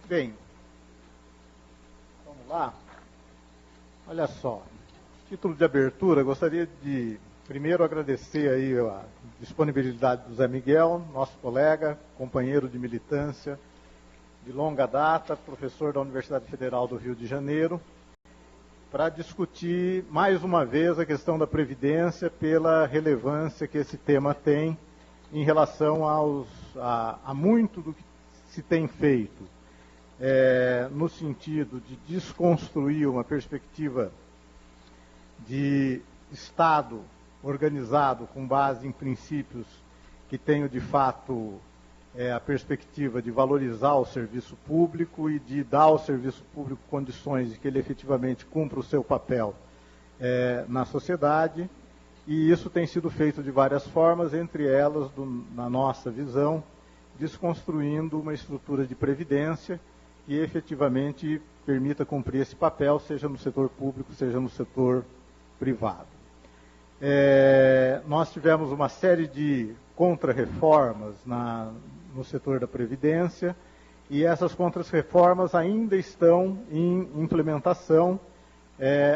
Bem, vamos lá. Olha só, título de abertura, gostaria de primeiro agradecer aí a disponibilidade do Zé Miguel, nosso colega, companheiro de militância de longa data, professor da Universidade Federal do Rio de Janeiro, para discutir mais uma vez a questão da Previdência pela relevância que esse tema tem em relação a muito do que se tem feito, no sentido de desconstruir uma perspectiva de Estado organizado com base em princípios que tenham de fato a perspectiva de valorizar o serviço público e de dar ao serviço público condições de que ele efetivamente cumpra o seu papel na sociedade. E isso tem sido feito de várias formas, entre elas, na nossa visão, desconstruindo uma estrutura de previdência que efetivamente permita cumprir esse papel, seja no setor público, seja no setor privado. Nós tivemos uma série de contrarreformas no setor da Previdência e essas contrarreformas ainda estão em implementação,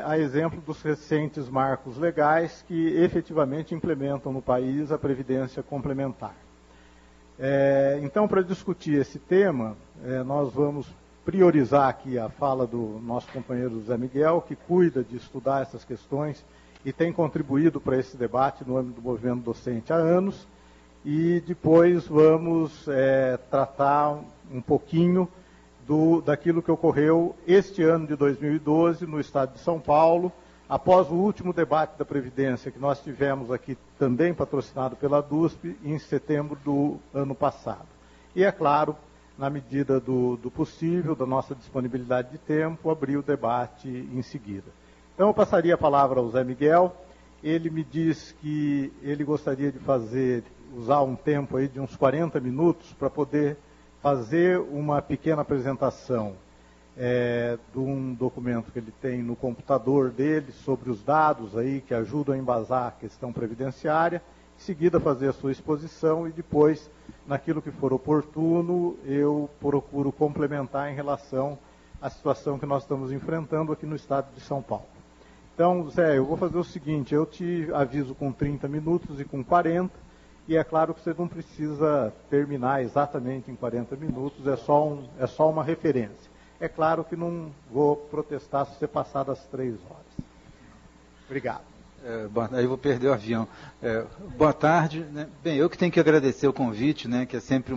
a exemplo dos recentes marcos legais que efetivamente implementam no país a Previdência complementar. Então, para discutir esse tema, nós vamos priorizar aqui a fala do nosso companheiro Zé Miguel, que cuida de estudar essas questões e tem contribuído para esse debate no âmbito do movimento docente há anos, e depois vamos tratar um pouquinho daquilo que ocorreu este ano de 2012 no estado de São Paulo, após o último debate da Previdência que nós tivemos aqui, também patrocinado pela DUSP, em setembro do ano passado. E, é claro, na medida do possível, da nossa disponibilidade de tempo, abrir o debate em seguida. Então, eu passaria a palavra ao Zé Miguel. Ele me diz que ele gostaria de usar um tempo aí de uns 40 minutos para poder fazer uma pequena apresentação de um documento que ele tem no computador dele sobre os dados aí que ajudam a embasar a questão previdenciária, em seguida fazer a sua exposição e depois, naquilo que for oportuno, eu procuro complementar em relação à situação que nós estamos enfrentando aqui no estado de São Paulo. Então, Zé, eu vou fazer o seguinte, eu te aviso com 30 minutos e com 40, e é claro que você não precisa terminar exatamente em 40 minutos, é só uma referência. É claro que não vou protestar se você passar das 3 horas. Obrigado. Aí eu vou perder o avião. Boa tarde. Né? Bem, eu que tenho que agradecer o convite, né, que é sempre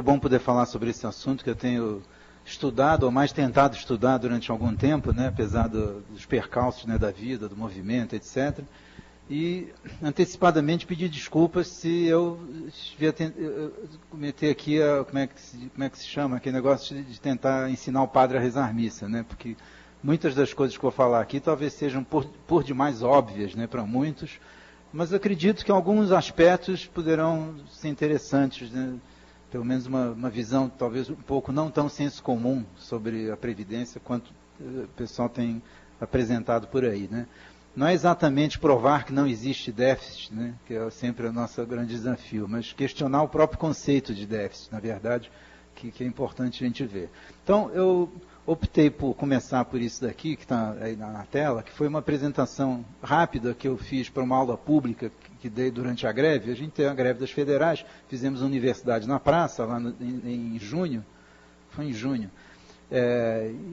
bom poder falar sobre esse assunto que eu tenho estudado, ou mais tentado estudar durante algum tempo, né, apesar dos percalços, né, da vida, do movimento, etc. E, antecipadamente, pedir desculpas se eu cometer aqui, como é que se chama, aquele negócio de tentar ensinar o padre a rezar missa, né, porque muitas das coisas que eu vou falar aqui talvez sejam por demais óbvias, né, para muitos, mas acredito que alguns aspectos poderão ser interessantes, né, pelo menos uma visão talvez um pouco não tão senso comum sobre a Previdência quanto o pessoal tem apresentado por aí, né. Não é exatamente provar que não existe déficit, né, que é sempre o nosso grande desafio, mas questionar o próprio conceito de déficit, na verdade, que é importante a gente ver. Então, eu optei por começar por isso daqui, que está aí na tela, que foi uma apresentação rápida que eu fiz para uma aula pública que dei durante a greve. A gente tem a greve das federais, fizemos a Universidade na Praça, lá em junho, foi em junho.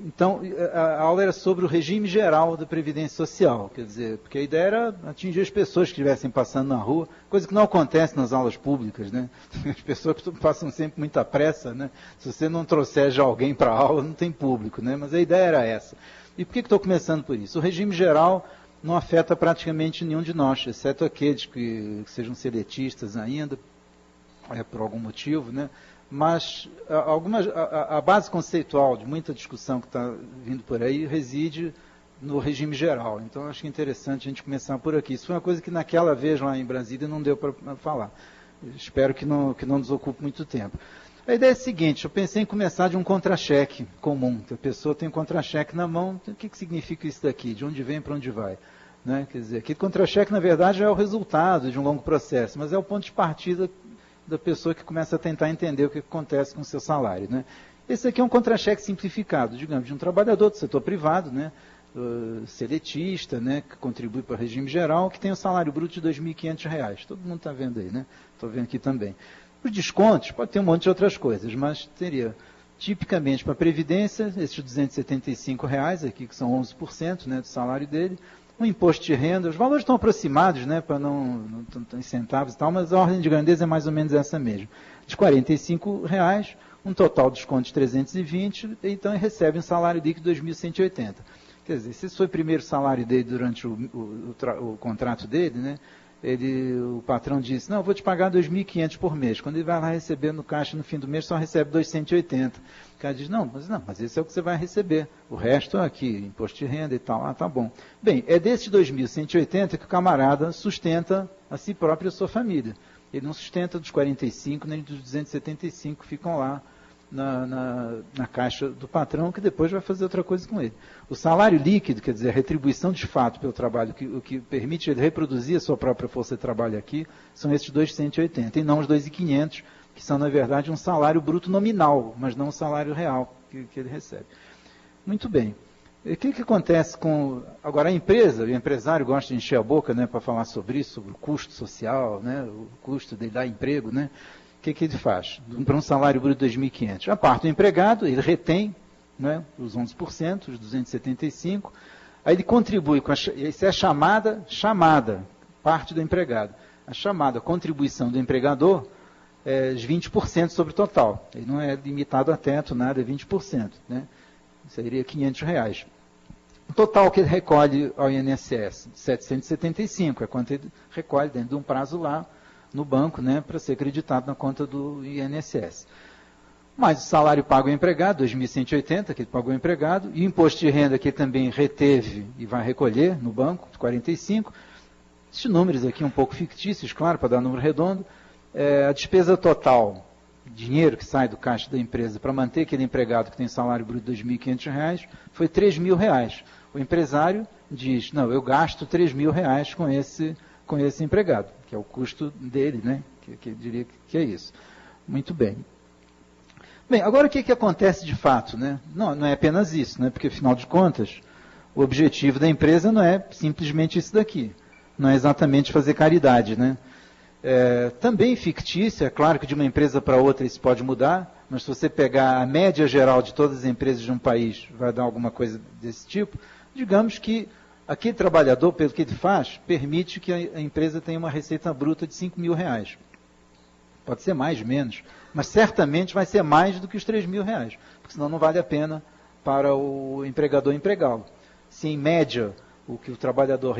Então, a aula era sobre o regime geral da Previdência Social, quer dizer, porque a ideia era atingir as pessoas que estivessem passando na rua, coisa que não acontece nas aulas públicas, né? As pessoas passam sempre muita pressa, né? Se você não trouxer já alguém para a aula, não tem público, né? Mas a ideia era essa. E por que estou começando por isso? O regime geral não afeta praticamente nenhum de nós, exceto aqueles que sejam seletistas ainda, por algum motivo, né? Mas a base conceitual de muita discussão que está vindo por aí reside no regime geral. Então, acho que é interessante a gente começar por aqui. Isso foi uma coisa que naquela vez lá em Brasília não deu para falar. Espero que não nos ocupe muito tempo. A ideia é a seguinte, eu pensei em começar de um contra-cheque comum. A pessoa tem um contra-cheque na mão, o que significa isso daqui? De onde vem para onde vai? Né? Quer dizer, que contra-cheque, na verdade, é o resultado de um longo processo, mas é o ponto de partida da pessoa que começa a tentar entender o que acontece com o seu salário, né? Esse aqui é um contra-cheque simplificado, digamos, de um trabalhador do setor privado, né, seletista, né, que contribui para o regime geral, que tem um salário bruto de R$ 2.500. Todo mundo está vendo aí, né? Estou vendo aqui também. Os descontos, pode ter um monte de outras coisas, mas teria, tipicamente, para a Previdência, esses R$ 275, aqui, que são 11%, né, do salário dele, um imposto de renda, os valores estão aproximados, né, para não em centavos e tal, mas a ordem de grandeza é mais ou menos essa mesmo. De R$ 45, um total de desconto de 320, então ele recebe um salário líquido de 2.180. Quer dizer, se esse foi o primeiro salário dele durante o contrato dele, né, o patrão disse, não, eu vou te pagar 2.500 por mês. Quando ele vai lá receber no caixa no fim do mês, só recebe 280. O cara diz, mas esse é o que você vai receber. O resto é aqui, imposto de renda e tal. Ah, tá bom. Bem, é desses 2.180 que o camarada sustenta a si próprio e a sua família. Ele não sustenta dos 45, nem dos 275 que ficam lá na caixa do patrão, que depois vai fazer outra coisa com ele. O salário líquido, quer dizer, a retribuição de fato pelo trabalho, o que permite ele reproduzir a sua própria força de trabalho aqui, são esses 280, e não os 2.500, que são, na verdade, um salário bruto nominal, mas não um salário real que ele recebe. Muito bem. E o que acontece com... Agora, a empresa, o empresário gosta de encher a boca, né, para falar sobre isso, sobre o custo social, né, o custo de dar emprego, né? O que ele faz? Para um salário bruto de 2.500. A parte do empregado, ele retém, né, os 11%, os 275, aí ele contribui com isso é a chamada, parte do empregado. A chamada contribuição do empregador é 20% sobre o total. Ele não é limitado a teto, nada, é 20%. Né? Seria R$ 500. O total que ele recolhe ao INSS, 775, é quanto ele recolhe dentro de um prazo lá, no banco, né, para ser acreditado na conta do INSS. Mas o salário pago ao empregado, 2.180, que ele pagou ao empregado, e o imposto de renda que ele também reteve e vai recolher no banco, 45. Esses números aqui um pouco fictícios, claro, para dar número redondo. A despesa total, dinheiro que sai do caixa da empresa para manter aquele empregado que tem salário bruto de R$ 2.500, foi R$ 3.000. O empresário diz, não, eu gasto R$ 3.000 com esse empregado, que é o custo dele, né? Que eu diria que é isso. Muito bem. Bem, agora o que acontece de fato, né? Não é apenas isso, né? Porque, afinal de contas, o objetivo da empresa não é simplesmente isso daqui. Não é exatamente fazer caridade, né? Também fictício, é claro que de uma empresa para outra isso pode mudar, mas se você pegar a média geral de todas as empresas de um país, vai dar alguma coisa desse tipo, digamos que aquele trabalhador, pelo que ele faz, permite que a empresa tenha uma receita bruta de R$ 5.000. Pode ser mais, menos, mas certamente vai ser mais do que os R$ 3.000, porque senão não vale a pena para o empregador empregá-lo. Se em média o que o trabalhador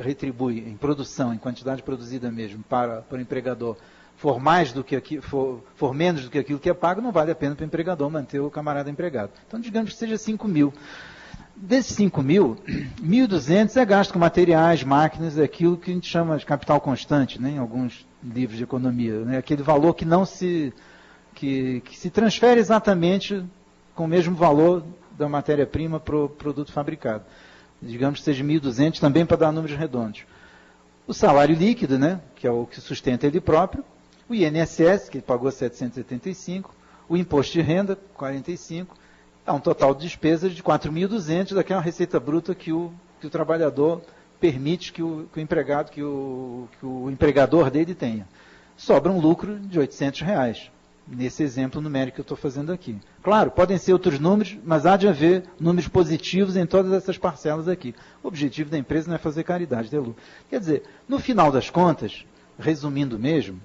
retribui em produção, em quantidade produzida mesmo, para o empregador, for menos do que aquilo que é pago, não vale a pena para o empregador manter o camarada empregado. Então, digamos que seja 5.000. Desses 5.000, 1.200 é gasto com materiais, máquinas, aquilo que a gente chama de capital constante, né, em alguns livros de economia, né, aquele valor que não se transfere exatamente com o mesmo valor da matéria-prima para o produto fabricado. Digamos que seja 1.200 também para dar números redondos. O salário líquido, né, que é o que sustenta ele próprio, o INSS, que ele pagou 775, o imposto de renda, 45, há um total de despesas de 4.200 daquela receita bruta que o trabalhador permite que o empregador dele tenha. Sobra um lucro de R$ 800, nesse exemplo numérico que eu estou fazendo aqui. Claro, podem ser outros números, mas há de haver números positivos em todas essas parcelas aqui. O objetivo da empresa não é fazer caridade, ter lucro. Quer dizer, no final das contas, resumindo mesmo,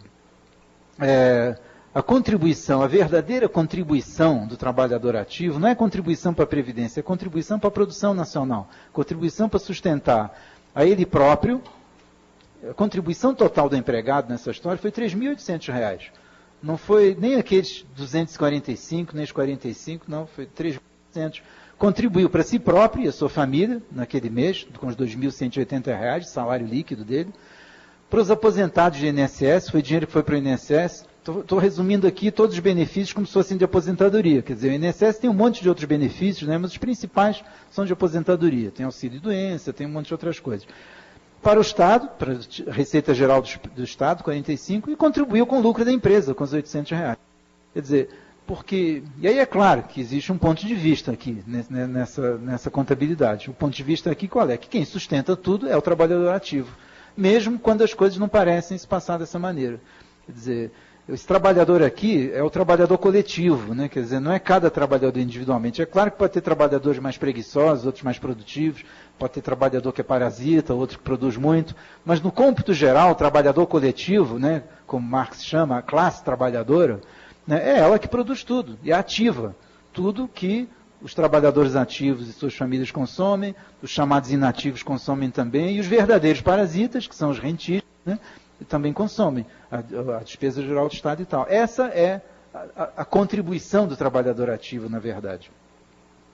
a contribuição, a verdadeira contribuição do trabalhador ativo não é contribuição para a Previdência, é contribuição para a produção nacional, contribuição para sustentar a ele próprio. A contribuição total do empregado nessa história foi R$ 3.800. Não foi nem aqueles 245, nem os 45, não, foi 3.800. Contribuiu para si próprio e a sua família, naquele mês, com os R$ 2.180, salário líquido dele. Para os aposentados de INSS, foi dinheiro que foi para o INSS. Estou resumindo aqui todos os benefícios como se fossem de aposentadoria. Quer dizer, o INSS tem um monte de outros benefícios, né, mas os principais são de aposentadoria. Tem auxílio de doença, tem um monte de outras coisas. Para o Estado, para a Receita Geral do Estado, 45, e contribuiu com o lucro da empresa, com os R$ 800. Quer dizer, Porque, e aí é claro que existe um ponto de vista aqui, nessa contabilidade. O ponto de vista aqui qual é? Que quem sustenta tudo é o trabalhador ativo, mesmo quando as coisas não parecem se passar dessa maneira. Quer dizer, esse trabalhador aqui é o trabalhador coletivo, né? Quer dizer, não é cada trabalhador individualmente. É claro que pode ter trabalhadores mais preguiçosos, outros mais produtivos, pode ter trabalhador que é parasita, outro que produz muito, mas no cômputo geral, o trabalhador coletivo, né, como Marx chama, a classe trabalhadora, né, é ela que produz tudo, e ativa tudo que os trabalhadores ativos e suas famílias consomem, os chamados inativos consomem também, e os verdadeiros parasitas, que são os rentistas, né, também consomem a despesa geral do Estado e tal. Essa é a contribuição do trabalhador ativo, na verdade.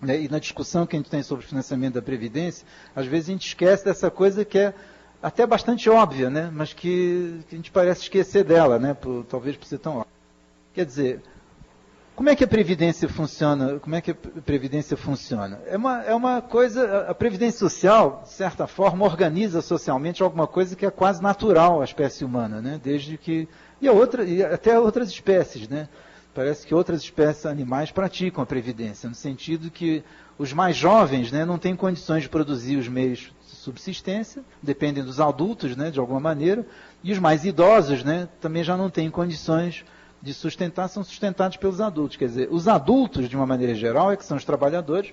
E na discussão que a gente tem sobre o financiamento da Previdência, às vezes a gente esquece dessa coisa que é até bastante óbvia, né, mas que a gente parece esquecer dela, né, talvez por ser tão óbvia. Quer dizer, como é que a Previdência funciona? Como é que a Previdência funciona? É uma coisa, a Previdência Social, de certa forma, organiza socialmente alguma coisa que é quase natural à espécie humana, né? Desde que, e até outras espécies, né? Parece que outras espécies animais praticam a Previdência, no sentido que os mais jovens, né, não têm condições de produzir os meios de subsistência, dependem dos adultos, né, de alguma maneira, e os mais idosos, né, também já não têm condições de sustentar, são sustentados pelos adultos. Quer dizer, os adultos, de uma maneira geral, é que são os trabalhadores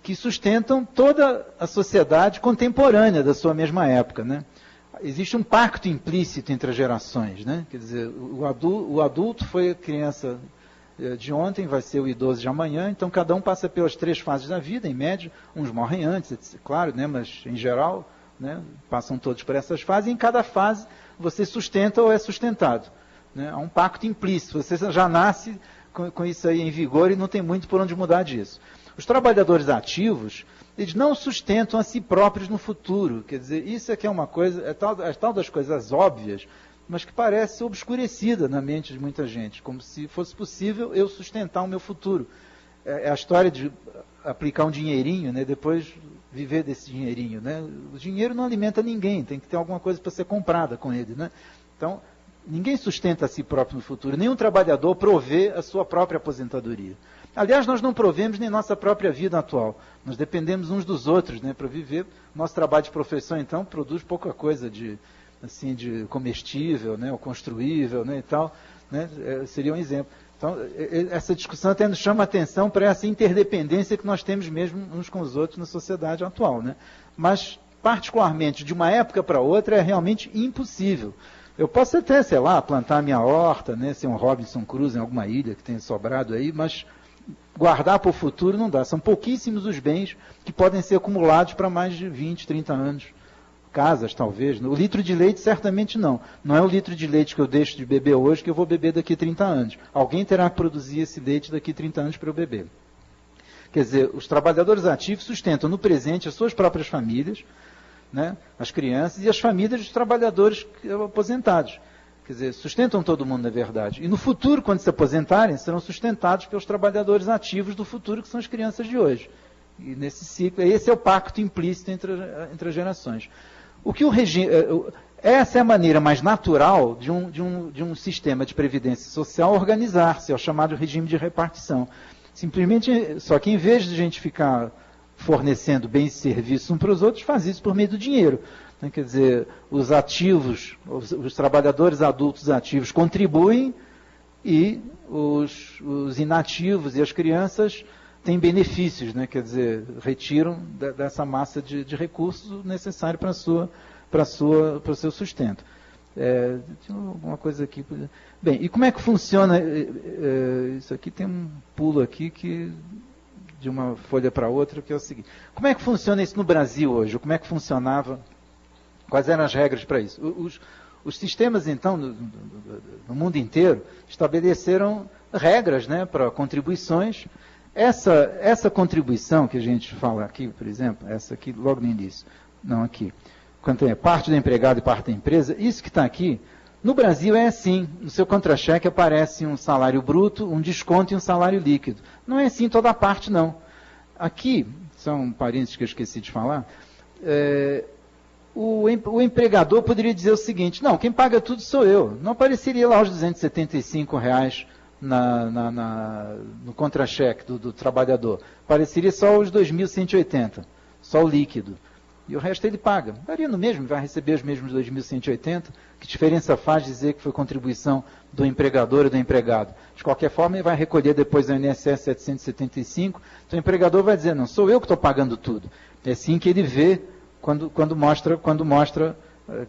que sustentam toda a sociedade contemporânea da sua mesma época, né? Existe um pacto implícito entre as gerações, né? Quer dizer, o adulto foi a criança de ontem, vai ser o idoso de amanhã, então cada um passa pelas 3 fases da vida, em média, uns morrem antes, claro, né? Mas em geral, né, passam todos por essas fases, e em cada fase você sustenta ou é sustentado. Né? Há um pacto implícito, você já nasce com isso aí em vigor e não tem muito por onde mudar disso. Os trabalhadores ativos, eles não sustentam a si próprios no futuro. Quer dizer, isso é que é uma coisa, é tal das coisas óbvias, mas que parece obscurecida na mente de muita gente, como se fosse possível eu sustentar o meu futuro. É a história de aplicar um dinheirinho, né, depois viver desse dinheirinho. Né? O dinheiro não alimenta ninguém, tem que ter alguma coisa para ser comprada com ele. Né? Então, ninguém sustenta a si próprio no futuro, nenhum trabalhador provê a sua própria aposentadoria. Aliás, nós não provemos nem nossa própria vida atual, nós dependemos uns dos outros, né, para viver. Nosso trabalho de profissão, então, produz pouca coisa de comestível, né, ou construível, né, e tal, né, seria um exemplo. Então, essa discussão até nos chama a atenção para essa interdependência que nós temos mesmo uns com os outros na sociedade atual. Né? Mas, particularmente, de uma época para outra, é realmente impossível. Eu posso até, sei lá, plantar minha horta, né, ser um Robinson Crusoe em alguma ilha que tenha sobrado aí, mas guardar para o futuro não dá. São pouquíssimos os bens que podem ser acumulados para mais de 20, 30 anos. Casas, talvez. O litro de leite, certamente não. Não é o litro de leite que eu deixo de beber hoje que eu vou beber daqui a 30 anos. Alguém terá que produzir esse leite daqui a 30 anos para eu beber. Quer dizer, os trabalhadores ativos sustentam no presente as suas próprias famílias, né, as crianças e as famílias dos trabalhadores aposentados. Quer dizer, sustentam todo mundo, na verdade. E no futuro, quando se aposentarem, serão sustentados pelos trabalhadores ativos do futuro, que são as crianças de hoje. E nesse ciclo, esse é o pacto implícito entre as gerações. Essa é a maneira mais natural de um sistema de previdência social organizar-se, é o chamado regime de repartição. Simplesmente, só que em vez de a gente ficar fornecendo bens e serviços uns para os outros, faz isso por meio do dinheiro. Né? Quer dizer, os ativos, os trabalhadores adultos ativos contribuem e os inativos e as crianças têm benefícios, né? Quer dizer, retiram dessa massa de recursos necessário para o seu sustento. Tinha alguma coisa aqui. Bem, e como é que funciona? Isso aqui tem um pulo aqui de uma folha para outra, que é o seguinte. Como é que funciona isso no Brasil hoje? Como é que funcionava? Quais eram as regras para isso? Os sistemas, então, no mundo inteiro, estabeleceram regras, né, para contribuições. Essa contribuição que a gente fala aqui, por exemplo, essa aqui logo no início, não aqui, quando é parte do empregado e parte da empresa, isso que está aqui, no Brasil é assim, no seu contra-cheque aparece um salário bruto, um desconto e um salário líquido. Não é assim em toda a parte, não. Aqui, são um parênteses que eu esqueci de falar, o empregador poderia dizer o seguinte, não, quem paga tudo sou eu. Não apareceria lá os R$275 no contra-cheque do trabalhador, apareceria só os 2.180, só o líquido. E o resto ele paga. Daria no mesmo, vai receber os mesmos 2.180. Que diferença faz dizer que foi contribuição do empregador e do empregado? De qualquer forma, ele vai recolher depois o INSS 775. Então o empregador vai dizer, não sou eu que estou pagando tudo. É assim que ele vê quando mostra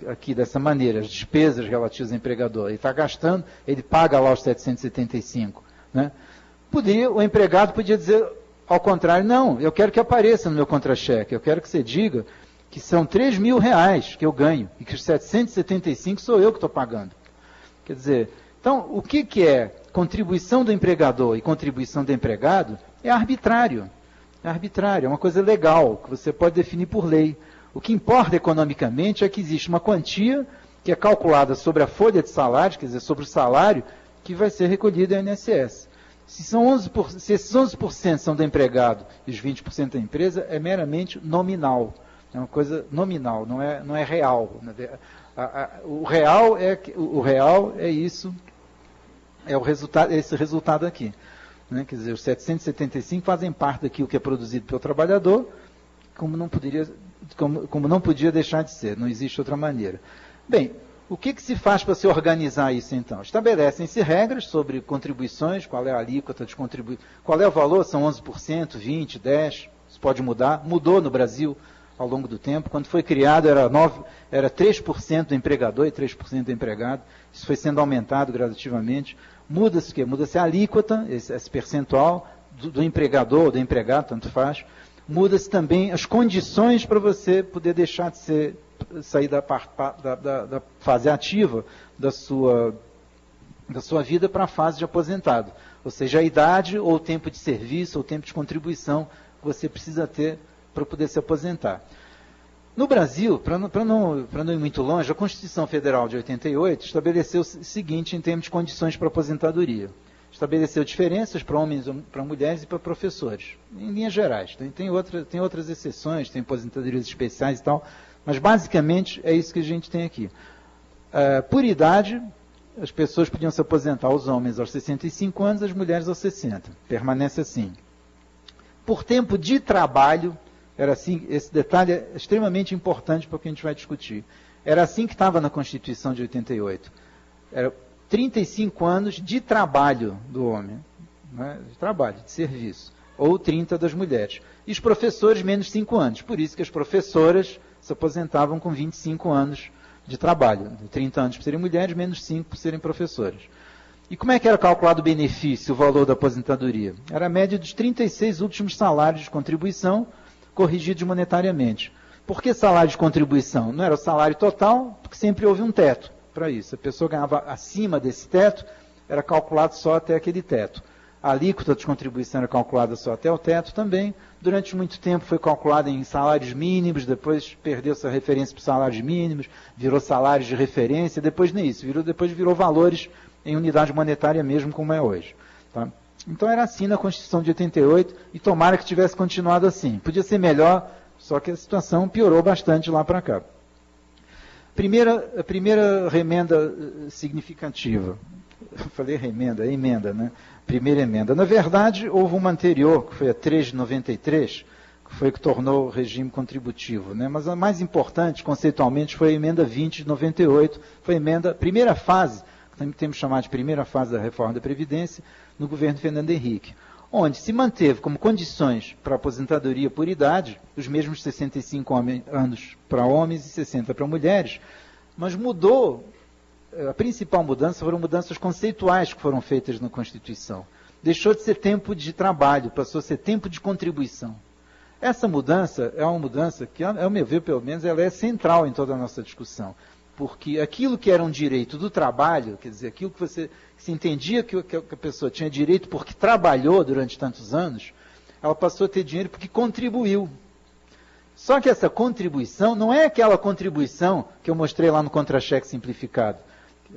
aqui dessa maneira, as despesas relativas ao empregador. Ele está gastando, ele paga lá os 775. Né? O empregado podia dizer ao contrário, não, eu quero que apareça no meu contra-cheque, eu quero que você diga que são R$3.000 que eu ganho, e que os 775 sou eu que estou pagando. Quer dizer, então, o que é contribuição do empregador e contribuição do empregado é arbitrário. É arbitrário, é uma coisa legal, que você pode definir por lei. O que importa economicamente é que existe uma quantia que é calculada sobre a folha de salário, quer dizer, sobre o salário, que vai ser recolhido ao INSS. Se esses 11% são do empregado e os 20% da empresa, é meramente nominal. É uma coisa nominal, não é real. O real é isso, é esse resultado aqui. Né? Quer dizer, os 775 fazem parte daquilo que é produzido pelo trabalhador, como não podia deixar de ser, não existe outra maneira. Bem, o que se faz para se organizar isso, então? Estabelecem-se regras sobre contribuições, qual é a alíquota de contribuição, qual é o valor, são 11%, 20%, 10%, isso pode mudar, mudou no Brasil ao longo do tempo, quando foi criado era 3% do empregador e 3% do empregado, isso foi sendo aumentado gradativamente, muda-se o quê? Muda-se a alíquota, esse percentual do empregador ou do empregado, tanto faz, muda-se também as condições para você poder deixar de sair da fase ativa da sua vida para a fase de aposentado. Ou seja, a idade ou o tempo de serviço ou o tempo de contribuição que você precisa ter para poder se aposentar. No Brasil, para não ir muito longe, a Constituição Federal de 88 estabeleceu o seguinte em termos de condições para aposentadoria. Estabeleceu diferenças para homens, para mulheres e para professores, em linhas gerais. Tem outras exceções, tem aposentadorias especiais e tal, mas basicamente é isso que a gente tem aqui. Por idade, as pessoas podiam se aposentar, os homens aos 65 anos, as mulheres aos 60. Permanece assim. Por tempo de trabalho, era assim, esse detalhe é extremamente importante para o que a gente vai discutir. Era assim que estava na Constituição de 88. Era 35 anos de trabalho do homem, né? De trabalho, de serviço, ou 30 das mulheres. E os professores, menos 5 anos. Por isso que as professoras se aposentavam com 25 anos de trabalho. 30 anos por serem mulheres, menos 5 por serem professoras. E como é que era calculado o benefício, o valor da aposentadoria? Era a média dos 36 últimos salários de contribuição, corrigidos monetariamente. Por que salário de contribuição? Não era o salário total, porque sempre houve um teto para isso. A pessoa ganhava acima desse teto, era calculado só até aquele teto. A alíquota de contribuição era calculada só até o teto também. Durante muito tempo foi calculada em salários mínimos, depois perdeu-se a referência para os salários mínimos, virou salários de referência, depois nem isso, depois virou valores em unidade monetária mesmo, como é hoje. Tá? Então era assim na Constituição de 88, e tomara que tivesse continuado assim. Podia ser melhor, só que a situação piorou bastante lá para cá. A primeira remenda significativa. Eu falei remenda, é emenda, né? Primeira emenda. Na verdade, houve uma anterior, que foi a 3 de 93, que foi que tornou o regime contributivo. Né? Mas a mais importante, conceitualmente, foi a emenda 20 de 98, foi a emenda, primeira fase, que temos chamado de primeira fase da reforma da Previdência, no governo Fernando Henrique, onde se manteve como condições para aposentadoria por idade, os mesmos 65 anos para homens e 60 para mulheres, mas mudou. A principal mudança foram mudanças conceituais que foram feitas na Constituição. Deixou de ser tempo de trabalho, passou a ser tempo de contribuição. Essa mudança é uma mudança que, ao meu ver, pelo menos, ela é central em toda a nossa discussão. Porque aquilo que era um direito do trabalho, quer dizer, aquilo que se entendia que a pessoa tinha direito porque trabalhou durante tantos anos, ela passou a ter dinheiro porque contribuiu. Só que essa contribuição não é aquela contribuição que eu mostrei lá no contra-cheque simplificado.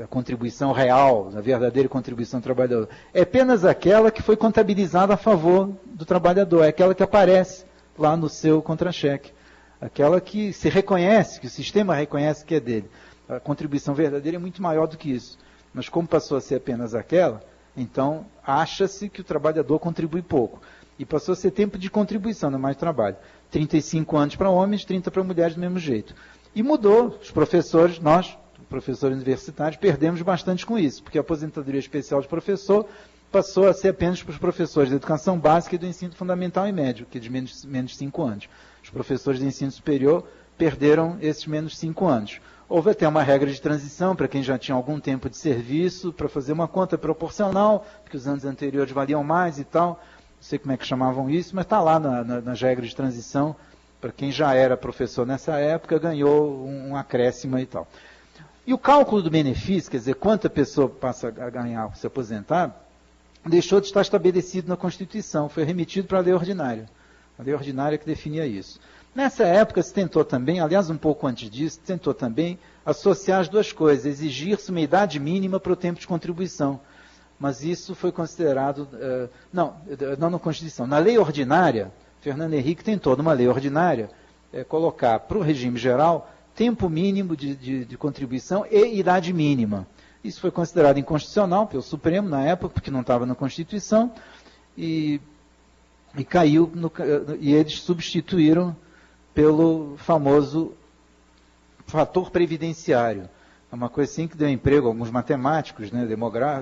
A contribuição real, a verdadeira contribuição do trabalhador. É apenas aquela que foi contabilizada a favor do trabalhador, é aquela que aparece lá no seu contra-cheque. Aquela que se reconhece, que o sistema reconhece que é dele. A contribuição verdadeira é muito maior do que isso. Mas como passou a ser apenas aquela, Então, acha-se que o trabalhador contribui pouco. E passou a ser tempo de contribuição, não mais trabalho. 35 anos para homens, 30 para mulheres do mesmo jeito. E mudou. Os professores, nós, professores universitários, perdemos bastante com isso, porque a aposentadoria especial de professor passou a ser apenas para os professores de educação básica e do ensino fundamental e médio, que é de menos 5 anos. Os professores de ensino superior perderam esses menos 5 anos. Houve até uma regra de transição para quem já tinha algum tempo de serviço, para fazer uma conta proporcional, porque os anos anteriores valiam mais e tal. Não sei como é que chamavam isso, mas está lá nas regras de transição. Para quem já era professor nessa época, ganhou um acréscimo e tal. E o cálculo do benefício, quer dizer, quanto a pessoa passa a ganhar ao se aposentar, deixou de estar estabelecido na Constituição, foi remetido para a lei ordinária. A lei ordinária que definia isso. Nessa época se tentou também, aliás um pouco antes disso, se tentou também associar as duas coisas, exigir-se uma idade mínima para o tempo de contribuição. Mas isso foi considerado, não na Constituição, na lei ordinária, Fernando Henrique tentou, numa lei ordinária, colocar para o regime geral tempo mínimo de contribuição e idade mínima. Isso foi considerado inconstitucional pelo Supremo na época, porque não estava na Constituição, e caiu, e eles substituíram pelo famoso fator previdenciário. É uma coisa assim que deu emprego a alguns matemáticos, né,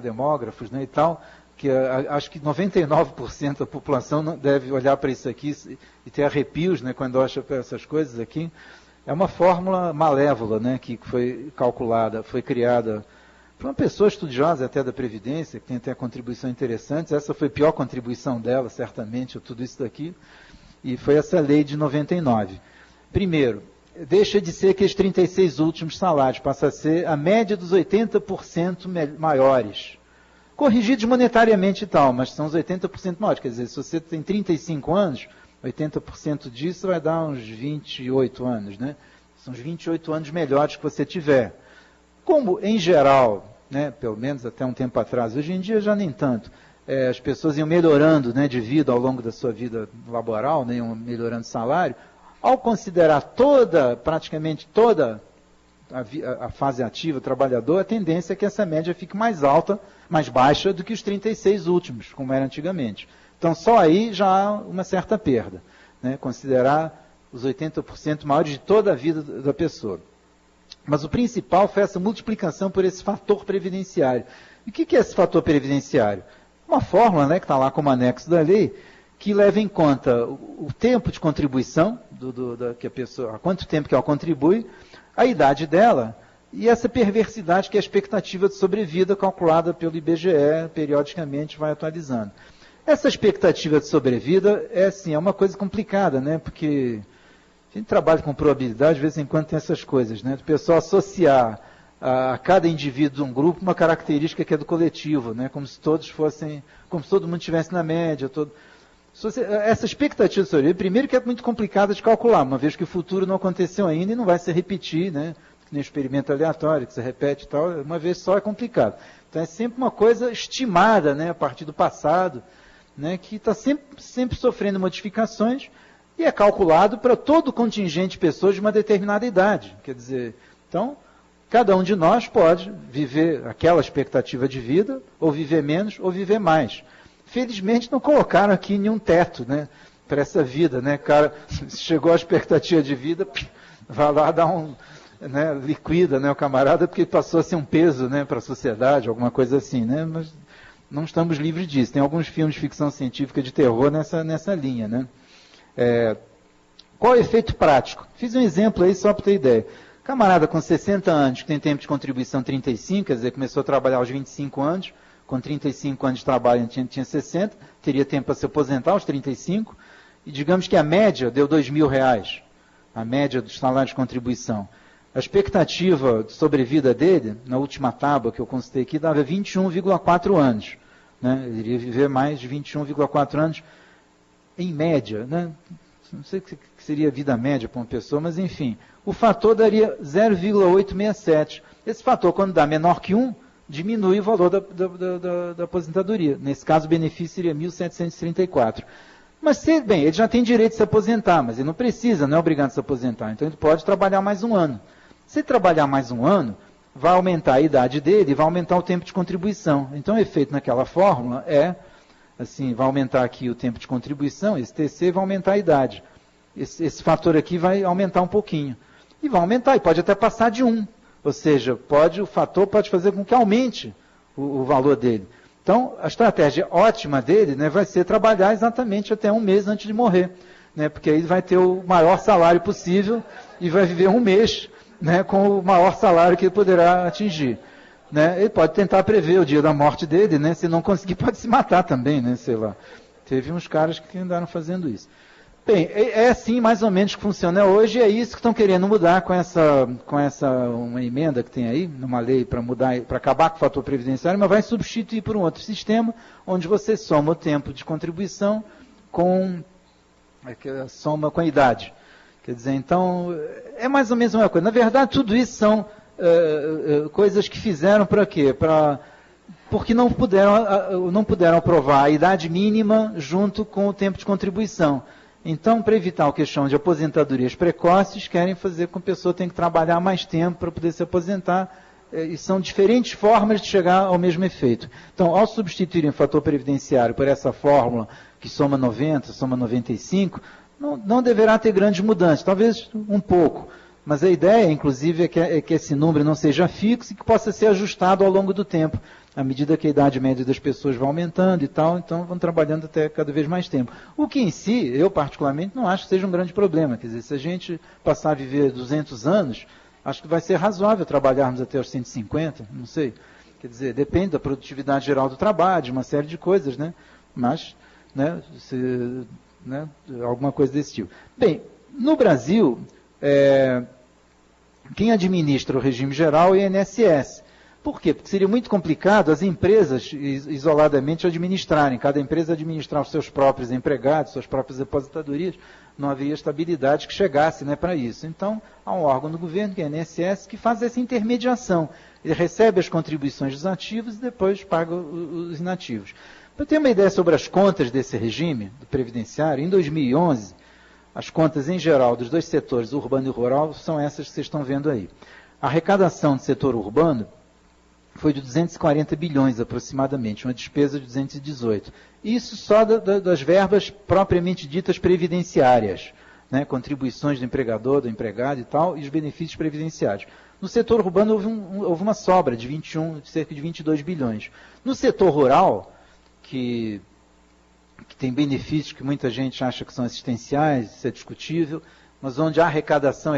demógrafos, né, e tal, que acho que 99% da população não deve olhar para isso aqui e ter arrepios, né, quando acha essas coisas aqui. É uma fórmula malévola, né, que foi calculada, foi criada por uma pessoa estudiosa até da Previdência, que tem até contribuições interessantes. Essa foi a pior contribuição dela, certamente, tudo isso daqui. E foi essa lei de 99. Primeiro, deixa de ser aqueles 36 últimos salários, passa a ser a média dos 80% maiores. Corrigidos monetariamente e tal, mas são os 80% maiores. Quer dizer, se você tem 35 anos, 80% disso vai dar uns 28 anos, né? São os 28 anos melhores que você tiver. Como, em geral, né, pelo menos até um tempo atrás, hoje em dia já nem tanto, as pessoas iam melhorando, né, de vida ao longo da sua vida laboral, né, iam melhorando o salário, ao considerar praticamente toda a fase ativa do trabalhador, a tendência é que essa média fique mais alta, mais baixa do que os 36 últimos, como era antigamente. Então, só aí já há uma certa perda, né, considerar os 80% maiores de toda a vida da pessoa. Mas o principal foi essa multiplicação por esse fator previdenciário. E o que é esse fator previdenciário? Uma fórmula, né, que está lá como anexo da lei, que leva em conta o tempo de contribuição, que a pessoa, há quanto tempo que ela contribui, a idade dela e essa perversidade que é a expectativa de sobrevida calculada pelo IBGE, periodicamente vai atualizando. Essa expectativa de sobrevida é uma coisa complicada, né, porque a gente trabalha com probabilidade, de vez em quando tem essas coisas, né, do pessoal associar a cada indivíduo de um grupo uma característica que é do coletivo, né, como se todos fossem, como se todo mundo estivesse na média. Essa expectativa de sobrevida, primeiro que é muito complicada de calcular, uma vez que o futuro não aconteceu ainda e não vai se repetir, né, nem um experimento aleatório, que se repete e tal, uma vez só é complicado. Então é sempre uma coisa estimada, né, a partir do passado, né, que está sempre sofrendo modificações e é calculado para todo o contingente de pessoas de uma determinada idade. Quer dizer, então, cada um de nós pode viver aquela expectativa de vida, ou viver menos, ou viver mais. Felizmente não colocaram aqui nenhum teto, né, para essa vida, né, cara, chegou a expectativa de vida, vai lá dar né, liquida, né, o camarada, porque passou a ser um peso, né, para a sociedade, alguma coisa assim, né, mas não estamos livres disso. Tem alguns filmes de ficção científica de terror nessa linha, né. Qual é o efeito prático? Fiz um exemplo aí só para ter ideia. Camarada com 60 anos, que tem tempo de contribuição 35, quer dizer, começou a trabalhar aos 25 anos, com 35 anos de trabalho tinha 60, teria tempo para se aposentar aos 35, e digamos que a média deu R$2.000, a média do salário de contribuição. A expectativa de sobrevida dele, na última tábua que eu consultei aqui, dava 21,4 anos. Né? Ele iria viver mais de 21,4 anos, em média, né? Não sei o que seria a vida média para uma pessoa, mas enfim, o fator daria 0,867. Esse fator, quando dá menor que 1, diminui o valor da aposentadoria. Nesse caso, o benefício seria 1.734. Mas, bem, ele já tem direito de se aposentar, mas ele não precisa, não é obrigado a se aposentar. Então, ele pode trabalhar mais um ano. Se ele trabalhar mais um ano, vai aumentar a idade dele e vai aumentar o tempo de contribuição. Então, o efeito naquela fórmula é, assim, vai aumentar aqui o tempo de contribuição, esse TC vai aumentar a idade. Esse fator aqui vai aumentar um pouquinho. E vai aumentar, e pode até passar de 1. Ou seja, o fator pode fazer com que aumente o valor dele. Então, a estratégia ótima dele, né, vai ser trabalhar exatamente até 1 mês antes de morrer. Né, porque aí vai ter o maior salário possível e vai viver 1 mês, né, com o maior salário que ele poderá atingir. Né? Ele pode tentar prever o dia da morte dele, né, se não conseguir pode se matar também, né, sei lá. Teve uns caras que andaram fazendo isso. Bem, é assim mais ou menos que funciona hoje, e é isso que estão querendo mudar com uma emenda que tem aí, numa lei para mudar, para acabar com o fator previdenciário, mas vai substituir por um outro sistema, onde você soma o tempo de contribuição com a idade. Quer dizer, então, é mais ou menos a mesma coisa. Na verdade, tudo isso são coisas que fizeram para quê? Porque não puderam aprovar a idade mínima junto com o tempo de contribuição. Então, para evitar a questão de aposentadorias precoces, querem fazer com que a pessoa tenha que trabalhar mais tempo para poder se aposentar, e são diferentes formas de chegar ao mesmo efeito. Então, ao substituírem o fator previdenciário por essa fórmula, que soma 90, soma 95, não deverá ter grandes mudanças, talvez um pouco. Mas a ideia, inclusive, é que esse número não seja fixo e que possa ser ajustado ao longo do tempo, à medida que a idade média das pessoas vai aumentando e tal, então vão trabalhando até cada vez mais tempo. O que em si, eu particularmente, não acho que seja um grande problema. Quer dizer, se a gente passar a viver 200 anos, acho que vai ser razoável trabalharmos até os 150, não sei. Quer dizer, depende da produtividade geral do trabalho, de uma série de coisas, né? Mas, né, alguma coisa desse tipo. Bem, no Brasil, quem administra o regime geral é o INSS. Por quê? Porque seria muito complicado as empresas isoladamente administrarem, cada empresa administrar os seus próprios empregados, suas próprias aposentadorias, não haveria estabilidade que chegasse, né, para isso. Então, há um órgão do governo, que é o INSS, que faz essa intermediação. Ele recebe as contribuições dos ativos e depois paga os inativos. Para ter uma ideia sobre as contas desse regime, do previdenciário, em 2011, as contas em geral dos dois setores, urbano e rural, são essas que vocês estão vendo aí. A arrecadação do setor urbano foi de 240 bilhões aproximadamente, uma despesa de 218. Isso só das verbas propriamente ditas previdenciárias, né, contribuições do empregador, do empregado e tal, e os benefícios previdenciários. No setor urbano houve uma sobra de cerca de 22 bilhões. No setor rural, que tem benefícios que muita gente acha que são assistenciais, isso é discutível, mas onde a arrecadação,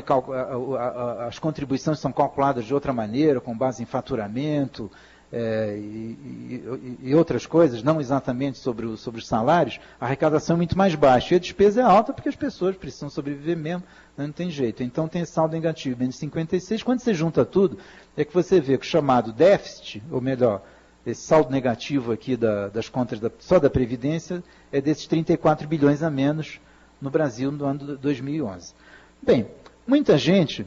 as contribuições são calculadas de outra maneira, com base em faturamento e outras coisas, não exatamente sobre os salários, a arrecadação é muito mais baixa. E a despesa é alta porque as pessoas precisam sobreviver mesmo, né, não tem jeito. Então tem esse saldo negativo, menos 56. Quando você junta tudo, é que você vê que o chamado déficit, ou melhor, esse saldo negativo aqui das contas só da Previdência, é desses 34 bilhões a menos no Brasil no ano de 2011. Bem, muita gente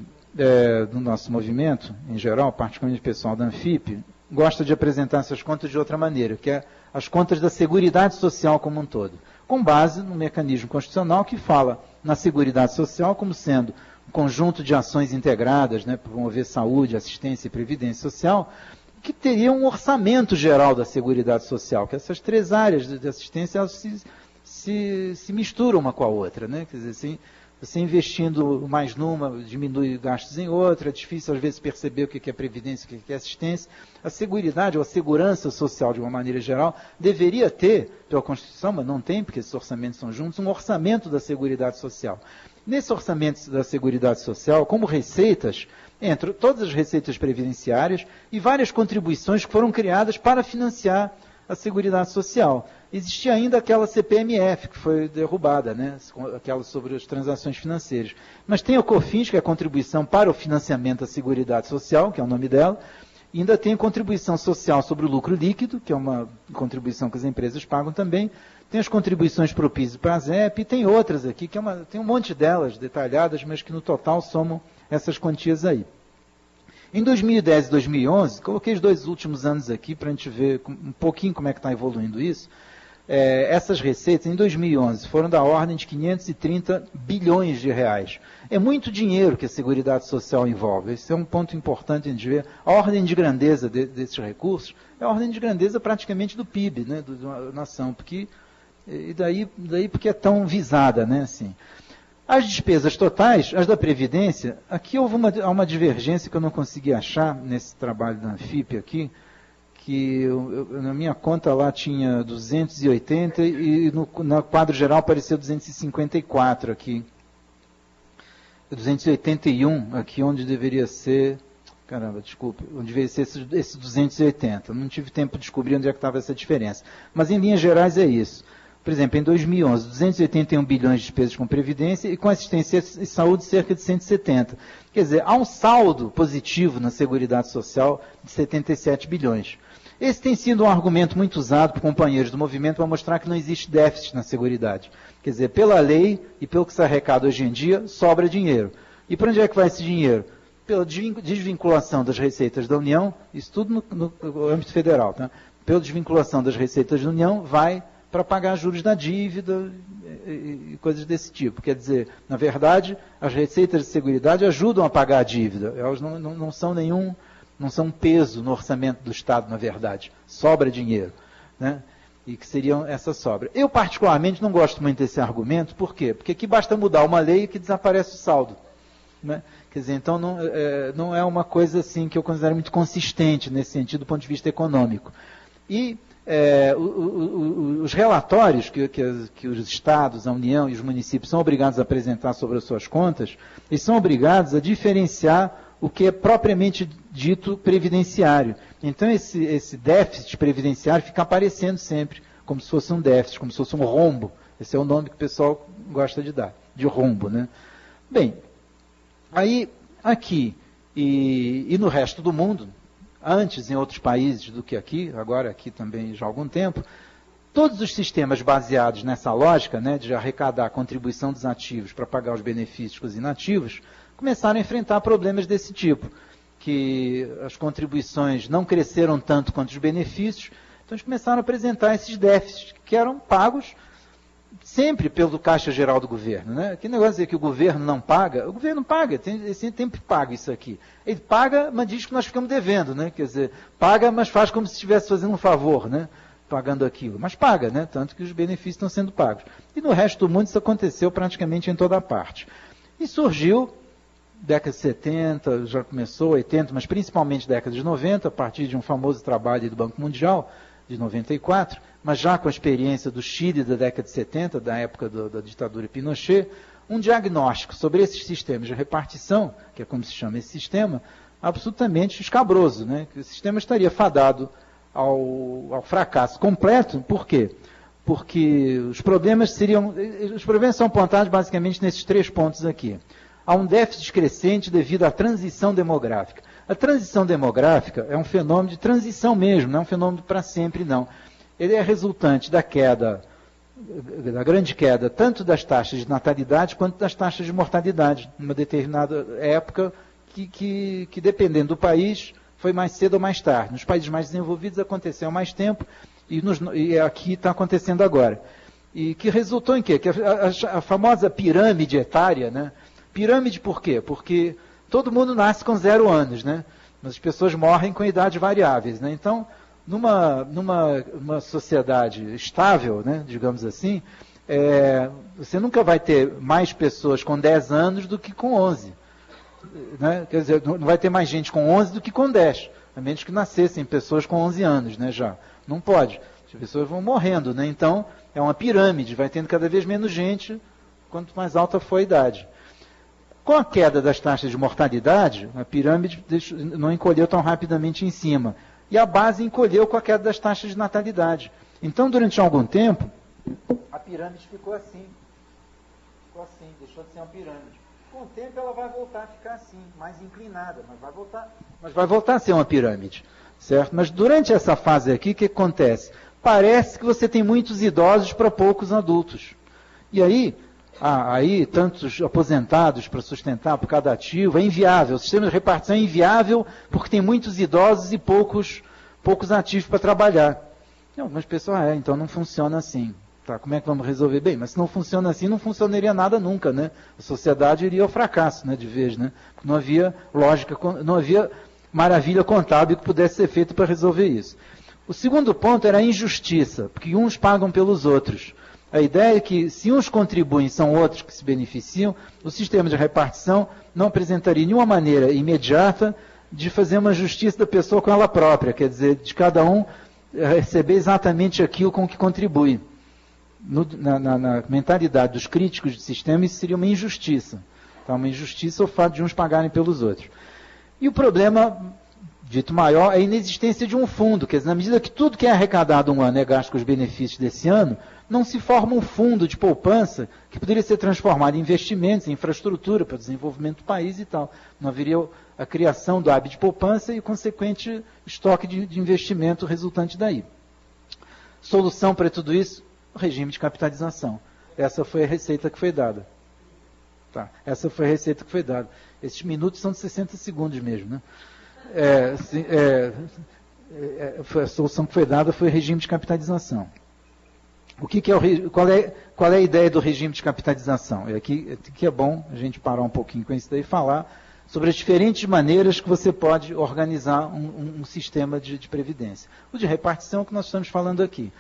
do nosso movimento, em geral, particularmente o pessoal da Anfip, gosta de apresentar essas contas de outra maneira, que é as contas da Seguridade Social como um todo, com base no mecanismo constitucional que fala na Seguridade Social como sendo um conjunto de ações integradas, né, para promover saúde, assistência e previdência social, que teria um orçamento geral da Seguridade Social, que essas três áreas de assistência elas se misturam uma com a outra, né? Quer dizer, assim, você investindo mais numa, diminui gastos em outra, é difícil às vezes perceber o que é previdência, o que é assistência. A seguridade ou a segurança social, de uma maneira geral, deveria ter, pela Constituição, mas não tem, porque esses orçamentos são juntos, um orçamento da Seguridade Social. Nesse orçamento da Seguridade Social, como receitas, entram todas as receitas previdenciárias e várias contribuições que foram criadas para financiar a Seguridade Social. Existia ainda aquela CPMF, que foi derrubada, né? Aquela sobre as transações financeiras. Mas tem a COFINS, que é a contribuição para o financiamento da Seguridade Social, que é o nome dela, e ainda tem a contribuição social sobre o lucro líquido, que é uma contribuição que as empresas pagam também. Tem as contribuições para o PIS e para a ZEP, e tem outras aqui, tem um monte delas detalhadas, mas que no total somam essas quantias aí. Em 2010 e 2011, coloquei os dois últimos anos aqui para a gente ver um pouquinho como é que está evoluindo isso. essas receitas, em 2011, foram da ordem de 530 bilhões de reais. É muito dinheiro que a Seguridade Social envolve. Esse é um ponto importante a gente ver. A ordem de grandeza desses recursos é a ordem de grandeza praticamente do PIB, né, da nação, porque, e daí porque é tão visada, né, assim. As despesas totais, as da Previdência, aqui houve uma divergência que eu não consegui achar nesse trabalho da Anfip aqui, que na minha conta lá tinha 280 e no quadro geral apareceu 254 aqui. 281 aqui onde deveria ser, caramba, desculpe, onde deveria ser esse 280. Não tive tempo de descobrir onde é que estava essa diferença. Mas em linhas gerais é isso. Por exemplo, em 2011, 281 bilhões de despesas com Previdência e com assistência e saúde cerca de 170. Quer dizer, há um saldo positivo na Seguridade Social de 77 bilhões. Esse tem sido um argumento muito usado por companheiros do movimento para mostrar que não existe déficit na Seguridade. Quer dizer, pela lei e pelo que se arrecada hoje em dia, sobra dinheiro. E para onde é que vai esse dinheiro? Pela desvinculação das receitas da União, isso tudo no âmbito federal, tá? Pela desvinculação das receitas da União, vai para pagar juros da dívida e coisas desse tipo. Quer dizer, na verdade, as receitas de Seguridade ajudam a pagar a dívida. Elas não são um peso no orçamento do Estado, na verdade. Sobra dinheiro, né? E que seriam essa sobra. Eu, particularmente, não gosto muito desse argumento. Por quê? Porque aqui basta mudar uma lei que desaparece o saldo, né? Quer dizer, então não é uma coisa assim que eu considero muito consistente nesse sentido do ponto de vista econômico. E os relatórios que os estados, a União e os municípios são obrigados a apresentar sobre as suas contas, eles são obrigados a diferenciar o que é propriamente dito previdenciário. Então, esse déficit previdenciário fica aparecendo sempre, como se fosse um déficit, como se fosse um rombo. Esse é o nome que o pessoal gosta de dar, de rombo, né? Bem, aí, aqui e no resto do mundo, antes em outros países do que aqui, agora aqui também já há algum tempo, todos os sistemas baseados nessa lógica, né, de arrecadar a contribuição dos ativos para pagar os benefícios dos inativos, começaram a enfrentar problemas desse tipo, que as contribuições não cresceram tanto quanto os benefícios, então eles começaram a apresentar esses déficits que eram pagos sempre pelo Caixa Geral do Governo, né? Que negócio de dizer que o governo não paga, o governo paga, ele sempre paga isso aqui. Ele paga, mas diz que nós ficamos devendo, né? Quer dizer, paga, mas faz como se estivesse fazendo um favor, né? Pagando aquilo, mas paga, né? Tanto que os benefícios estão sendo pagos. E no resto do mundo isso aconteceu praticamente em toda parte. E surgiu, década de 70, já começou, 80, mas principalmente década de 90, a partir de um famoso trabalho do Banco Mundial, de 94, mas já com a experiência do Chile da década de 70, da época da ditadura Pinochet, um diagnóstico sobre esses sistemas de repartição, que é como se chama esse sistema, absolutamente escabroso, né? Que o sistema estaria fadado ao fracasso completo. Por quê? Porque os problemas são apontados basicamente nesses 3 pontos aqui. Há um déficit crescente devido à transição demográfica. A transição demográfica é um fenômeno de transição mesmo, não é um fenômeno para sempre, não. Ele é resultante da grande queda, tanto das taxas de natalidade quanto das taxas de mortalidade, numa determinada época que dependendo do país, foi mais cedo ou mais tarde. Nos países mais desenvolvidos aconteceu há mais tempo e aqui está acontecendo agora. E que resultou em quê? Que a famosa pirâmide etária, né? Pirâmide por quê? Porque todo mundo nasce com 0 anos, né? Mas as pessoas morrem com idades variáveis, né? Então, numa sociedade estável, né, digamos assim, você nunca vai ter mais pessoas com 10 anos do que com 11. Né? Quer dizer, não vai ter mais gente com 11 do que com 10, a menos que nascessem pessoas com 11 anos, né, já. Não pode. As pessoas vão morrendo, né? Então, é uma pirâmide, vai tendo cada vez menos gente, quanto mais alta for a idade. Com a queda das taxas de mortalidade, a pirâmide não encolheu tão rapidamente em cima. E a base encolheu com a queda das taxas de natalidade. Então, durante algum tempo, a pirâmide ficou assim. Deixou de ser uma pirâmide. Com o tempo ela vai voltar a ficar assim, mais inclinada, mas vai voltar a ser uma pirâmide. Certo? Mas durante essa fase aqui, o que acontece? Parece que você tem muitos idosos para poucos adultos. E aí tantos aposentados para sustentar por cada ativo, é inviável. O sistema de repartição é inviável porque tem muitos idosos e poucos ativos para trabalhar. E algumas pessoas, então não funciona assim. Tá, como é que vamos resolver? Bem, mas se não funciona assim, não funcionaria nada nunca, né? A sociedade iria ao fracasso, né, de vez, né? Porque não havia lógica, não havia maravilha contábil que pudesse ser feita para resolver isso. O segundo ponto era a injustiça, porque uns pagam pelos outros. A ideia é que, se uns contribuem, são outros que se beneficiam, o sistema de repartição não apresentaria nenhuma maneira imediata de fazer uma justiça da pessoa com ela própria, quer dizer, de cada um receber exatamente aquilo com que contribui. Na mentalidade dos críticos do sistema, isso seria uma injustiça. Então, uma injustiça é o fato de uns pagarem pelos outros. E o problema, dito maior, é a inexistência de um fundo, quer dizer, na medida que tudo que é arrecadado um ano é gasto com os benefícios desse ano, não se forma um fundo de poupança que poderia ser transformado em investimentos, em infraestrutura para o desenvolvimento do país e tal. Não haveria a criação do hábito de poupança e o consequente estoque de investimento resultante daí. Solução para tudo isso? O regime de capitalização. Essa foi a receita que foi dada. Tá. Essa foi a receita que foi dada. Esses minutos são de 60 segundos mesmo, né? A solução que foi dada foi o regime de capitalização. Qual é a ideia do regime de capitalização? Aqui é bom a gente parar um pouquinho com isso daí e falar sobre as diferentes maneiras que você pode organizar um sistema de previdência. O de repartição é o que nós estamos falando aqui.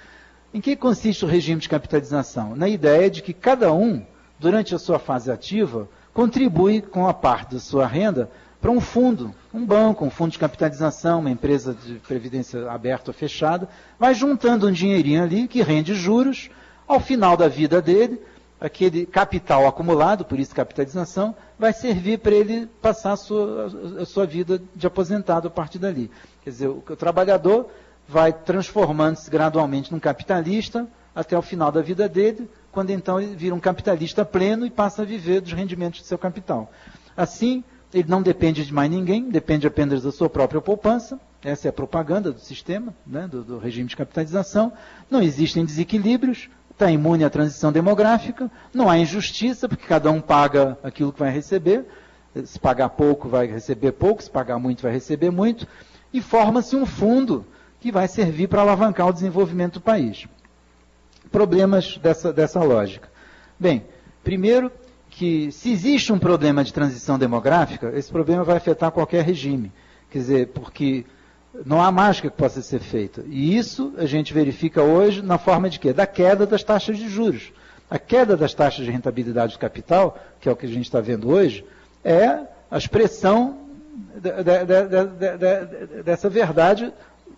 Em que consiste o regime de capitalização? Na ideia de que cada um, durante a sua fase ativa, contribui com a parte da sua renda para um fundo, um banco, um fundo de capitalização, uma empresa de previdência aberta ou fechada, vai juntando um dinheirinho ali que rende juros, ao final da vida dele, aquele capital acumulado, por isso capitalização, vai servir para ele passar a sua vida de aposentado a partir dali. Quer dizer, o trabalhador vai transformando-se gradualmente num capitalista até o final da vida dele, quando então ele vira um capitalista pleno e passa a viver dos rendimentos do seu capital. Assim, ele não depende de mais ninguém, depende apenas da sua própria poupança. Essa é a propaganda do sistema, né, do regime de capitalização. Não existem desequilíbrios, está imune à transição demográfica, não há injustiça, porque cada um paga aquilo que vai receber. Se pagar pouco, vai receber pouco, se pagar muito, vai receber muito. E forma-se um fundo que vai servir para alavancar o desenvolvimento do país. Problemas dessa lógica. Bem, primeiro, que se existe um problema de transição demográfica, esse problema vai afetar qualquer regime. Quer dizer, porque não há mágica que possa ser feita. E isso a gente verifica hoje na forma de quê? Da queda das taxas de juros. A queda das taxas de rentabilidade do capital, que é o que a gente está vendo hoje, é a expressão dessa verdade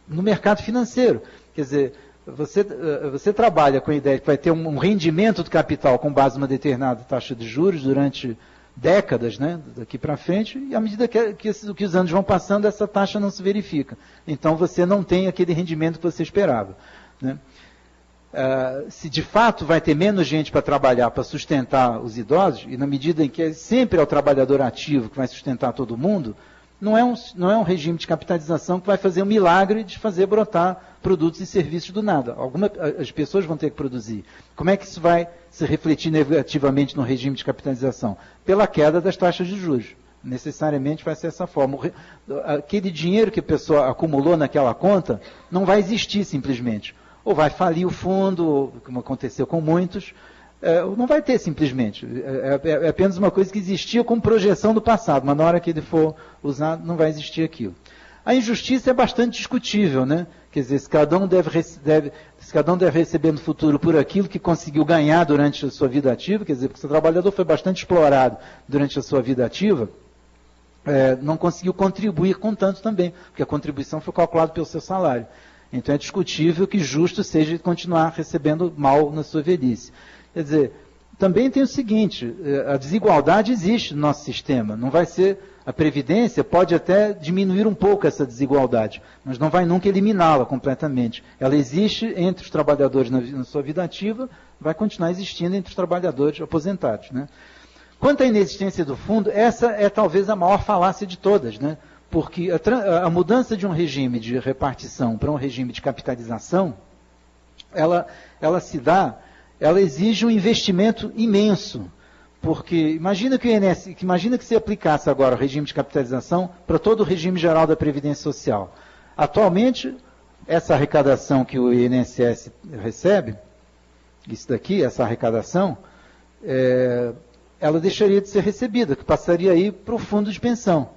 no mercado financeiro. Quer dizer, você trabalha com a ideia de que vai ter um rendimento do capital com base numa determinada taxa de juros durante décadas, né, daqui para frente, e à medida que os anos vão passando, essa taxa não se verifica. Então você não tem aquele rendimento que você esperava. Né? Se de fato vai ter menos gente para trabalhar, para sustentar os idosos, e na medida em que sempre é o trabalhador ativo que vai sustentar todo mundo, não é um regime de capitalização que vai fazer um milagre de fazer brotar produtos e serviços do nada. As pessoas vão ter que produzir. Como é que isso vai se refletir negativamente no regime de capitalização? Pela queda das taxas de juros. Necessariamente vai ser essa forma. Aquele dinheiro que a pessoa acumulou naquela conta não vai existir simplesmente. Ou vai falir o fundo, como aconteceu com muitos, não vai ter simplesmente. É apenas uma coisa que existia como projeção do passado, mas na hora que ele for usado, não vai existir aquilo. A injustiça é bastante discutível, né? Quer dizer, se cada um deve receber no futuro por aquilo que conseguiu ganhar durante a sua vida ativa, quer dizer, porque o seu trabalhador foi bastante explorado durante a sua vida ativa, não conseguiu contribuir com tanto também, porque a contribuição foi calculada pelo seu salário. Então é discutível que justo seja continuar recebendo mal na sua velhice. Quer dizer, também tem o seguinte, a desigualdade existe no nosso sistema, não vai ser, a Previdência pode até diminuir um pouco essa desigualdade, mas não vai nunca eliminá-la completamente. Ela existe entre os trabalhadores na sua vida ativa, vai continuar existindo entre os trabalhadores aposentados. Né? Quanto à inexistência do fundo, essa é talvez a maior falácia de todas, né? Porque a mudança de um regime de repartição para um regime de capitalização, ela exige um investimento imenso, porque imagina que se aplicasse agora o regime de capitalização para todo o regime geral da Previdência Social. Atualmente, essa arrecadação que o INSS recebe, isso daqui, essa arrecadação, ela deixaria de ser recebida, que passaria aí para o fundo de pensão.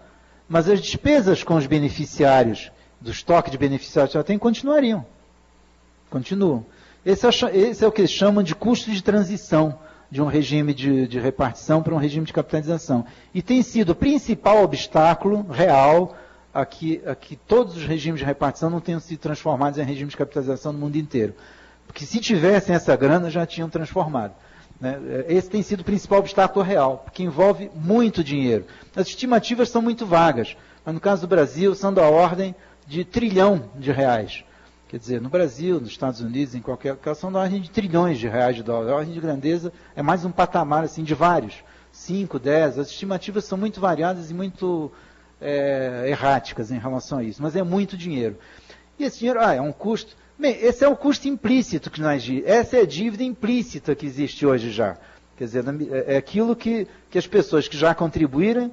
Mas as despesas com os beneficiários, do estoque de beneficiários que ela tem, continuariam. Continuam. Esse é o que eles chamam de custo de transição de um regime de repartição para um regime de capitalização. E tem sido o principal obstáculo real a que todos os regimes de repartição não tenham sido transformados em regime de capitalização no mundo inteiro. Porque se tivessem essa grana, já tinham transformado. Né? Esse tem sido o principal obstáculo real, porque envolve muito dinheiro. As estimativas são muito vagas, mas no caso do Brasil são da ordem de R$ trilhão. Quer dizer, no Brasil, nos Estados Unidos, em qualquer caso, são da ordem de R$ trilhões de dólares. A ordem de grandeza é mais um patamar assim, de vários, 5, 10. As estimativas são muito variadas e muito erráticas em relação a isso, mas é muito dinheiro. E esse dinheiro, é um custo. Bem, esse é o custo implícito que nós dizemos. Essa é a dívida implícita que existe hoje já. Quer dizer, é aquilo que as pessoas que já contribuíram,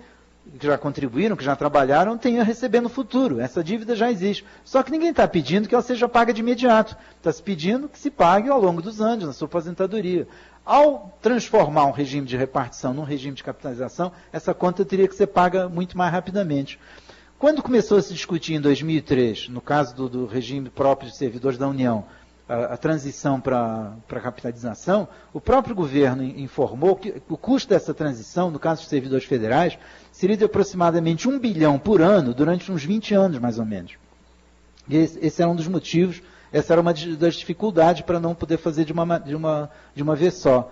que já trabalharam, têm a receber no futuro. Essa dívida já existe. Só que ninguém está pedindo que ela seja paga de imediato. Está se pedindo que se pague ao longo dos anos, na sua aposentadoria. Ao transformar um regime de repartição num regime de capitalização, essa conta teria que ser paga muito mais rapidamente. Quando começou a se discutir em 2003, no caso do regime próprio de servidores da União, a transição para a capitalização, o próprio governo informou que o custo dessa transição, no caso dos servidores federais, seria de aproximadamente 1 bilhão por ano durante uns 20 anos, mais ou menos. E esse era um dos motivos, essa era uma das dificuldades para não poder fazer de uma vez só.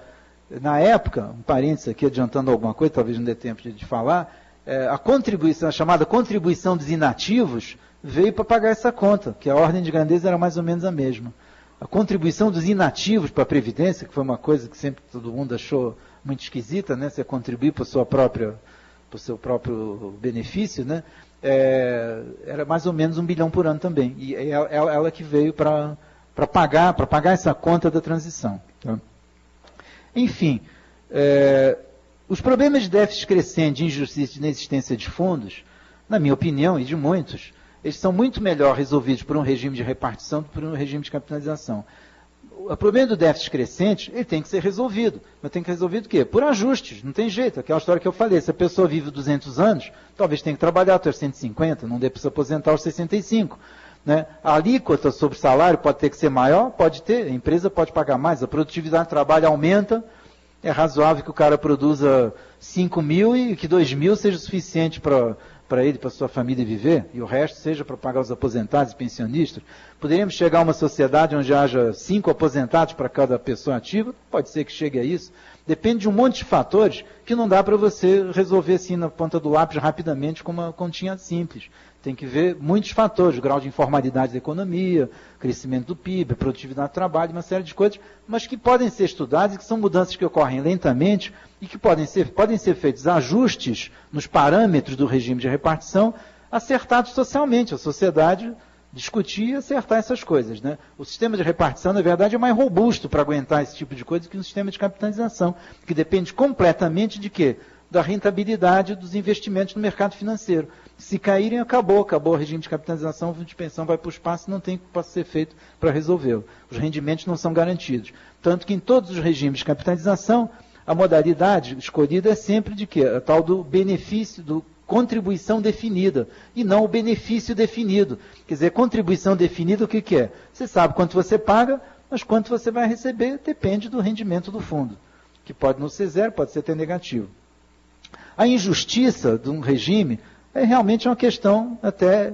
Na época, um parênteses aqui adiantando alguma coisa, talvez não dê tempo de falar, a contribuição, a chamada contribuição dos inativos, veio para pagar essa conta, que a ordem de grandeza era mais ou menos a mesma. A contribuição dos inativos para a Previdência, que foi uma coisa que sempre todo mundo achou muito esquisita, né? Você contribuir para o seu próprio benefício, né? Era mais ou menos 1 bilhão por ano também. E ela que veio para pagar essa conta da transição. Tá? Enfim, os problemas de déficit crescente, de injustiça e de inexistência de fundos, na minha opinião e de muitos, eles são muito melhor resolvidos por um regime de repartição do que por um regime de capitalização. O problema do déficit crescente, ele tem que ser resolvido. Mas tem que ser resolvido o quê? Por ajustes, não tem jeito. Aquela história que eu falei, se a pessoa vive 200 anos, talvez tenha que trabalhar até os 150, não dê para se aposentar aos 65. Né? A alíquota sobre o salário pode ter que ser maior? Pode ter, a empresa pode pagar mais, a produtividade do trabalho aumenta, é razoável que o cara produza 5 mil e que 2 mil seja suficiente para ele, para sua família viver, e o resto seja para pagar os aposentados e pensionistas. Poderíamos chegar a uma sociedade onde haja 5 aposentados para cada pessoa ativa? Pode ser que chegue a isso. Depende de um monte de fatores que não dá para você resolver assim na ponta do lápis rapidamente com uma continha simples. Tem que ver muitos fatores, o grau de informalidade da economia, crescimento do PIB, produtividade do trabalho, uma série de coisas, mas que podem ser estudadas e que são mudanças que ocorrem lentamente e que podem ser feitos ajustes nos parâmetros do regime de repartição, acertados socialmente. A sociedade discutir e acertar essas coisas. Né? O sistema de repartição, na verdade, é mais robusto para aguentar esse tipo de coisa que o sistema de capitalização, que depende completamente de quê? Da rentabilidade dos investimentos no mercado financeiro. Se caírem, acabou o regime de capitalização, o fundo de pensão vai para o espaço e não tem o que possa ser feito para resolvê-lo. Os rendimentos não são garantidos. Tanto que em todos os regimes de capitalização, a modalidade escolhida é sempre de quê? A tal do benefício, do contribuição definida, e não o benefício definido. Quer dizer, contribuição definida, o que é? Você sabe quanto você paga, mas quanto você vai receber depende do rendimento do fundo, que pode não ser zero, pode ser até negativo. A injustiça de um regime é realmente uma questão até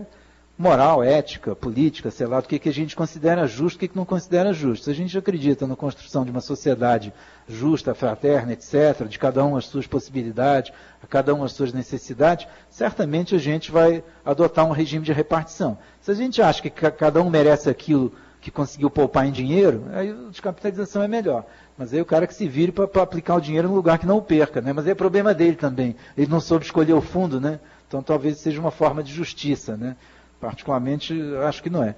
moral, ética, política, sei lá, do que a gente considera justo e o que não considera justo. Se a gente acredita na construção de uma sociedade justa, fraterna, etc., de cada um as suas possibilidades, a cada um as suas necessidades, certamente a gente vai adotar um regime de repartição. Se a gente acha que cada um merece aquilo que conseguiu poupar em dinheiro, aí a descapitalização é melhor. Mas aí o cara que se vire para aplicar o dinheiro no lugar que não o perca, né? Mas é problema dele também. Ele não soube escolher o fundo, né? Então talvez seja uma forma de justiça, né? Particularmente, acho que não é.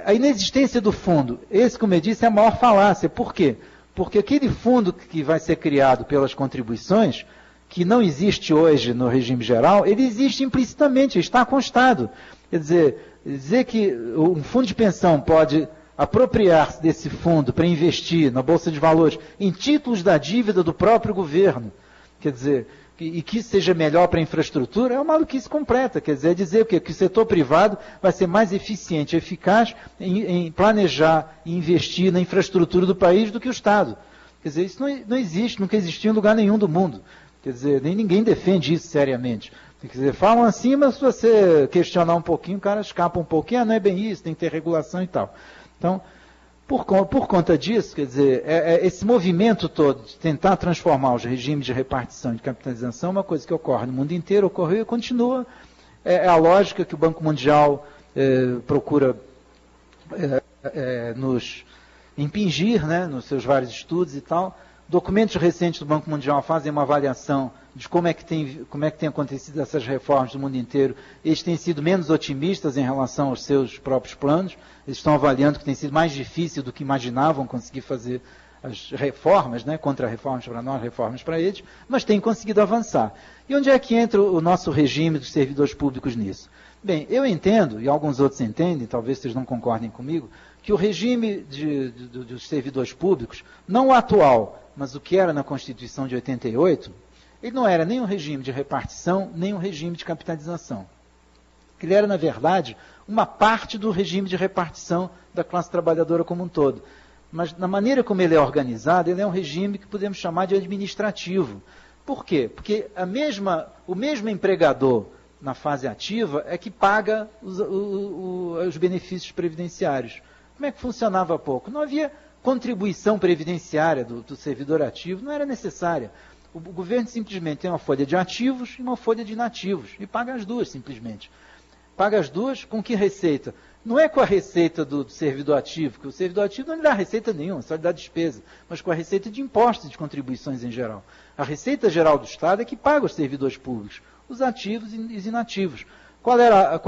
A inexistência do fundo, esse, como eu disse, é a maior falácia. Por quê? Porque aquele fundo que vai ser criado pelas contribuições, que não existe hoje no regime geral, ele existe implicitamente, está constado. Quer dizer, dizer que um fundo de pensão pode apropriar-se desse fundo para investir na Bolsa de Valores em títulos da dívida do próprio governo, quer dizer, e que isso seja melhor para a infraestrutura, é uma maluquice completa. Quer dizer, dizer que o setor privado vai ser mais eficiente e eficaz em planejar e investir na infraestrutura do país do que o Estado. Quer dizer, isso não existe, nunca existiu em lugar nenhum do mundo. Quer dizer, nem ninguém defende isso seriamente. Quer dizer, falam assim, mas se você questionar um pouquinho, o cara escapa um pouquinho, não é bem isso, tem que ter regulação e tal. Então, por conta disso, quer dizer, esse movimento todo de tentar transformar os regimes de repartição e de capitalização é uma coisa que ocorre no mundo inteiro, ocorreu e continua. É a lógica que o Banco Mundial procura nos impingir, né, nos seus vários estudos e tal. Documentos recentes do Banco Mundial fazem uma avaliação de como é que tem acontecido essas reformas do mundo inteiro. Eles têm sido menos otimistas em relação aos seus próprios planos. Eles estão avaliando que tem sido mais difícil do que imaginavam conseguir fazer as reformas, né, contra-reformas para nós, reformas para eles, mas têm conseguido avançar. E onde é que entra o nosso regime dos servidores públicos nisso? Bem, eu entendo, e alguns outros entendem, talvez vocês não concordem comigo, que o regime dos servidores públicos, não o atual, mas o que era na Constituição de 88, ele não era nem um regime de repartição, nem um regime de capitalização. Ele era, na verdade, uma parte do regime de repartição da classe trabalhadora como um todo. Mas, na maneira como ele é organizado, ele é um regime que podemos chamar de administrativo. Por quê? Porque o mesmo empregador na fase ativa é que paga os benefícios previdenciários. Como é que funcionava há pouco? Não havia contribuição previdenciária do servidor ativo, não era necessária. O governo simplesmente tem uma folha de ativos e uma folha de inativos, e paga as duas simplesmente. Paga as duas com que receita? Não é com a receita do servidor ativo, porque o servidor ativo não lhe dá receita nenhuma, só lhe dá despesa, mas com a receita de impostos e de contribuições em geral. A Receita Geral do Estado é que paga os servidores públicos, os ativos e os inativos. Qual era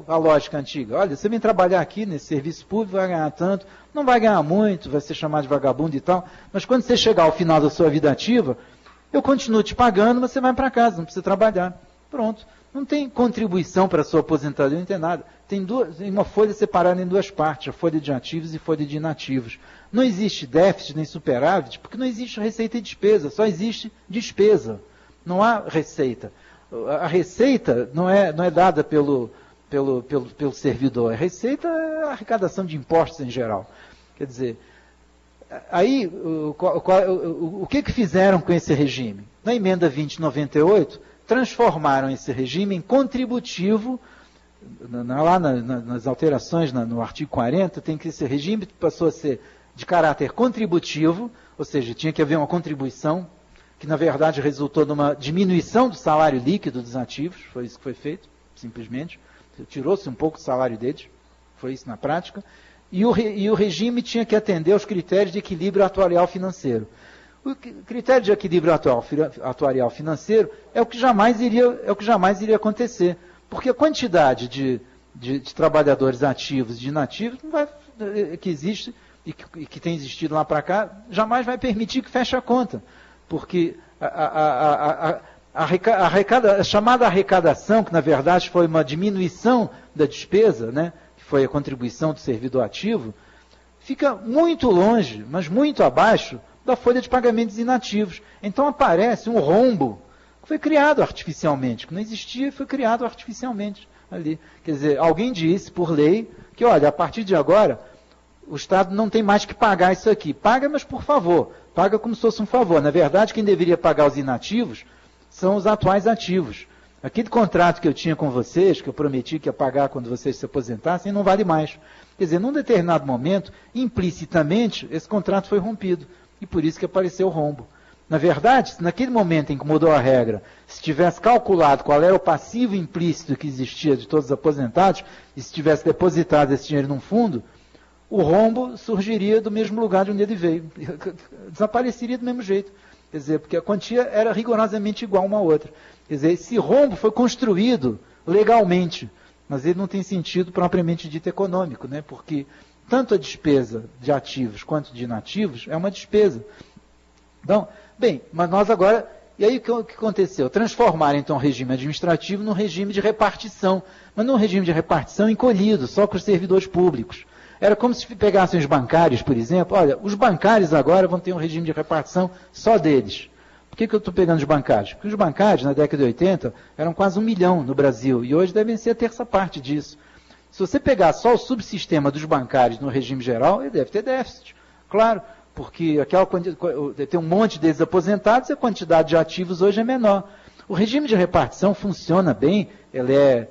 a lógica antiga? Olha, você vem trabalhar aqui nesse serviço público, vai ganhar tanto, não vai ganhar muito, vai ser chamado de vagabundo e tal, mas quando você chegar ao final da sua vida ativa, eu continuo te pagando, mas você vai para casa, não precisa trabalhar. Pronto. Não tem contribuição para a sua aposentadoria, não tem nada. Tem uma folha separada em duas partes, a folha de ativos e folha de inativos. Não existe déficit nem superávit, porque não existe receita e despesa, só existe despesa. Não há receita. A receita não é dada pelo servidor, a receita é a arrecadação de impostos em geral. Quer dizer, aí o que fizeram com esse regime? Na emenda 2098, transformaram esse regime em contributivo, lá nas alterações no artigo 40, tem que esse regime passou a ser de caráter contributivo, ou seja, tinha que haver uma contribuição, que na verdade resultou numa diminuição do salário líquido dos ativos, foi isso que foi feito, simplesmente, tirou-se um pouco do salário deles, foi isso na prática, e o regime tinha que atender aos critérios de equilíbrio atuarial financeiro. O critério de equilíbrio atuarial financeiro é o que jamais iria acontecer, porque a quantidade de trabalhadores ativos e de inativos que existe e que tem existido lá para cá, jamais vai permitir que feche a conta, porque a chamada arrecadação, que na verdade foi uma diminuição da despesa, né, que foi a contribuição do servidor ativo, fica muito longe, mas muito abaixo da folha de pagamentos inativos. Então aparece um rombo que foi criado artificialmente, que não existia e foi criado artificialmente ali. Quer dizer, alguém disse por lei que, olha, a partir de agora, o Estado não tem mais que pagar isso aqui. Paga, mas por favor. Paga como se fosse um favor. Na verdade, quem deveria pagar os inativos são os atuais ativos. Aquele contrato que eu tinha com vocês, que eu prometi que ia pagar quando vocês se aposentassem, não vale mais. Quer dizer, num determinado momento, implicitamente, esse contrato foi rompido. E por isso que apareceu o rombo. Na verdade, se naquele momento em que mudou a regra, se tivesse calculado qual era o passivo implícito que existia de todos os aposentados, e se tivesse depositado esse dinheiro num fundo, o rombo surgiria do mesmo lugar de onde ele veio. Desapareceria do mesmo jeito. Quer dizer, porque a quantia era rigorosamente igual uma a outra. Quer dizer, esse rombo foi construído legalmente, mas ele não tem sentido propriamente dito econômico, né? Porque tanto a despesa de ativos quanto de inativos é uma despesa. Então, bem, mas nós agora E aí o que aconteceu? Transformaram então o regime administrativo num regime de repartição, mas num regime de repartição encolhido, só com os servidores públicos. Era como se pegassem os bancários, por exemplo. Olha, os bancários agora vão ter um regime de repartição só deles. Por que eu estou pegando os bancários? Porque os bancários, na década de 80, eram quase 1 milhão no Brasil, e hoje devem ser a terça parte disso. Se você pegar só o subsistema dos bancários no regime geral, ele deve ter déficit. Claro, porque tem um monte deles aposentados e a quantidade de ativos hoje é menor. O regime de repartição funciona bem, ele é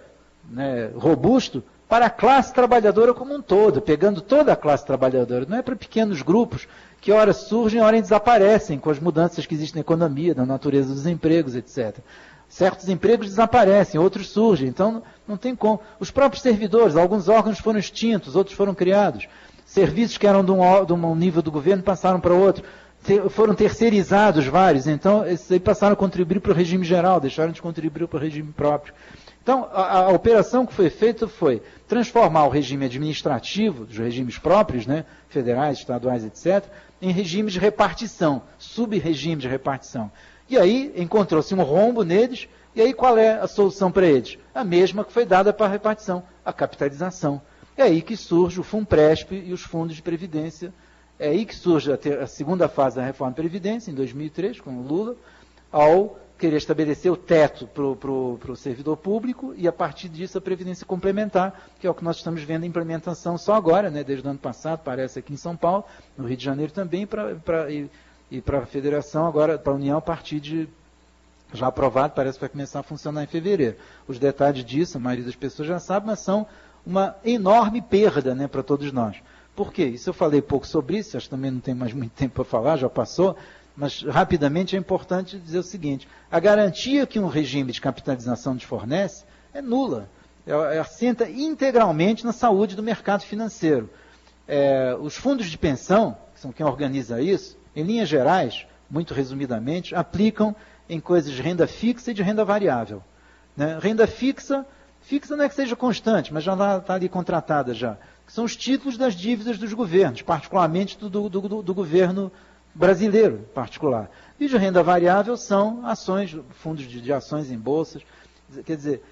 robusto para a classe trabalhadora como um todo, pegando toda a classe trabalhadora. Não é para pequenos grupos que ora surgem, ora desaparecem com as mudanças que existem na economia, na natureza dos empregos, etc. Certos empregos desaparecem, outros surgem, então não tem como. Os próprios servidores, alguns órgãos foram extintos, outros foram criados. Serviços que eram de um nível do governo passaram para outro. Foram terceirizados vários, então esses aí passaram a contribuir para o regime geral, deixaram de contribuir para o regime próprio. Então, a operação que foi feita foi transformar o regime administrativo, os regimes próprios, né, federais, estaduais, etc., em regimes de repartição, sub-regime de repartição. E aí encontrou-se um rombo neles, e aí qual é a solução para eles? A mesma que foi dada para a repartição, a capitalização. É aí que surge o FUNPRESP e os fundos de previdência. É aí que surge a segunda fase da reforma da Previdência, em 2003, com o Lula, ao querer estabelecer o teto para o servidor público e, a partir disso, a Previdência complementar, que é o que nós estamos vendo a implementação só agora, né, desde o ano passado, parece aqui em São Paulo, no Rio de Janeiro também, e para a Federação, agora para a União, a partir de, já aprovado, parece que vai começar a funcionar em fevereiro. Os detalhes disso, a maioria das pessoas já sabe, mas são uma enorme perda, né, para todos nós. Por quê? Isso eu falei pouco sobre isso, acho que também não tem mais muito tempo para falar, já passou, mas rapidamente é importante dizer o seguinte: a garantia que um regime de capitalização nos fornece é nula. Assenta integralmente na saúde do mercado financeiro. Os fundos de pensão, que são quem organiza isso, em linhas gerais, muito resumidamente, aplicam em coisas de renda fixa e de renda variável. Né? Renda fixa não é que seja constante, mas já está ali contratada já. São os títulos das dívidas dos governos, particularmente do governo brasileiro em particular. E de renda variável são ações, fundos de ações em bolsas. Quer dizer,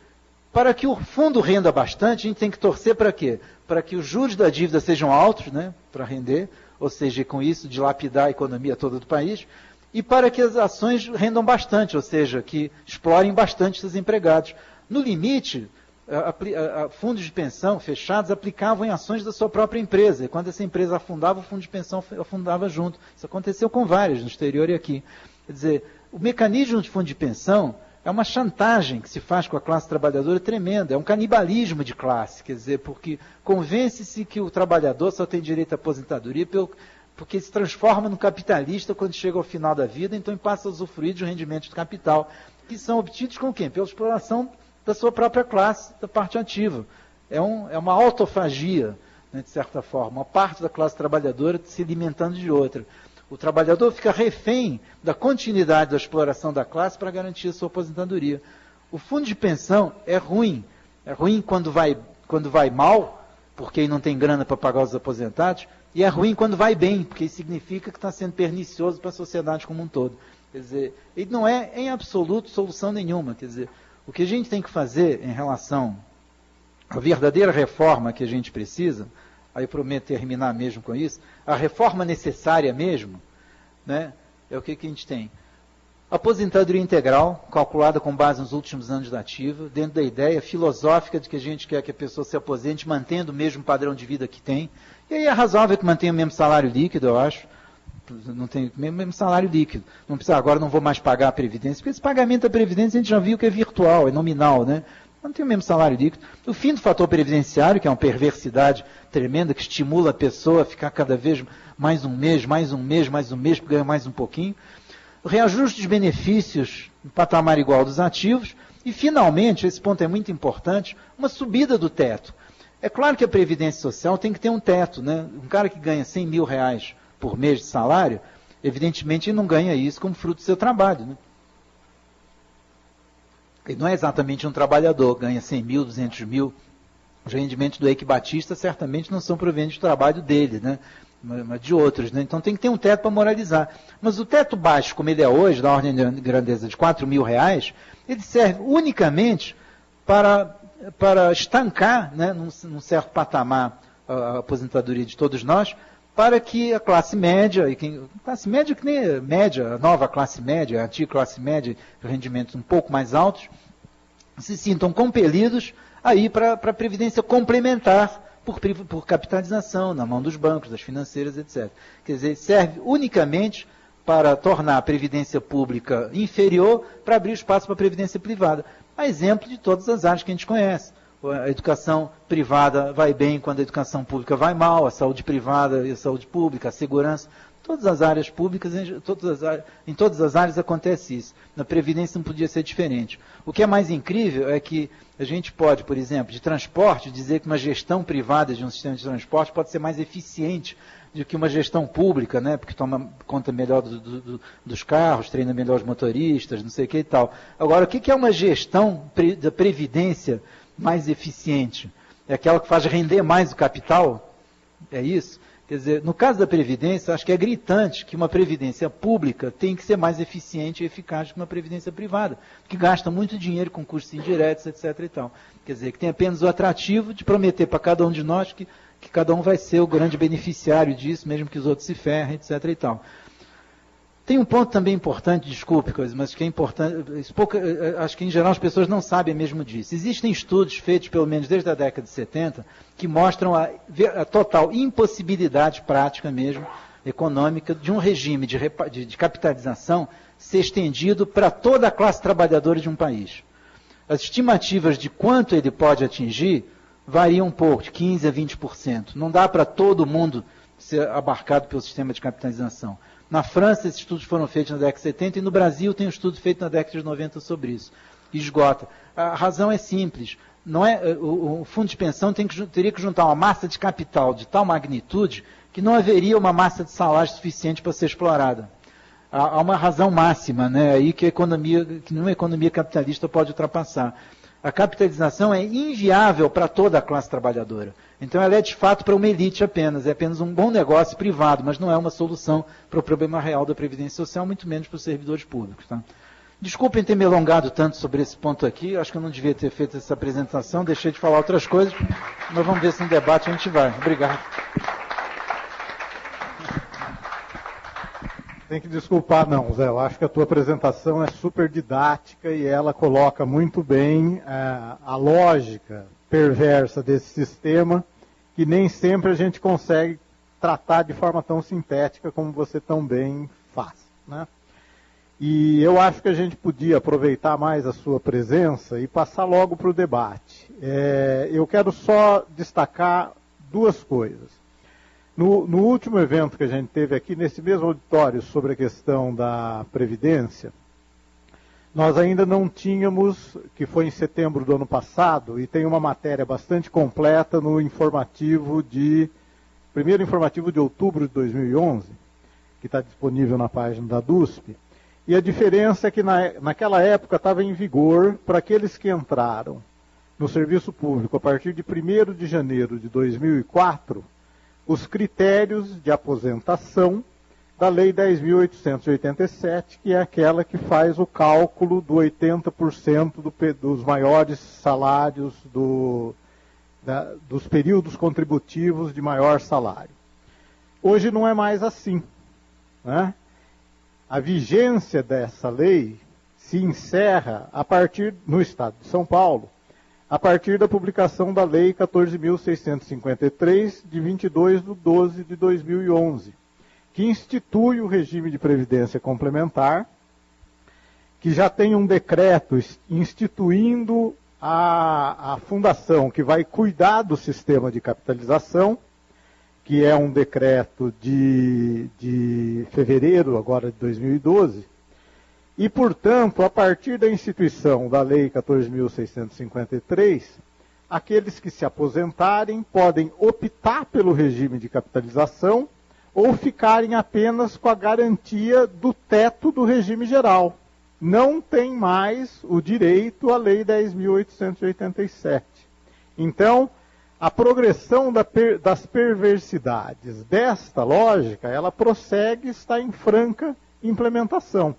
para que o fundo renda bastante, a gente tem que torcer para quê? Para que os juros da dívida sejam altos, né, para render, ou seja, com isso dilapidar a economia toda do país, e para que as ações rendam bastante, ou seja, que explorem bastante seus empregados. No limite, fundos de pensão fechados aplicavam em ações da sua própria empresa. E quando essa empresa afundava, o fundo de pensão afundava junto. Isso aconteceu com vários, no exterior e aqui. Quer dizer, o mecanismo de fundo de pensão é uma chantagem que se faz com a classe trabalhadora tremenda. É um canibalismo de classe. Quer dizer, porque convence-se que o trabalhador só tem direito à aposentadoria porque se transforma no capitalista quando chega ao final da vida, então passa a usufruir de rendimentos de capital, que são obtidos com quem? Pela exploração da sua própria classe, da parte ativa. É uma autofagia, né, de certa forma, uma parte da classe trabalhadora se alimentando de outra. O trabalhador fica refém da continuidade da exploração da classe para garantir a sua aposentadoria. O fundo de pensão é ruim quando vai mal, porque aí não tem grana para pagar os aposentados, e é ruim quando vai bem, porque isso significa que está sendo pernicioso para a sociedade como um todo. Quer dizer, ele não é em absoluto solução nenhuma. Quer dizer, o que a gente tem que fazer em relação à verdadeira reforma que a gente precisa, aí eu prometo terminar mesmo com isso, a reforma necessária mesmo, né, é o que a gente tem. Aposentadoria integral, calculada com base nos últimos anos da ativa, dentro da ideia filosófica de que a gente quer que a pessoa se aposente mantendo o mesmo padrão de vida que tem. E aí é razoável que mantenha o mesmo salário líquido, eu acho. Não tem o mesmo salário líquido. Não precisa, agora não vou mais pagar a Previdência, porque esse pagamento da Previdência a gente já viu que é virtual, é nominal, né? Não tem o mesmo salário líquido. O fim do fator previdenciário, que é uma perversidade tremenda, que estimula a pessoa a ficar cada vez mais um mês, porque ganha mais um pouquinho. O reajuste dos benefícios no patamar igual dos ativos. E, finalmente, esse ponto é muito importante, uma subida do teto. É claro que a Previdência Social tem que ter um teto, né? Um cara que ganha 100 mil reais por mês de salário, evidentemente ele não ganha isso como fruto do seu trabalho, né? Ele não é exatamente um trabalhador, ganha 100 mil, 200 mil. Os rendimentos do Eike Batista certamente não são provenientes do trabalho dele, né? mas de outros, né? Então tem que ter um teto para moralizar. Mas o teto baixo, como ele é hoje, da ordem de grandeza de R$4.000, ele serve unicamente para estancar, né, num certo patamar, a aposentadoria de todos nós, para que a classe média, classe média que nem a média, a nova classe média, a antiga classe média, rendimentos um pouco mais altos, se sintam compelidos a ir para a previdência complementar por capitalização, na mão dos bancos, das financeiras, etc. Quer dizer, serve unicamente para tornar a previdência pública inferior para abrir espaço para a previdência privada. A exemplo de todas as áreas que a gente conhece. A educação privada vai bem quando a educação pública vai mal, a saúde privada e a saúde pública, a segurança. Todas as áreas públicas, em todas as áreas acontece isso. Na Previdência não podia ser diferente. O que é mais incrível é que a gente pode, por exemplo, de transporte, dizer que uma gestão privada de um sistema de transporte pode ser mais eficiente do que uma gestão pública, né? Porque toma conta melhor dos carros, treina melhor os motoristas, não sei o que e tal. Agora, o que é uma gestão da Previdência mais eficiente? É aquela que faz render mais o capital? É isso? Quer dizer, no caso da Previdência, acho que é gritante que uma Previdência pública tem que ser mais eficiente e eficaz que uma Previdência privada, que gasta muito dinheiro com custos indiretos, etc. e tal. Quer dizer, que tem apenas o atrativo de prometer para cada um de nós que cada um vai ser o grande beneficiário disso, mesmo que os outros se ferrem, etc. e tal. Tem um ponto também importante, desculpe, mas que é importante, acho que em geral as pessoas não sabem mesmo disso. Existem estudos feitos pelo menos desde a década de 70 que mostram a total impossibilidade prática mesmo, econômica, de um regime de capitalização ser estendido para toda a classe trabalhadora de um país. As estimativas de quanto ele pode atingir variam um pouco, de 15% a 20%. Não dá para todo mundo ser abarcado pelo sistema de capitalização. Na França, esses estudos foram feitos na década de 70 e no Brasil tem um estudo feito na década de 90 sobre isso. Esgota. A razão é simples. Não é, o fundo de pensão teria que juntar uma massa de capital de tal magnitude que não haveria uma massa de salário suficiente para ser explorada. Há uma razão máxima, né, aí que nenhuma economia capitalista pode ultrapassar. A capitalização é inviável para toda a classe trabalhadora. Então ela é de fato para uma elite apenas, é apenas um bom negócio privado, mas não é uma solução para o problema real da Previdência Social, muito menos para os servidores públicos. Tá? Desculpem ter me alongado tanto sobre esse ponto aqui, acho que eu não devia ter feito essa apresentação, deixei de falar outras coisas, mas vamos ver se no debate a gente vai. Obrigado. Tem que desculpar, não, Zé. Eu acho que a tua apresentação é super didática e ela coloca muito bem a lógica perversa desse sistema, que nem sempre a gente consegue tratar de forma tão sintética como você tão bem faz, né? E eu acho que a gente podia aproveitar mais a sua presença e passar logo para o debate. Eu quero só destacar duas coisas. No último evento que a gente teve aqui, nesse mesmo auditório, sobre a questão da Previdência, nós ainda não tínhamos, que foi em setembro do ano passado, e tem uma matéria bastante completa no primeiro informativo de outubro de 2011, que está disponível na página da DUSP, e a diferença é que naquela época estava em vigor, para aqueles que entraram no serviço público a partir de 1º de janeiro de 2004, os critérios de aposentação da Lei 10.887, que é aquela que faz o cálculo do 80% dos maiores salários, dos períodos contributivos de maior salário. Hoje não é mais assim, né? A vigência dessa lei se encerra no Estado de São Paulo, a partir da publicação da Lei 14.653, de 22/12 de 2011, que institui o regime de previdência complementar, que já tem um decreto instituindo a fundação que vai cuidar do sistema de capitalização, que é um decreto de fevereiro agora de 2012, e, portanto, a partir da instituição da Lei 14.653, aqueles que se aposentarem podem optar pelo regime de capitalização ou ficarem apenas com a garantia do teto do regime geral. Não tem mais o direito à Lei 10.887. Então, a progressão das perversidades desta lógica, ela prossegue e está em franca implementação.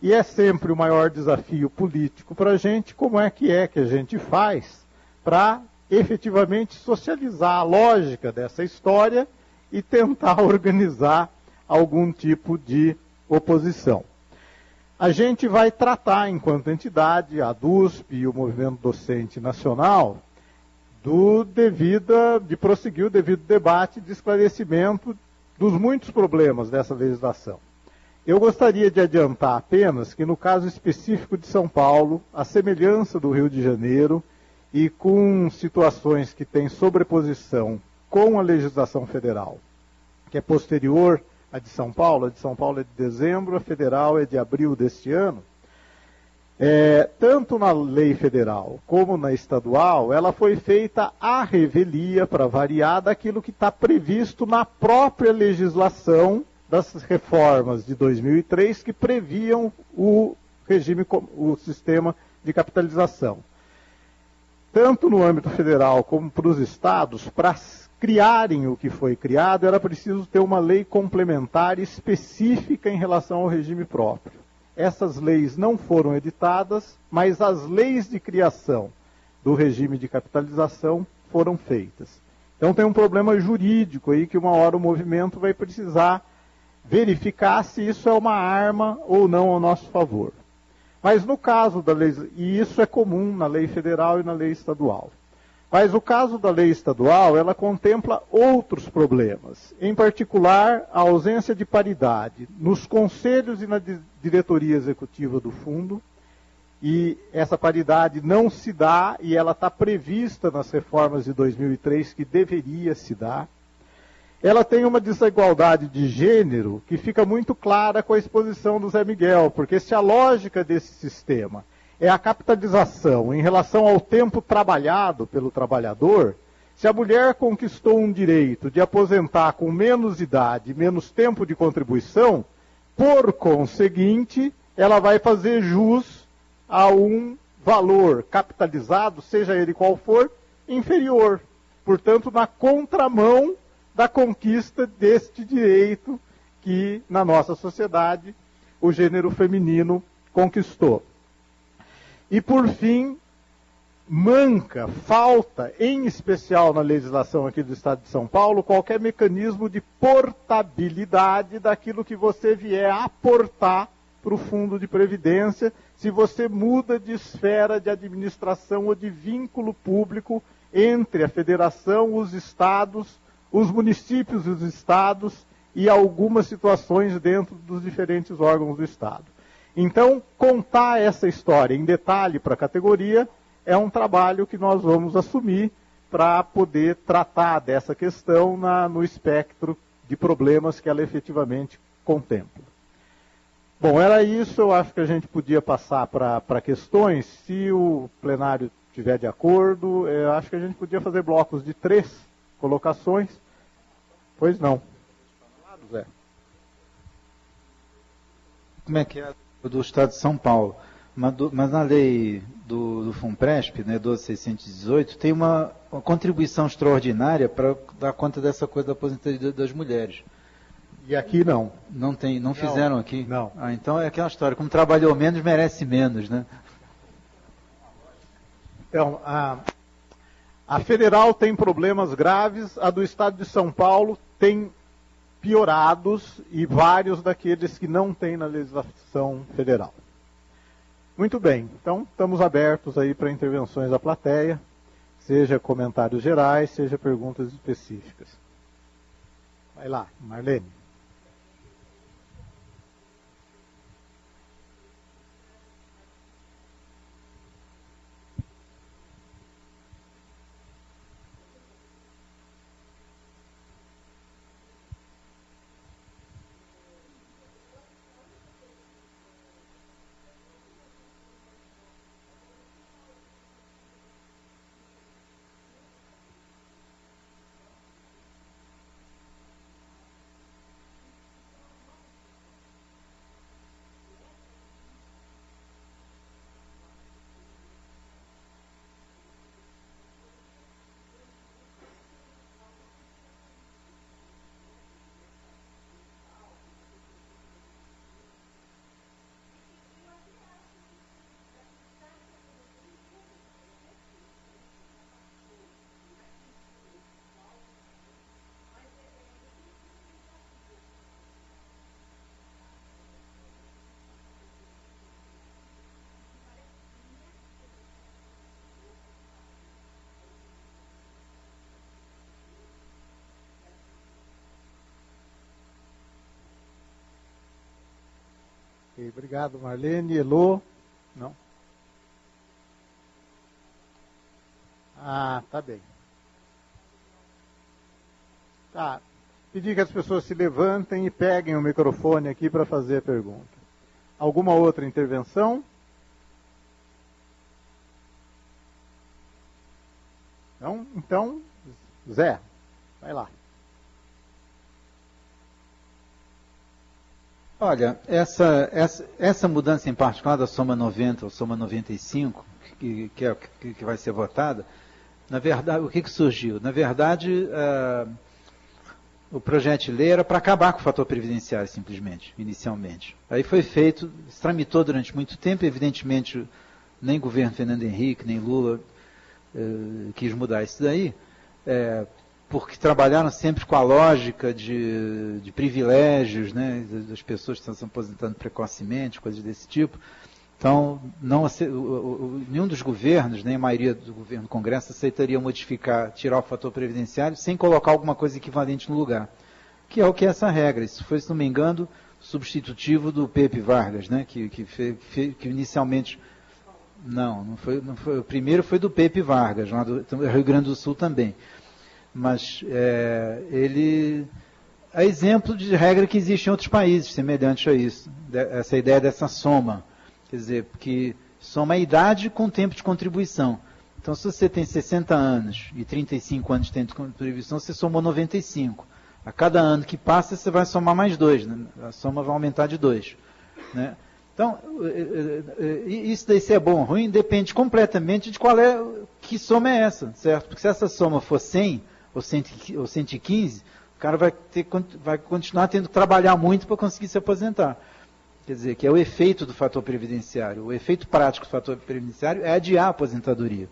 E é sempre o maior desafio político para a gente, como é que a gente faz para efetivamente socializar a lógica dessa história e tentar organizar algum tipo de oposição. A gente vai tratar, enquanto entidade, a DUSP e o Movimento Docente Nacional, de prosseguir o devido debate de esclarecimento dos muitos problemas dessa legislação. Eu gostaria de adiantar apenas que, no caso específico de São Paulo, a semelhança do Rio de Janeiro e com situações que têm sobreposição com a legislação federal, que é posterior à de São Paulo, a de São Paulo é de dezembro, a federal é de abril deste ano, tanto na lei federal como na estadual, ela foi feita à revelia, para variar, daquilo que está previsto na própria legislação das reformas de 2003 que previam o sistema de capitalização. Tanto no âmbito federal como para os estados, para criarem o que foi criado, era preciso ter uma lei complementar específica em relação ao regime próprio. Essas leis não foram editadas, mas as leis de criação do regime de capitalização foram feitas. Então tem um problema jurídico aí que uma hora o movimento vai precisar verificar se isso é uma arma ou não ao nosso favor. Mas no caso da lei, e isso é comum na lei federal e na lei estadual, mas o caso da lei estadual, ela contempla outros problemas, em particular a ausência de paridade nos conselhos e na diretoria executiva do fundo, e essa paridade não se dá, e ela está prevista nas reformas de 2003 que deveria se dar. Ela tem uma desigualdade de gênero que fica muito clara com a exposição do Zé Miguel, porque se a lógica desse sistema é a capitalização em relação ao tempo trabalhado pelo trabalhador, se a mulher conquistou um direito de aposentar com menos idade, menos tempo de contribuição, por conseguinte, ela vai fazer jus a um valor capitalizado, seja ele qual for, inferior. Portanto, na contramão da conquista deste direito que, na nossa sociedade, o gênero feminino conquistou. E, por fim, falta, em especial na legislação aqui do Estado de São Paulo, qualquer mecanismo de portabilidade daquilo que você vier a aportar para o Fundo de Previdência, se você muda de esfera de administração ou de vínculo público entre a federação, os estados, os municípios e os estados e algumas situações dentro dos diferentes órgãos do Estado. Então, contar essa história em detalhe para a categoria é um trabalho que nós vamos assumir para poder tratar dessa questão no espectro de problemas que ela efetivamente contempla. Bom, era isso, eu acho que a gente podia passar para questões. Se o plenário estiver de acordo, eu acho que a gente podia fazer blocos de 3 colocações. Pois não. Zé. Como é que é do Estado de São Paulo? Mas na lei do FUNPRESP, né, 12.618, tem uma contribuição extraordinária para dar conta dessa coisa da aposentadoria das mulheres. E aqui não. Não fizeram aqui? Não. Ah, então é aquela história, como trabalhou menos, merece menos, né? Então, a federal tem problemas graves, a do Estado de São Paulo tem piorados e vários daqueles que não tem na legislação federal. Muito bem, então estamos abertos aí para intervenções da plateia, seja comentários gerais, seja perguntas específicas. Vai lá, Marlene. Ok, obrigado, Marlene. Elô? Não? Ah, tá bem. Tá. Pedir que as pessoas se levantem e peguem o microfone aqui para fazer a pergunta. Alguma outra intervenção? Não? Então, Zé, vai lá. Olha, essa mudança em particular da soma 90 ou soma 95, que vai ser votada, na verdade, o que surgiu? Na verdade, o projeto de lei era para acabar com o fator previdenciário, simplesmente, inicialmente. Aí foi feito, se tramitou durante muito tempo, evidentemente, nem o governo Fernando Henrique, nem Lula quis mudar isso daí, porque trabalharam sempre com a lógica de privilégios, né, das pessoas que estão se aposentando precocemente, coisas desse tipo. Então, nenhum dos governos, nem a maioria do governo do Congresso, aceitaria modificar, tirar o fator previdenciário sem colocar alguma coisa equivalente no lugar. Que é o que é essa regra. Isso foi, se não me engano, substitutivo do Pepe Vargas, né, que inicialmente... Não foi. O primeiro foi do Pepe Vargas, lá do Rio Grande do Sul também. Mas ele é exemplo de regra que existe em outros países, semelhante a isso. Essa ideia dessa soma. Quer dizer, que soma a idade com o tempo de contribuição. Então, se você tem 60 anos e 35 anos de tempo de contribuição, você somou 95. A cada ano que passa, você vai somar mais 2. Né? A soma vai aumentar de 2. Né? Então, isso daí se é bom ou ruim, depende completamente de que soma é essa, certo? Porque se essa soma for 100 ou 115, o cara vai continuar tendo que trabalhar muito para conseguir se aposentar. Quer dizer, que é o efeito do fator previdenciário. O efeito prático do fator previdenciário é adiar a aposentadoria.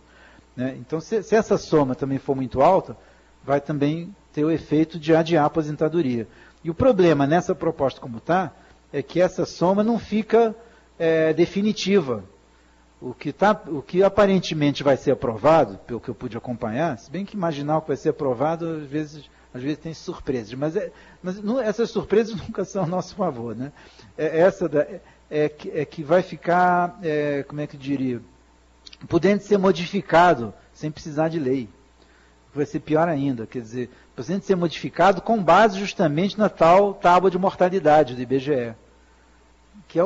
Né? Então, se essa soma também for muito alta, vai também ter o efeito de adiar a aposentadoria. E o problema nessa proposta como está, é que essa soma não fica definitiva. O que aparentemente vai ser aprovado, pelo que eu pude acompanhar, se bem que imaginar o que vai ser aprovado, às vezes tem surpresas, mas essas surpresas nunca são a nosso favor. Né? Que vai ficar, como é que eu diria, podendo ser modificado sem precisar de lei. Vai ser pior ainda, quer dizer, podendo ser modificado com base justamente na tal tábua de mortalidade do IBGE. Que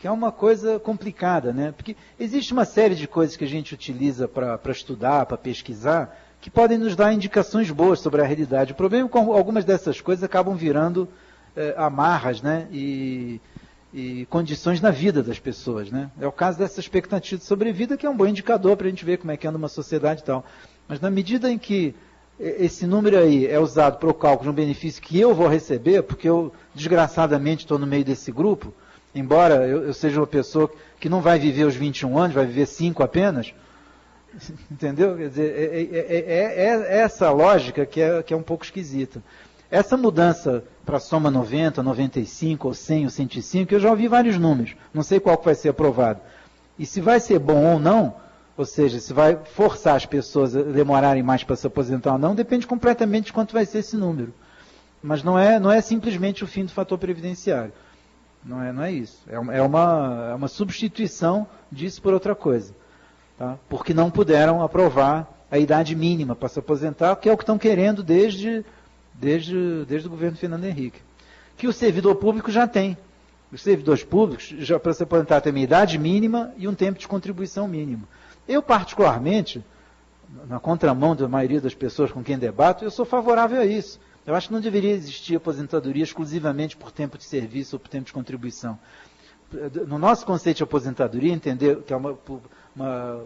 é uma coisa complicada, né? Porque existe uma série de coisas que a gente utiliza para estudar, para pesquisar, que podem nos dar indicações boas sobre a realidade. O problema é que algumas dessas coisas acabam virando amarras, né? E condições na vida das pessoas, né? É o caso dessa expectativa de sobrevida, que é um bom indicador para a gente ver como é que anda uma sociedade e tal. Mas na medida em que esse número aí é usado para o cálculo de um benefício que eu vou receber, porque eu, desgraçadamente, estou no meio desse grupo, embora eu seja uma pessoa que não vai viver os 21 anos, vai viver 5 apenas, entendeu? Quer dizer, é essa lógica que é um pouco esquisita. Essa mudança para soma 90, 95, ou 100, ou 105, eu já ouvi vários números, não sei qual que vai ser aprovado. E se vai ser bom ou não, ou seja, se vai forçar as pessoas a demorarem mais para se aposentar ou não, depende completamente de quanto vai ser esse número. Mas não é simplesmente o fim do fator previdenciário. Não é isso. É uma substituição disso por outra coisa. Tá? Porque não puderam aprovar a idade mínima para se aposentar, que é o que estão querendo desde o governo Fernando Henrique. Que o servidor público já tem. Os servidores públicos, já para se aposentar, tem uma idade mínima e um tempo de contribuição mínimo. Eu, particularmente, na contramão da maioria das pessoas com quem debato, eu sou favorável a isso. Eu acho que não deveria existir aposentadoria exclusivamente por tempo de serviço ou por tempo de contribuição. No nosso conceito de aposentadoria, entender que é uma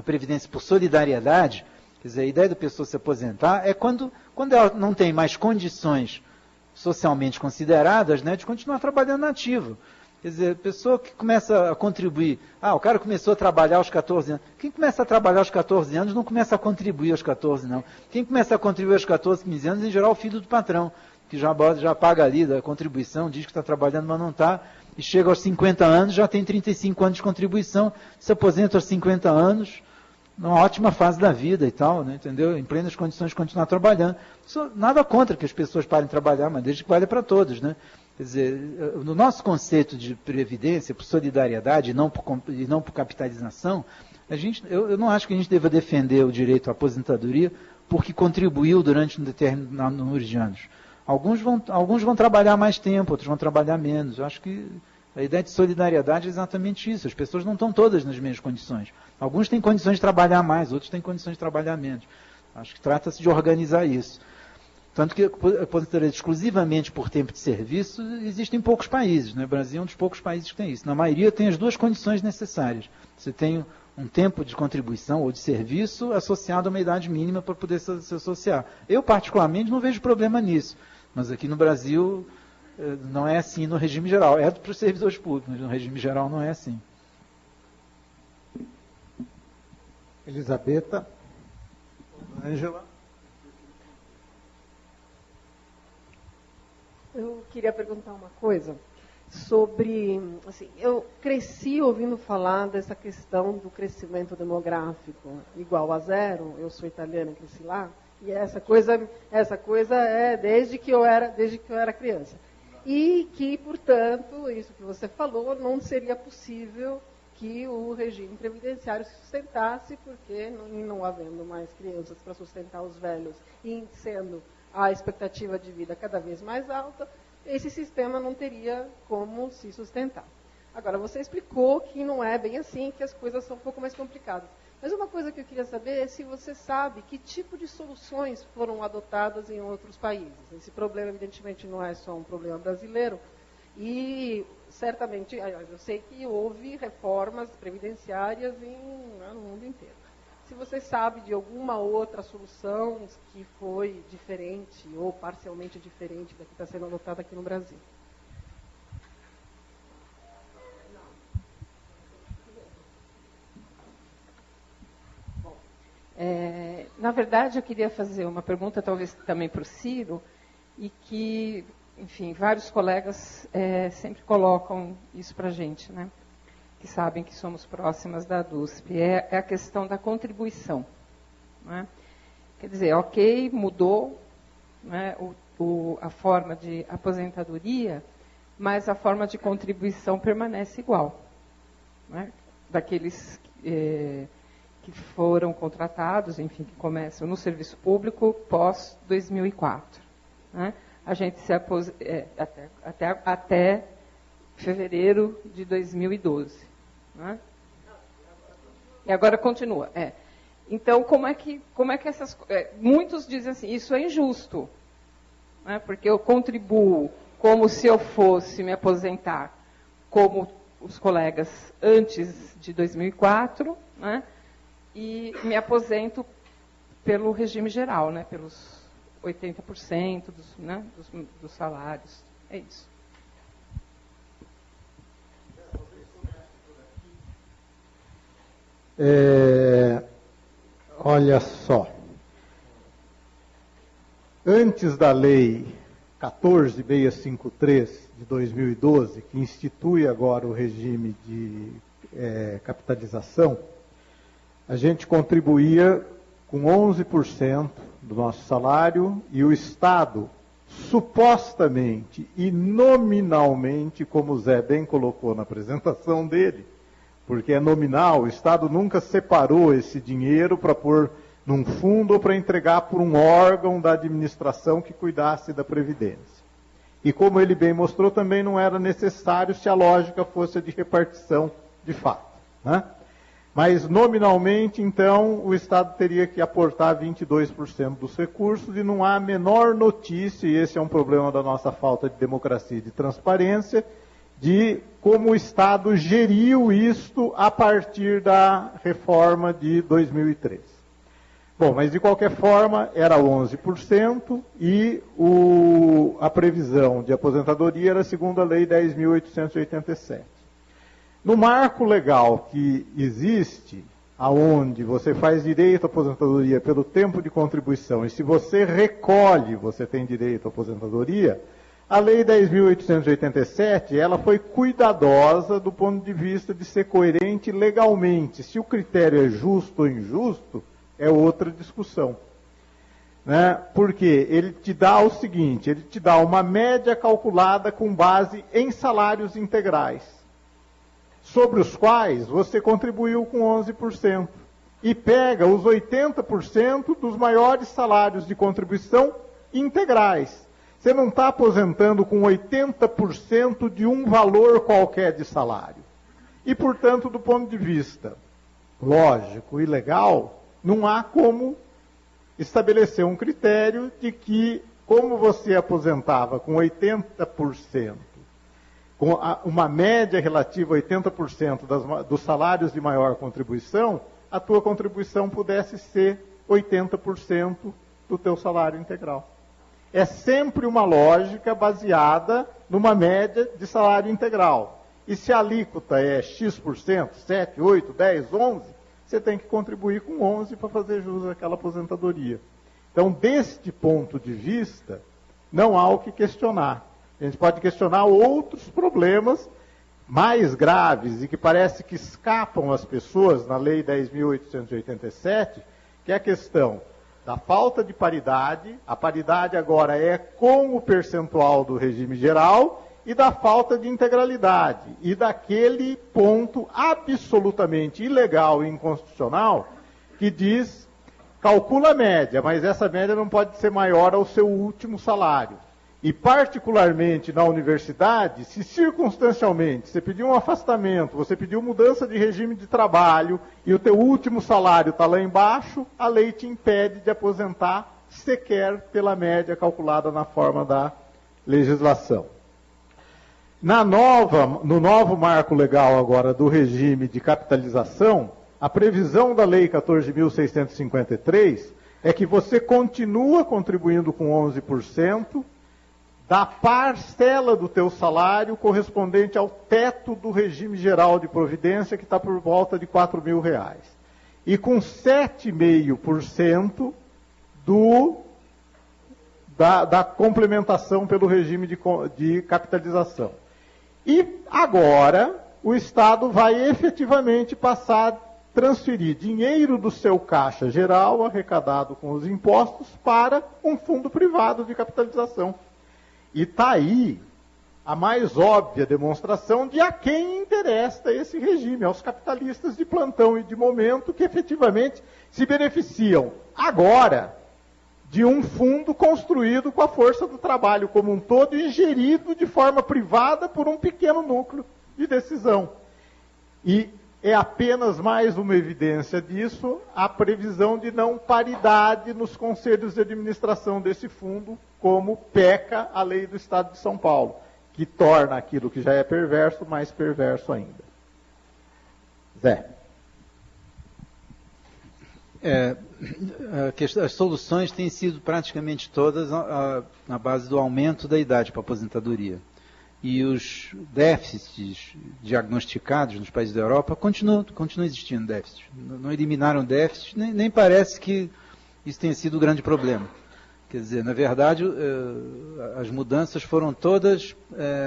previdência por solidariedade, quer dizer, a ideia da pessoa se aposentar é quando ela não tem mais condições socialmente consideradas, né, de continuar trabalhando na ativa. Quer dizer, a pessoa que começa a contribuir, o cara começou a trabalhar aos 14 anos. Quem começa a trabalhar aos 14 anos não começa a contribuir aos 14, não. Quem começa a contribuir aos 14, 15 anos, em geral, é o filho do patrão, que já paga ali da contribuição, diz que está trabalhando, mas não está, e chega aos 50 anos, já tem 35 anos de contribuição, se aposenta aos 50 anos, numa ótima fase da vida e tal, né, entendeu? Em plenas condições de continuar trabalhando. Nada contra que as pessoas parem de trabalhar, mas desde que vale para todos, né? Quer dizer, no nosso conceito de previdência, por solidariedade e não por capitalização, eu não acho que a gente deva defender o direito à aposentadoria porque contribuiu durante um determinado número de anos. Alguns vão trabalhar mais tempo, outros vão trabalhar menos. Eu acho que a ideia de solidariedade é exatamente isso. As pessoas não estão todas nas mesmas condições. Alguns têm condições de trabalhar mais, outros têm condições de trabalhar menos. Acho que trata-se de organizar isso. Tanto que a aposentadoria exclusivamente por tempo de serviço existe em poucos países. Né? O Brasil é um dos poucos países que tem isso. Na maioria tem as duas condições necessárias. Você tem um tempo de contribuição ou de serviço associado a uma idade mínima para poder se associar. Eu, particularmente, não vejo problema nisso. Mas aqui no Brasil não é assim no regime geral. É para os servidores públicos, mas no regime geral não é assim. Elisabetta. Ângela. Eu queria perguntar uma coisa sobre, assim, eu cresci ouvindo falar dessa questão do crescimento demográfico igual a zero. Eu sou italiana, cresci lá, e essa coisa é desde que eu era criança. E que, portanto, isso que você falou, não seria possível que o regime previdenciário se sustentasse, porque não havendo mais crianças para sustentar os velhos e sendo a expectativa de vida cada vez mais alta, esse sistema não teria como se sustentar. Agora, você explicou que não é bem assim, que as coisas são um pouco mais complicadas. Mas uma coisa que eu queria saber é se você sabe que tipo de soluções foram adotadas em outros países. Esse problema, evidentemente, não é só um problema brasileiro. E, certamente, eu sei que houve reformas previdenciárias no mundo inteiro. Se você sabe de alguma outra solução que foi diferente ou parcialmente diferente da que está sendo adotada aqui no Brasil. Bom, na verdade, eu queria fazer uma pergunta, talvez também para o Ciro, e que, enfim, vários colegas sempre colocam isso para a gente, né? Que sabem que somos próximas da DUSP, é a questão da contribuição. Né? Quer dizer, ok, mudou, né, a forma de aposentadoria, mas a forma de contribuição permanece igual. Né? Daqueles que foram contratados, enfim, que começam no serviço público pós-2004. Né? A gente se até fevereiro de 2012. Né? E agora continua. Então, como é que essas... muitos dizem assim, isso é injusto, né? Porque eu contribuo como se eu fosse me aposentar como os colegas antes de 2004, né? E me aposento pelo regime geral, né? Pelos 80% dos salários. É isso. Olha só, antes da lei 14.653 de 2012, que institui agora o regime de capitalização, a gente contribuía com 11% do nosso salário e o Estado, supostamente e nominalmente, como o Zé bem colocou na apresentação dele, porque é nominal, o Estado nunca separou esse dinheiro para pôr num fundo ou para entregar por um órgão da administração que cuidasse da Previdência. E como ele bem mostrou, também não era necessário se a lógica fosse a de repartição de fato. Né? Mas nominalmente, então, o Estado teria que aportar 22% dos recursos e não há a menor notícia, e esse é um problema da nossa falta de democracia e de transparência, de como o Estado geriu isto a partir da reforma de 2003. Bom, mas de qualquer forma, era 11% e a previsão de aposentadoria era segundo a Lei 10.887. No marco legal que existe, aonde você faz direito à aposentadoria pelo tempo de contribuição, e se você recolhe, você tem direito à aposentadoria, a Lei 10.887, ela foi cuidadosa do ponto de vista de ser coerente legalmente. Se o critério é justo ou injusto, é outra discussão. né? Porque ele te dá o seguinte, ele te dá uma média calculada com base em salários integrais, sobre os quais você contribuiu com 11%, e pega os 80% dos maiores salários de contribuição integrais. Você não está aposentando com 80% de um valor qualquer de salário. E, portanto, do ponto de vista lógico e legal, não há como estabelecer um critério de que, como você aposentava com 80%, com uma média relativa a 80% dos salários de maior contribuição, a tua contribuição pudesse ser 80% do teu salário integral. É sempre uma lógica baseada numa média de salário integral. E se a alíquota é X%, 7, 8, 10, 11, você tem que contribuir com 11 para fazer jus àquela aposentadoria. Então, deste ponto de vista, não há o que questionar. A gente pode questionar outros problemas mais graves e que parece que escapam às pessoas na Lei 10.887, que é a questão da falta de paridade. A paridade agora é com o percentual do regime geral, e da falta de integralidade, e daquele ponto absolutamente ilegal e inconstitucional que diz, calcula a média, mas essa média não pode ser maior ao seu último salário. E particularmente na universidade, se circunstancialmente você pediu um afastamento, você pediu mudança de regime de trabalho, e o teu último salário está lá embaixo, a lei te impede de aposentar sequer pela média calculada na forma da legislação. No novo marco legal agora do regime de capitalização, a previsão da Lei 14.653 é que você continua contribuindo com 11% da parcela do teu salário correspondente ao teto do regime geral de providência, que está por volta de R$4.000. E com 7,5% da complementação pelo regime de capitalização. E agora o Estado vai efetivamente passar a transferir dinheiro do seu caixa geral, arrecadado com os impostos, para um fundo privado de capitalização. E está aí a mais óbvia demonstração de a quem interessa esse regime, aos capitalistas de plantão e de momento que efetivamente se beneficiam agora de um fundo construído com a força do trabalho como um todo e gerido de forma privada por um pequeno núcleo de decisão. E é apenas mais uma evidência disso a previsão de não paridade nos conselhos de administração desse fundo, como peca a lei do Estado de São Paulo, que torna aquilo que já é perverso mais perverso ainda. Zé. As soluções têm sido praticamente todas na base do aumento da idade para a aposentadoria. E os déficits diagnosticados nos países da Europa continuam existindo déficits. Não eliminaram déficits, nem parece que isso tenha sido o grande problema. Quer dizer, na verdade, as mudanças foram todas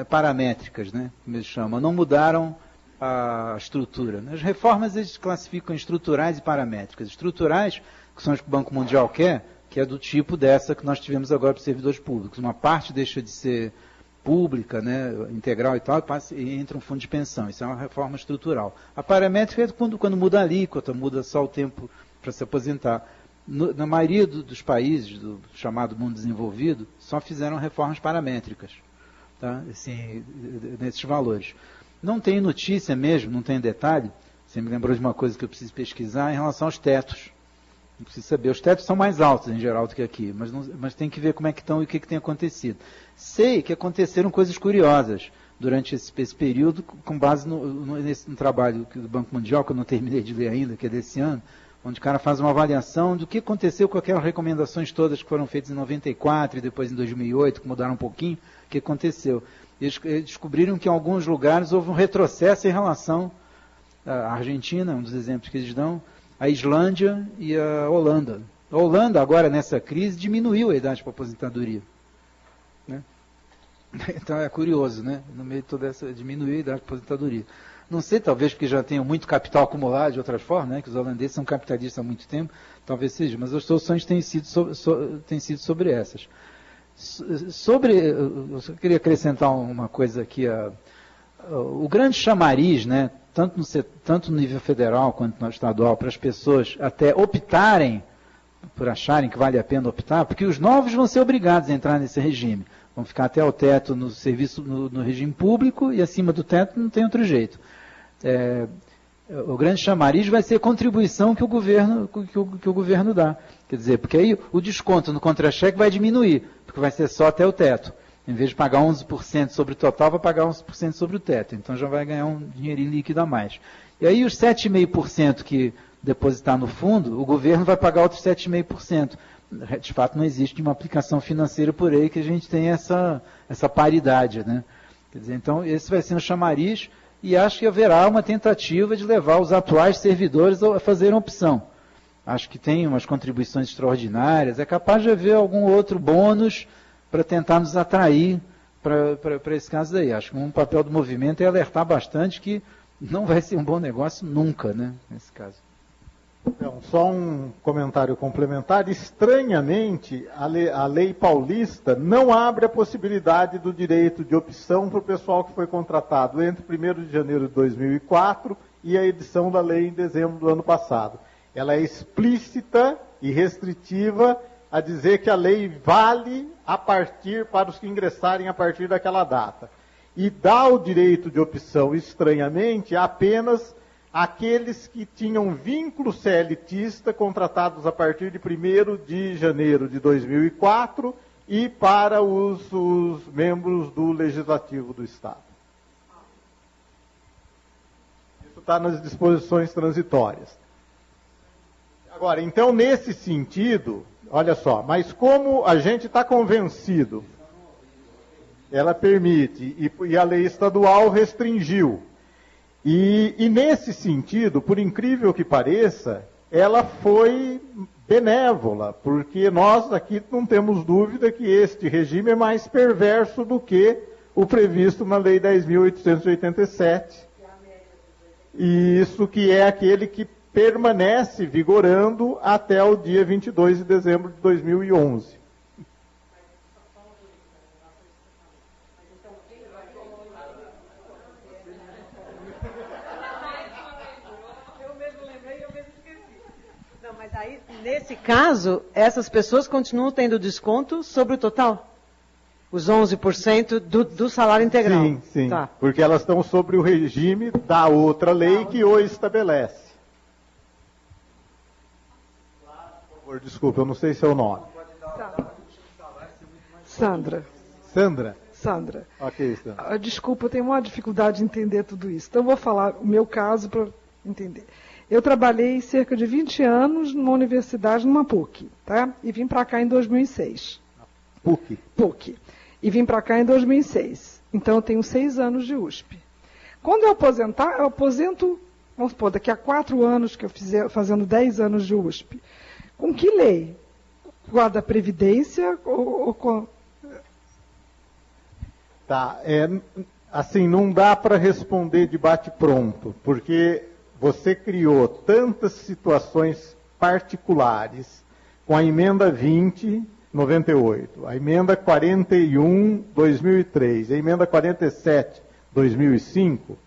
paramétricas, né, como eles chamam, não mudaram a estrutura. As reformas eles classificam em estruturais e paramétricas. Estruturais, que são as que o Banco Mundial quer, que é do tipo dessa que nós tivemos agora para os servidores públicos. Uma parte deixa de ser pública, né, integral e tal, e entra um fundo de pensão. Isso é uma reforma estrutural. A paramétrica é quando muda a alíquota, muda só o tempo para se aposentar. Na maioria dos países do chamado mundo desenvolvido, só fizeram reformas paramétricas, tá? Assim, nesses valores. Não tem notícia mesmo, não tem detalhe, você me lembrou de uma coisa que eu preciso pesquisar em relação aos tetos. Não preciso saber, os tetos são mais altos em geral do que aqui, mas tem que ver como é que estão e o que tem acontecido. Sei que aconteceram coisas curiosas durante esse período, com base no trabalho do Banco Mundial, que eu não terminei de ler ainda, que é desse ano, onde o cara faz uma avaliação do que aconteceu com aquelas recomendações todas que foram feitas em 94 e depois em 2008, que mudaram um pouquinho, o que aconteceu. Eles descobriram que em alguns lugares houve um retrocesso em relação à Argentina, um dos exemplos que eles dão, a Islândia e a Holanda. A Holanda, agora nessa crise, diminuiu a idade para a aposentadoria, né? Então é curioso, né? No meio de toda essa, diminuir a idade de aposentadoria. Não sei, talvez porque já tenham muito capital acumulado de outras formas, né? Que os holandeses são capitalistas há muito tempo, talvez seja, mas as soluções têm sido sobre essas. Eu só queria acrescentar uma coisa aqui. O grande chamariz, né? Tanto no nível federal quanto no estadual, para as pessoas até optarem, por acharem que vale a pena optar, porque os novos vão ser obrigados a entrar nesse regime. Vão ficar até o teto no serviço, no regime público, e acima do teto não tem outro jeito. O grande chamariz vai ser a contribuição que o governo dá. Quer dizer, porque aí o desconto no contra-cheque vai diminuir, porque vai ser só até o teto. Em vez de pagar 11% sobre o total, vai pagar 11% sobre o teto. Então já vai ganhar um dinheirinho líquido a mais. E aí os 7,5% que depositar no fundo, o governo vai pagar outros 7,5%. De fato, não existe uma aplicação financeira por aí que a gente tenha essa paridade, né? Quer dizer, então, esse vai ser um chamariz, e acho que haverá uma tentativa de levar os atuais servidores a fazerem opção. Acho que tem umas contribuições extraordinárias, é capaz de haver algum outro bônus para tentar nos atrair para esse caso daí. Acho que um papel do movimento é alertar bastante que não vai ser um bom negócio nunca, né, nesse caso. Então, só um comentário complementar. Estranhamente, a lei paulista não abre a possibilidade do direito de opção para o pessoal que foi contratado entre 1º de janeiro de 2004 e a edição da lei em dezembro do ano passado. Ela é explícita e restritiva a dizer que a lei vale para os que ingressarem a partir daquela data. E dá o direito de opção, estranhamente, apenas aqueles que tinham vínculo CLTista contratados a partir de 1º de janeiro de 2004 e para os membros do Legislativo do Estado. Isso está nas disposições transitórias. Agora, então, nesse sentido, olha só, mas como a gente está convencido, ela permite, e a lei estadual restringiu. E nesse sentido, por incrível que pareça, ela foi benévola, porque nós aqui não temos dúvida que este regime é mais perverso do que o previsto na Lei 10.887. E isso que é aquele que permanece vigorando até o dia 22 de dezembro de 2011. Aí, nesse caso, essas pessoas continuam tendo desconto sobre o total? Os 11% do salário integral? Sim, sim. Tá. Porque elas estão sobre o regime da outra lei que o estabelece. Por favor, desculpa, eu não sei seu nome. Sandra. Sandra? Sandra. Ok, Sandra. Desculpa, eu tenho uma dificuldade de entender tudo isso. Então, eu vou falar o meu caso para entender. Eu trabalhei cerca de 20 anos numa universidade, numa PUC, tá? E vim para cá em 2006. PUC? PUC. E vim para cá em 2006. Então, eu tenho 6 anos de USP. Quando eu aposentar, eu aposento, vamos supor, daqui a 4 anos que eu fizer, fazendo 10 anos de USP. Com que lei? Com a da Previdência ou com... Tá, assim, não dá para responder de bate-pronto, porque você criou tantas situações particulares com a emenda 20, 98, a emenda 41, 2003, a emenda 47, 2005,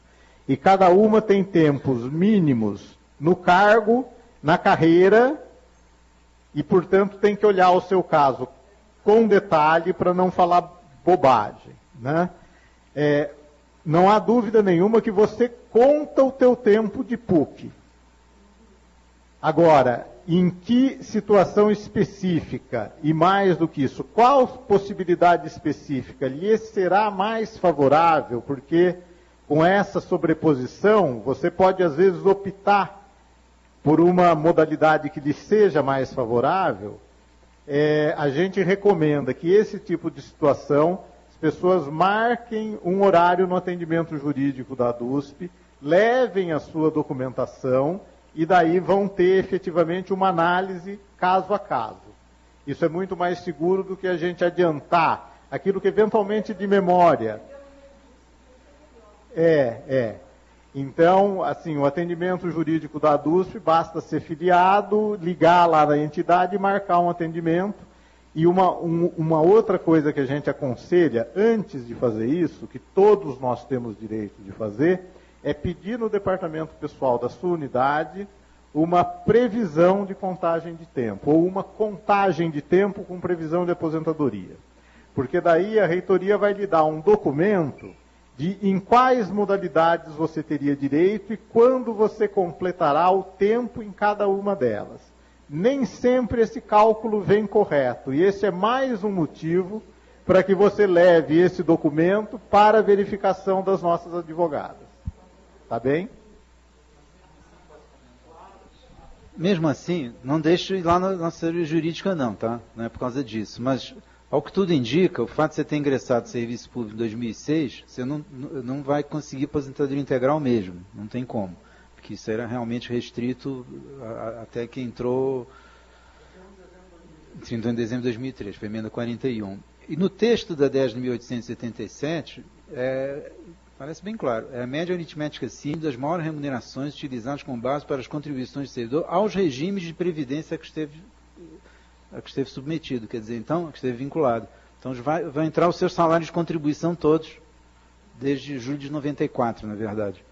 e cada uma tem tempos mínimos no cargo, na carreira, e, portanto, tem que olhar o seu caso com detalhe para não falar bobagem, né? Não há dúvida nenhuma que você conta o teu tempo de PUC. Agora, em que situação específica, e mais do que isso, qual possibilidade específica lhe será mais favorável? Porque com essa sobreposição, você pode às vezes optar por uma modalidade que lhe seja mais favorável. A gente recomenda que esse tipo de situação pessoas marquem um horário no atendimento jurídico da DUSP, levem a sua documentação e daí vão ter efetivamente uma análise caso a caso. Isso é muito mais seguro do que a gente adiantar aquilo que eventualmente de memória. Então, assim, o atendimento jurídico da ADUSP, basta ser filiado, ligar lá na entidade e marcar um atendimento. E uma outra coisa que a gente aconselha, antes de fazer isso, que todos nós temos direito de fazer, é pedir no departamento pessoal da sua unidade uma previsão de contagem de tempo, ou uma contagem de tempo com previsão de aposentadoria. Porque daí a reitoria vai lhe dar um documento de em quais modalidades você teria direito e quando você completará o tempo em cada uma delas. Nem sempre esse cálculo vem correto, e esse é mais um motivo para que você leve esse documento para a verificação das nossas advogadas. Tá bem? Mesmo assim, não deixe ir lá na assessoria jurídica não, tá? Não é por causa disso, mas ao que tudo indica, o fato de você ter ingressado no serviço público em 2006, você não vai conseguir aposentadoria integral mesmo, não tem como. Porque isso era realmente restrito até que entrou em dezembro de 2003, foi a emenda 41. E no texto da 10.877, parece bem claro, é a média aritmética simples das maiores remunerações utilizadas como base para as contribuições do servidor aos regimes de previdência a que esteve submetido, quer dizer, então, a que esteve vinculado. Então, vai entrar os seus salários de contribuição todos, desde julho de 94, na verdade.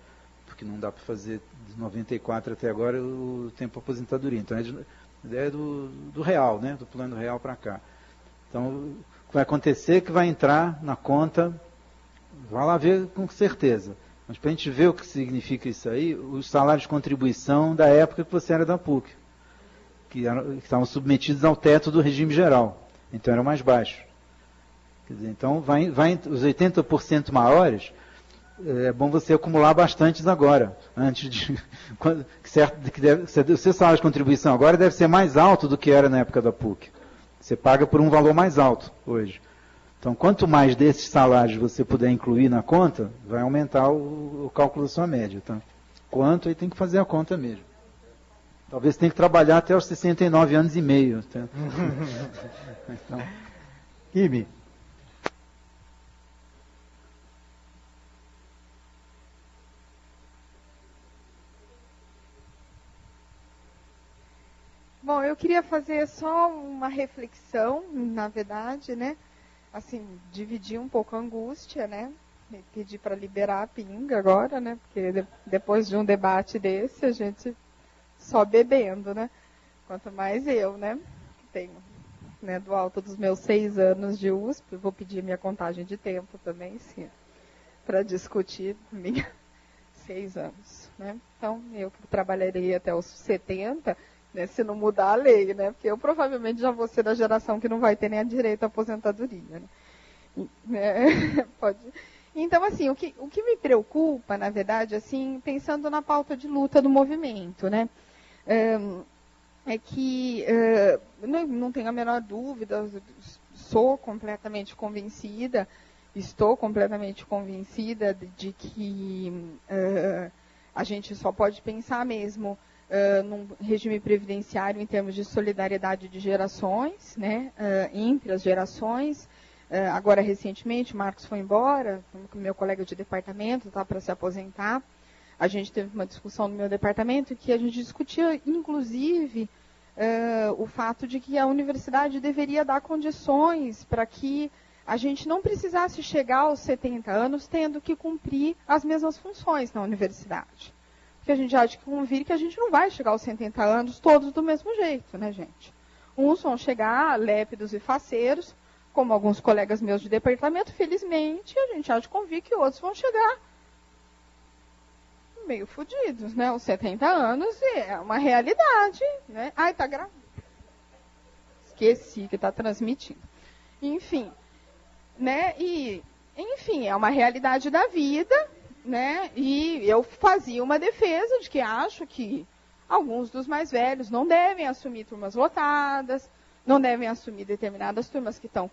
Porque não dá para fazer de 94 até agora o tempo de aposentadoria. Então, é do real, né? Do plano real para cá. Então, o que vai acontecer é que vai entrar na conta, vai lá ver com certeza. Mas para a gente ver o que significa isso aí, os salários de contribuição da época que você era da PUC, que estavam submetidos ao teto do regime geral. Então, eram mais baixos. Quer dizer, então, os 80% maiores, é bom você acumular bastantes agora, antes de... o seu salário de contribuição agora deve ser mais alto do que era na época da PUC. Você paga por um valor mais alto hoje. Então, quanto mais desses salários você puder incluir na conta, vai aumentar o cálculo da sua média. Tá? Quanto, aí tem que fazer a conta mesmo. Talvez tenha que trabalhar até os 69 anos e meio. Tá? Então, Ime. Bom, eu queria fazer só uma reflexão, na verdade, né? Assim, dividir um pouco a angústia, né? E pedir para liberar a pinga agora, né? Porque depois de um debate desse, a gente só bebendo, né? Quanto mais eu, né? Tenho, né? Do alto dos meus 6 anos de USP, vou pedir minha contagem de tempo também, sim, para discutir minha 6 anos, né? Então, eu que trabalharei até os 70, né, se não mudar a lei, né? Porque eu provavelmente já vou ser da geração que não vai ter nem a direito à aposentadoria, né? Pode. Então, assim, o que me preocupa, na verdade, assim, pensando na pauta de luta do movimento, né? É que não tenho a menor dúvida, estou completamente convencida de que a gente só pode pensar mesmo num regime previdenciário em termos de solidariedade de gerações, né, entre as gerações. Agora, recentemente, o Marcos foi embora, meu colega de departamento está para se aposentar. A gente teve uma discussão no meu departamento que a gente discutia, inclusive, o fato de que a universidade deveria dar condições para que a gente não precisasse chegar aos 70 anos tendo que cumprir as mesmas funções na universidade. Porque a gente há de convir que a gente não vai chegar aos 70 anos todos do mesmo jeito, né, gente? Uns vão chegar lépidos e faceiros, como alguns colegas meus de departamento, felizmente, a gente há de convir que outros vão chegar meio fodidos, né? Os 70 anos é uma realidade, né? Ai, tá gravando. Esqueci que tá transmitindo. Enfim, né? E, enfim, é uma realidade da vida, né? E eu fazia uma defesa de que acho que alguns dos mais velhos não devem assumir turmas lotadas, não devem assumir determinadas turmas que estão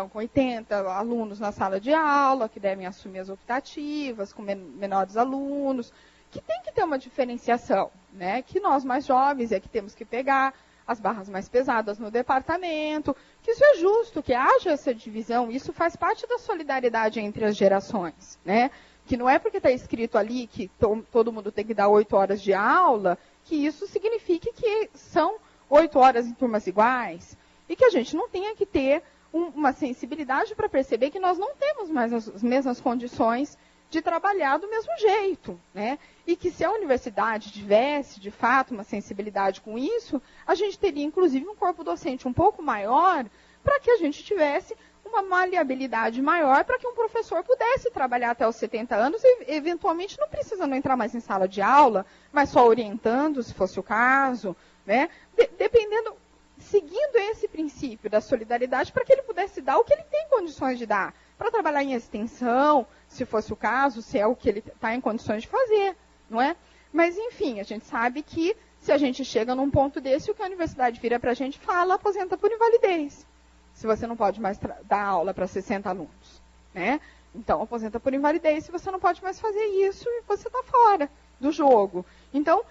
com 80 alunos na sala de aula, que devem assumir as optativas com menores alunos, que tem que ter uma diferenciação, né? Que nós mais jovens é que temos que pegar as barras mais pesadas no departamento, que isso é justo, que haja essa divisão, isso faz parte da solidariedade entre as gerações, né? Que não é porque está escrito ali que todo mundo tem que dar 8 horas de aula, que isso signifique que são 8 horas em turmas iguais, e que a gente não tenha que ter uma sensibilidade para perceber que nós não temos mais as mesmas condições de trabalhar do mesmo jeito, né? E que se a universidade tivesse, de fato, uma sensibilidade com isso, a gente teria, inclusive, um corpo docente um pouco maior, para que a gente tivesse uma maleabilidade maior, para que um professor pudesse trabalhar até os 70 anos e, eventualmente, não precisando entrar mais em sala de aula, mas só orientando, se fosse o caso, né? Dependendo, seguindo esse princípio da solidariedade, para que ele pudesse dar o que ele tem condições de dar, para trabalhar em extensão, se fosse o caso, se é o que ele está em condições de fazer, não é? Mas, enfim, a gente sabe que se a gente chega num ponto desse, o que a universidade vira para a gente fala, aposenta por invalidez. Se você não pode mais dar aula para 60 alunos, né? Então, aposenta por invalidez se você não pode mais fazer isso e você está fora do jogo. Então,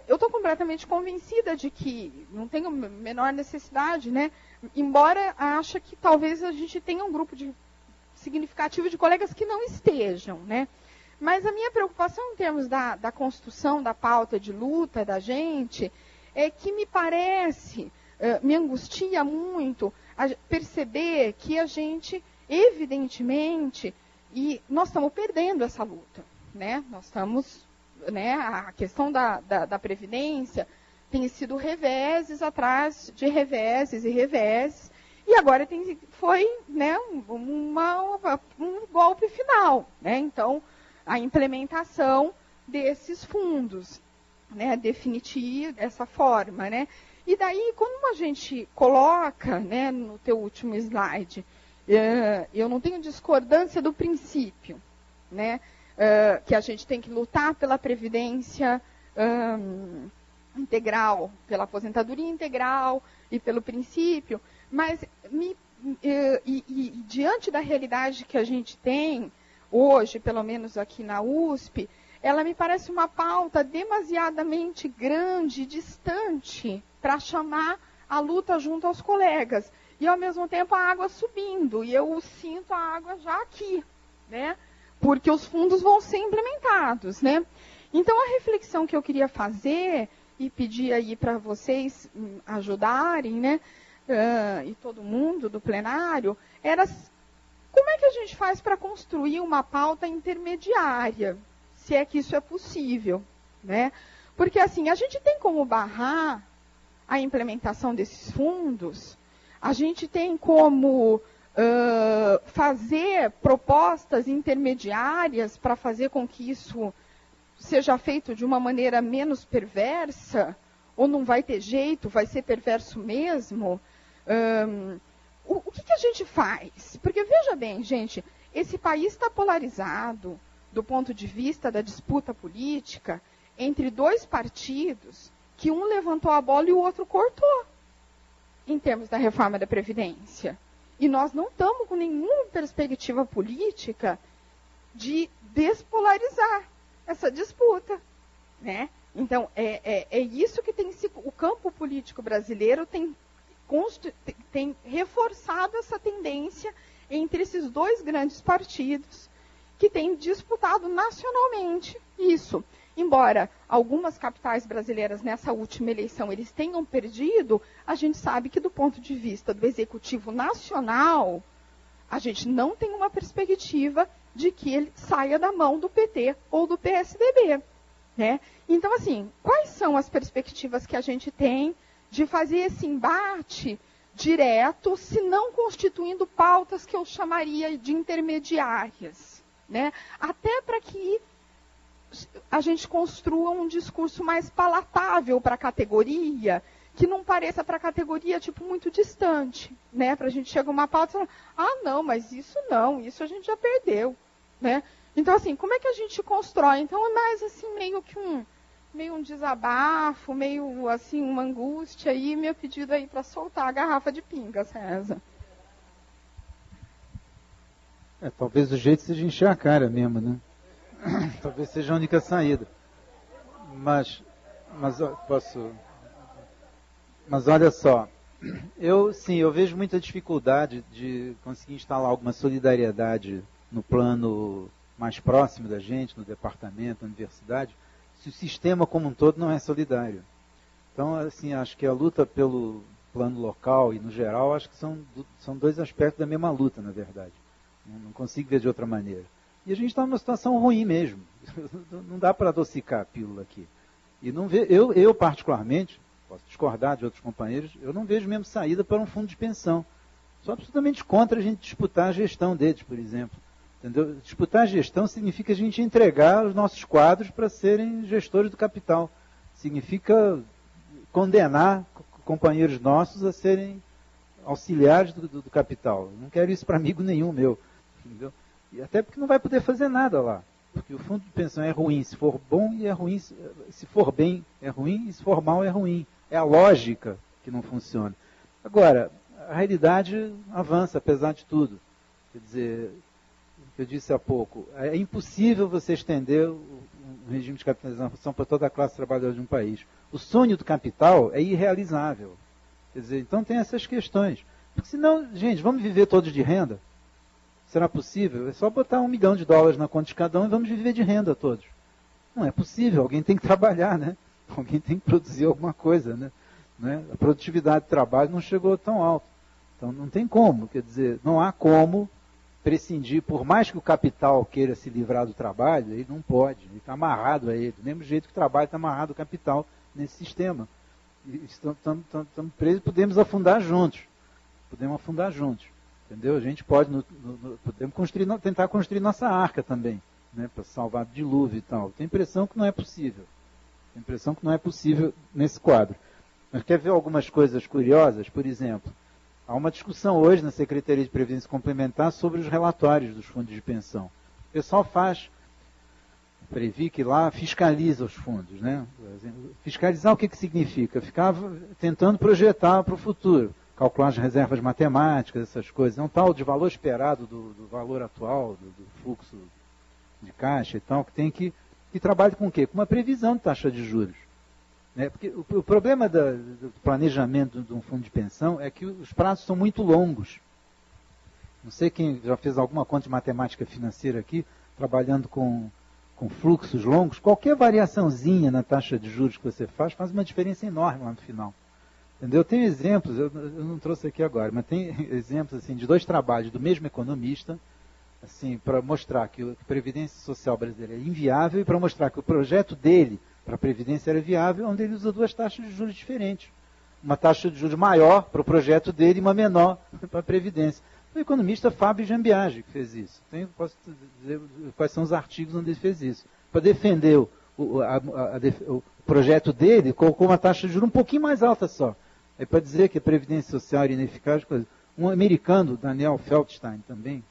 eu estou completamente convencida de que não tem a menor necessidade, né? Embora ache que talvez a gente tenha um grupo significativo de colegas que não estejam, né? Mas a minha preocupação em termos da construção da pauta de luta da gente é que me parece, me angustia muito a perceber que a gente, evidentemente, e nós estamos perdendo essa luta, né? Nós estamos, né? A questão da Previdência tem sido reveses atrás de reveses e reveses, e agora foi, né, um golpe final, né? Então, a implementação desses fundos, né, definitiva, dessa forma, né? E daí, quando a gente coloca, né, no teu último slide, eu não tenho discordância do princípio, né, que a gente tem que lutar pela previdência integral, pela aposentadoria integral e pelo princípio, mas diante da realidade que a gente tem hoje, pelo menos aqui na USP, ela me parece uma pauta demasiadamente grande e distante para chamar a luta junto aos colegas. E, ao mesmo tempo, a água subindo. E eu sinto a água já aqui, né? Porque os fundos vão ser implementados, né? Então, a reflexão que eu queria fazer, e pedir aí para vocês ajudarem, né? E todo mundo do plenário, era como é que a gente faz para construir uma pauta intermediária, se é que isso é possível, né? Porque, assim, a gente tem como barrar a implementação desses fundos, a gente tem como fazer propostas intermediárias para fazer com que isso seja feito de uma maneira menos perversa, ou não vai ter jeito, vai ser perverso mesmo. O que a gente faz? Porque, veja bem, gente, esse país está polarizado do ponto de vista da disputa política entre dois partidos que um levantou a bola e o outro cortou, em termos da reforma da Previdência. E nós não estamos com nenhuma perspectiva política de despolarizar essa disputa, né? Então, é isso que o campo político brasileiro tem reforçado essa tendência entre esses dois grandes partidos que têm disputado nacionalmente isso. Embora algumas capitais brasileiras nessa última eleição eles tenham perdido, a gente sabe que do ponto de vista do executivo nacional, a gente não tem uma perspectiva de que ele saia da mão do PT ou do PSDB, né? Então, assim, quais são as perspectivas que a gente tem de fazer esse embate direto, se não constituindo pautas que eu chamaria de intermediárias, né? Até para que a gente construa um discurso mais palatável para a categoria, que não pareça para a categoria tipo muito distante, né? Para a gente chegar a uma pauta e falar, não, mas isso não, isso a gente já perdeu, né? Então, assim, como é que a gente constrói? Então, é mais assim, meio um desabafo, meio assim, uma angústia aí, meu pedido aí para soltar a garrafa de pinga, César. Talvez o jeito seja encher a cara mesmo, né? Talvez seja a única saída. Mas eu posso... Mas olha só, eu vejo muita dificuldade de conseguir instalar alguma solidariedade no plano mais próximo da gente, no departamento, na universidade, se o sistema como um todo não é solidário. Então, assim, acho que a luta pelo plano local e no geral, acho que são dois aspectos da mesma luta, na verdade. Não consigo ver de outra maneira. E a gente está numa situação ruim mesmo. Não dá para adocicar a pílula aqui. E não eu particularmente, posso discordar de outros companheiros, eu não vejo mesmo saída para um fundo de pensão. Sou absolutamente contra a gente disputar a gestão deles, por exemplo. Entendeu? Disputar a gestão significa a gente entregar os nossos quadros para serem gestores do capital. Significa condenar companheiros nossos a serem auxiliares do capital. Eu não quero isso para amigo nenhum meu. Entendeu? E até porque não vai poder fazer nada lá. Porque o fundo de pensão é ruim se for bom e é ruim se for bem é ruim e se for mal é ruim. É a lógica que não funciona. Agora, a realidade avança, apesar de tudo. Quer dizer, o que eu disse há pouco, é impossível você estender o regime de capitalização para toda a classe trabalhadora de um país. O sonho do capital é irrealizável. Quer dizer, então tem essas questões. Porque senão, gente, vamos viver todos de renda? Será possível? É só botar $1 milhão na conta de cada um e vamos viver de renda todos. Não é possível, alguém tem que trabalhar, né? Alguém tem que produzir alguma coisa, né? A produtividade de trabalho não chegou tão alto. Então não tem como, quer dizer, não há como prescindir, por mais que o capital queira se livrar do trabalho, ele não pode, ele está amarrado a ele, do mesmo jeito que o trabalho está amarrado ao capital nesse sistema. E estamos presos, podemos afundar juntos. Entendeu? A gente pode, podemos tentar construir nossa arca também, né, para salvar do dilúvio e tal. Tenho a impressão que não é possível nesse quadro. Mas quer ver algumas coisas curiosas? Por exemplo, há uma discussão hoje na Secretaria de Previdência Complementar sobre os relatórios dos fundos de pensão. O pessoal Previc lá fiscaliza os fundos, né? Fiscalizar o que significa? Ficava tentando projetar para o futuro. Calcular as reservas matemáticas, essas coisas, não tal de valor esperado do valor atual, do fluxo de caixa e tal, que tem que trabalhe com o quê? Com uma previsão de taxa de juros. Né? Porque o problema do planejamento de um fundo de pensão é que os prazos são muito longos. Não sei quem já fez alguma conta de matemática financeira aqui, trabalhando com fluxos longos, qualquer variaçãozinha na taxa de juros que você faz uma diferença enorme lá no final. Entendeu? Tem exemplos, eu não trouxe aqui agora, mas tem exemplos assim, de 2 trabalhos do mesmo economista, assim, para mostrar que a Previdência Social brasileira é inviável e para mostrar que o projeto dele para a Previdência era viável, onde ele usa 2 taxas de juros diferentes. Uma taxa de juros maior para o projeto dele e uma menor para a Previdência. Foi o economista Fábio Jambiage que fez isso. Posso dizer quais são os artigos onde ele fez isso. Para defender o projeto dele, colocou uma taxa de juros um pouquinho mais alta só. É para dizer que a Previdência Social era ineficaz. Um americano, Daniel Feldstein também,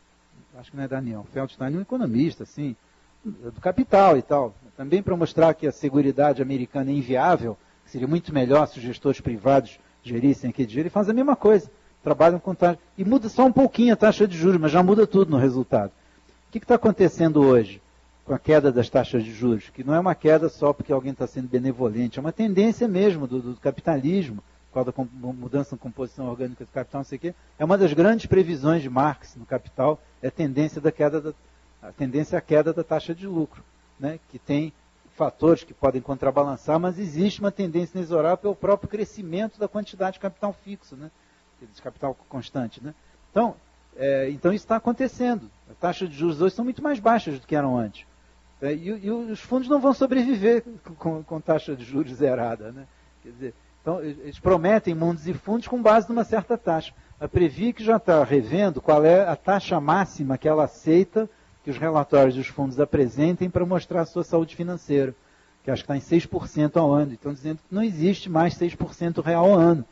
acho que não é Daniel, Feldstein, um economista, assim, do capital e tal. Também para mostrar que a seguridade americana é inviável, que seria muito melhor se os gestores privados gerissem aquele dinheiro, ele faz a mesma coisa. Trabalham com taxa, e muda só um pouquinho a taxa de juros, mas já muda tudo no resultado. O que está acontecendo hoje com a queda das taxas de juros? Que não é uma queda só porque alguém está sendo benevolente, é uma tendência mesmo do capitalismo, por causa da mudança na composição orgânica do capital, não sei o quê. É uma das grandes previsões de Marx no Capital, é a tendência à queda da taxa de lucro, né? Que tem fatores que podem contrabalançar, mas existe uma tendência inexorável pelo próprio crescimento da quantidade de capital fixo, né? De capital constante, né? Então isso está acontecendo. As taxas de juros hoje são muito mais baixas do que eram antes. E os fundos não vão sobreviver com taxa de juros zerada, né? Quer dizer, então, eles prometem mundos e fundos com base numa certa taxa. A Previc já está revendo qual é a taxa máxima que ela aceita que os relatórios dos fundos apresentem para mostrar a sua saúde financeira, que acho que está em 6% ao ano. Então, dizendo que não existe mais 6% real ao ano.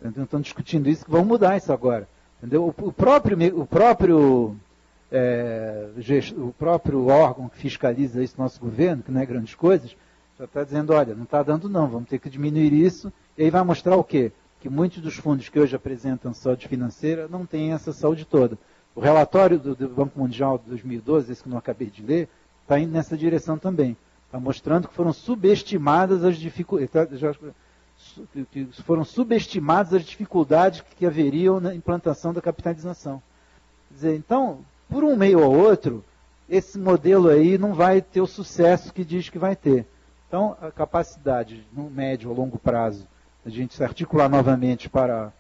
Então, estão discutindo isso, que vão mudar isso agora. Entendeu? O próprio órgão que fiscaliza isso, nosso governo, que não é grandes coisas, já está dizendo, olha, não está dando não, vamos ter que diminuir isso, e aí vai mostrar o quê? Que muitos dos fundos que hoje apresentam saúde financeira não têm essa saúde toda. O relatório do Banco Mundial de 2012, esse que eu não acabei de ler, está indo nessa direção também. Está mostrando que foram subestimadas as dificuldades, que foram subestimadas as dificuldades que haveriam na implantação da capitalização. Quer dizer, então, por um meio ou outro, esse modelo aí não vai ter o sucesso que diz que vai ter. Então, a capacidade, no médio ou longo prazo, a gente se articular novamente para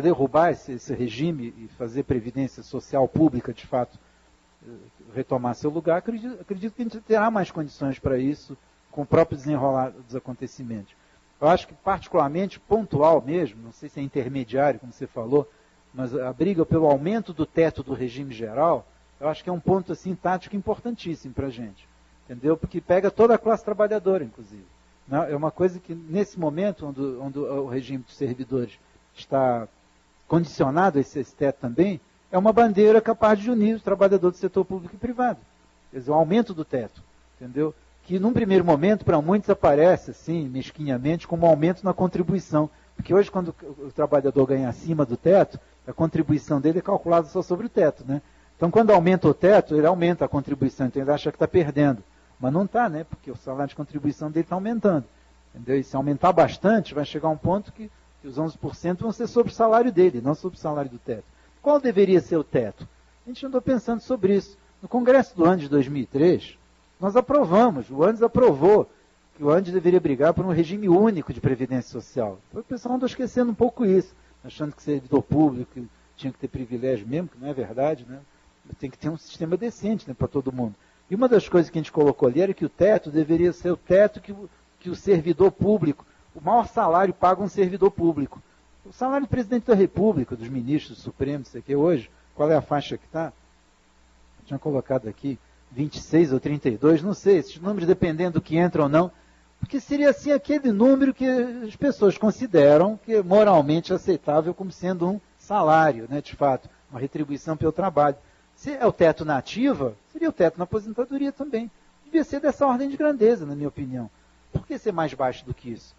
derrubar esse regime e fazer previdência social pública, de fato, retomar seu lugar, acredito que a gente terá mais condições para isso com o próprio desenrolar dos acontecimentos. Eu acho que particularmente pontual mesmo, não sei se é intermediário, como você falou, mas a briga pelo aumento do teto do regime geral, eu acho que é um ponto assim, tático importantíssimo para a gente. Entendeu? Porque pega toda a classe trabalhadora, inclusive. É uma coisa que, nesse momento, onde o regime dos servidores está condicionado a esse teto também, é uma bandeira capaz de unir os trabalhadores do setor público e privado. Quer dizer, o aumento do teto. Entendeu? Que, num primeiro momento, para muitos aparece, assim, mesquinhamente, como um aumento na contribuição. Porque hoje, quando o trabalhador ganha acima do teto, a contribuição dele é calculada só sobre o teto, né? Então, quando aumenta o teto, ele aumenta a contribuição, então ele acha que está perdendo. Mas não está, né? Porque o salário de contribuição dele está aumentando. Entendeu? E se aumentar bastante, vai chegar a um ponto que os 11% vão ser sobre o salário dele, não sobre o salário do teto. Qual deveria ser o teto? A gente andou pensando sobre isso. No Congresso do ano de 2003, nós aprovamos, o ANDES aprovou que o ANDES deveria brigar por um regime único de previdência social. O pessoal andou esquecendo um pouco isso, achando que servidor público tinha que ter privilégio mesmo, que não é verdade, né? Tem que ter um sistema decente, né, para todo mundo. E uma das coisas que a gente colocou ali era que o teto deveria ser o teto que o servidor público, o maior salário paga um servidor público. O salário do presidente da República, dos ministros supremos, isso aqui hoje, qual é a faixa que está? Tinha colocado aqui, 26 ou 32, não sei, esses números dependendo do que entra ou não, porque seria assim aquele número que as pessoas consideram que é moralmente aceitável como sendo um salário, né, de fato, uma retribuição pelo trabalho. Se é o teto na ativa, seria o teto na aposentadoria também. Devia ser dessa ordem de grandeza, na minha opinião. Por que ser mais baixo do que isso?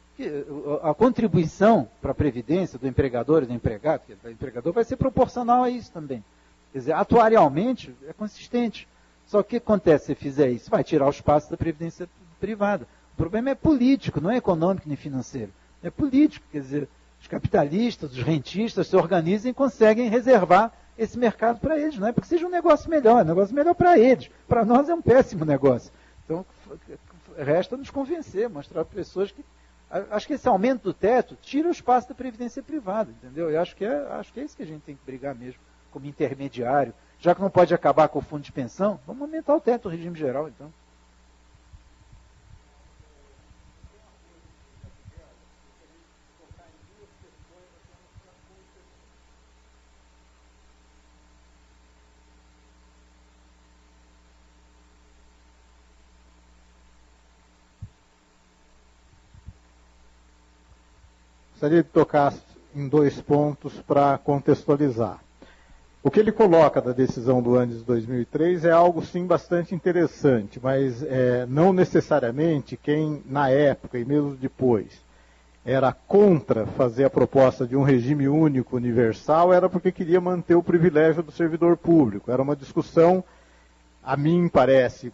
Porque a contribuição para a previdência do empregador e do empregado, porque o empregador vai ser proporcional a isso também. Quer dizer, atuarialmente é consistente. Só que o que acontece se fizer isso? Vai tirar o espaço da previdência privada. O problema é político, não é econômico nem financeiro. É político, quer dizer, os capitalistas, os rentistas se organizam e conseguem reservar esse mercado para eles, não é porque seja um negócio melhor para eles. Para nós é um péssimo negócio. Então, resta nos convencer, mostrar para pessoas que... Acho que esse aumento do teto tira o espaço da previdência privada, entendeu? Eu acho que é isso que a gente tem que brigar mesmo, como intermediário. Já que não pode acabar com o fundo de pensão, vamos aumentar o teto do regime geral, então. Gostaria de tocar em 2 pontos para contextualizar. O que ele coloca da decisão do ANDES de 2003 é algo, sim, bastante interessante, mas não necessariamente quem, na época e mesmo depois, era contra fazer a proposta de um regime único universal, era porque queria manter o privilégio do servidor público. Era uma discussão, a mim parece,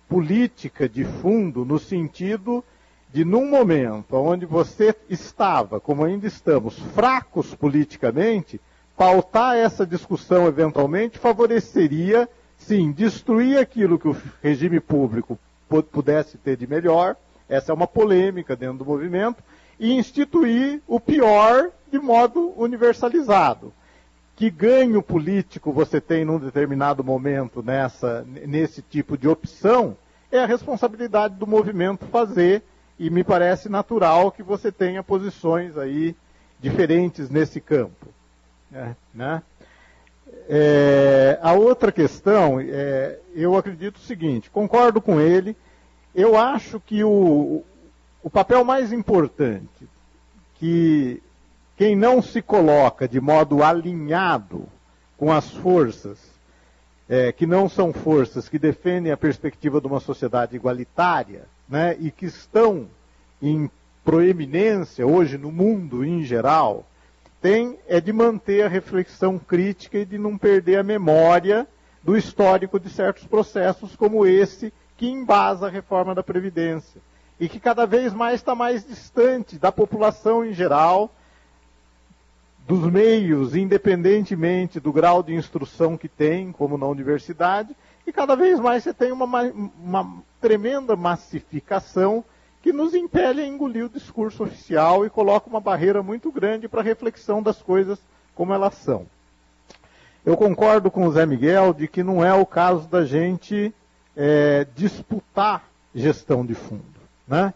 política de fundo, no sentido de, num momento onde você estava, como ainda estamos, fracos politicamente, pautar essa discussão eventualmente favoreceria, sim, destruir aquilo que o regime público pudesse ter de melhor, essa é uma polêmica dentro do movimento, e instituir o pior de modo universalizado. Que ganho político você tem num determinado momento nesse tipo de opção, é a responsabilidade do movimento fazer, e me parece natural que você tenha posições aí diferentes nesse campo. Né? A outra questão, eu acredito o seguinte, concordo com ele, eu acho que o papel mais importante, que quem não se coloca de modo alinhado com as forças, que não são forças que defendem a perspectiva de uma sociedade igualitária, né, e que estão em proeminência hoje no mundo em geral, é de manter a reflexão crítica e de não perder a memória do histórico de certos processos como esse que embasa a reforma da Previdência. e que cada vez mais está mais distante da população em geral, dos meios, independentemente do grau de instrução que tem, como na universidade, e cada vez mais você tem uma tremenda massificação que nos impele a engolir o discurso oficial e coloca uma barreira muito grande para a reflexão das coisas como elas são. Eu concordo com o Zé Miguel de que não é o caso da gente disputar gestão de fundo, né?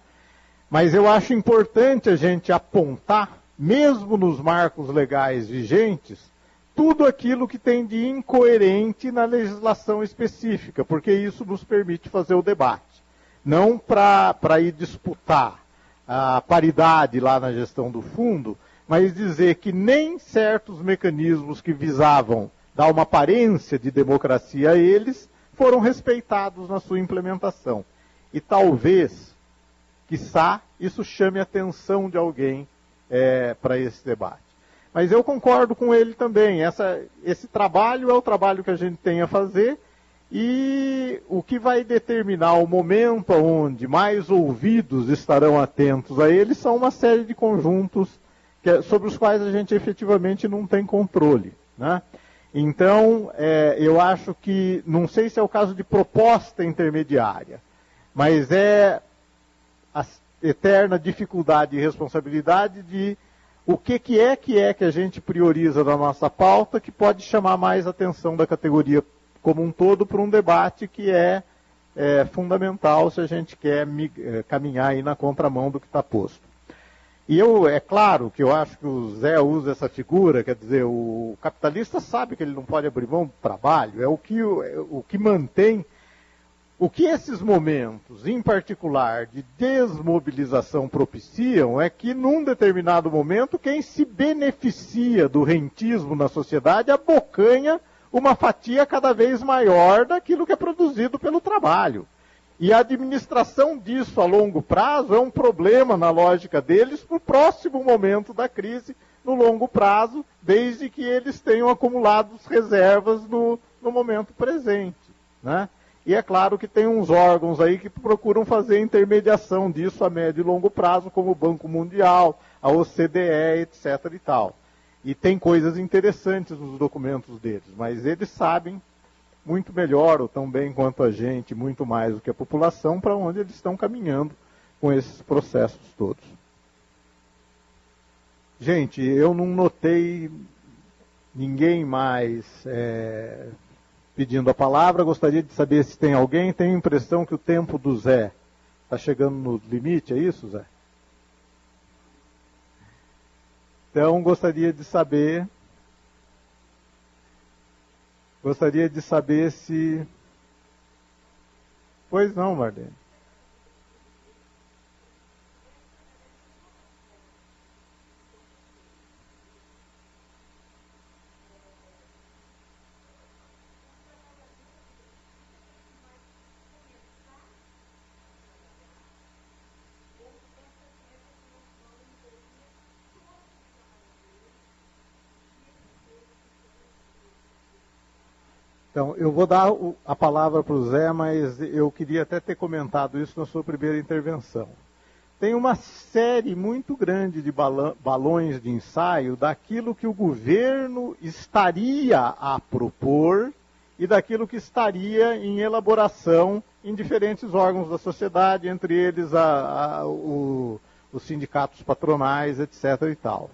Mas eu acho importante a gente apontar, mesmo nos marcos legais vigentes, tudo aquilo que tem de incoerente na legislação específica, porque isso nos permite fazer o debate. Não para ir disputar a paridade lá na gestão do fundo, mas dizer que nem certos mecanismos que visavam dar uma aparência de democracia a eles foram respeitados na sua implementação. E talvez, quiçá, isso chame a atenção de alguém para esse debate. Mas eu concordo com ele também. Esse trabalho é o trabalho que a gente tem a fazer, e o que vai determinar o momento onde mais ouvidos estarão atentos a ele são uma série de conjuntos sobre os quais a gente efetivamente não tem controle, né? Então, eu acho que, não sei se é o caso de proposta intermediária, mas é a eterna dificuldade e responsabilidade de o que é que a gente prioriza na nossa pauta que pode chamar mais atenção da categoria como um todo para um debate que é fundamental se a gente quer caminhar aí na contramão do que está posto. E é claro que eu acho que o Zé usa essa figura, quer dizer, o capitalista sabe que ele não pode abrir mão do trabalho, é o que mantém. O que esses momentos, em particular, de desmobilização propiciam é que, num determinado momento, quem se beneficia do rentismo na sociedade abocanha uma fatia cada vez maior daquilo que é produzido pelo trabalho. E a administração disso a longo prazo é um problema na lógica deles para o próximo momento da crise, no longo prazo, desde que eles tenham acumulado reservas no momento presente, né? E é claro que tem uns órgãos aí que procuram fazer intermediação disso a médio e longo prazo, como o Banco Mundial, a OCDE, etc. e tal. E tem coisas interessantes nos documentos deles, mas eles sabem muito melhor, ou tão bem quanto a gente, muito mais do que a população, para onde eles estão caminhando com esses processos todos. Gente, eu não notei ninguém mais pedindo a palavra. Gostaria de saber se tem alguém. Tenho a impressão que o tempo do Zé está chegando no limite, é isso, Zé? Então, gostaria de saber se... Pois não, Marlene. Então, eu vou dar a palavra para o Zé, mas eu queria até ter comentado isso na sua primeira intervenção. Tem uma série muito grande de balões de ensaio daquilo que o governo estaria a propor e daquilo que estaria em elaboração em diferentes órgãos da sociedade, entre eles os sindicatos patronais, etc. e tal.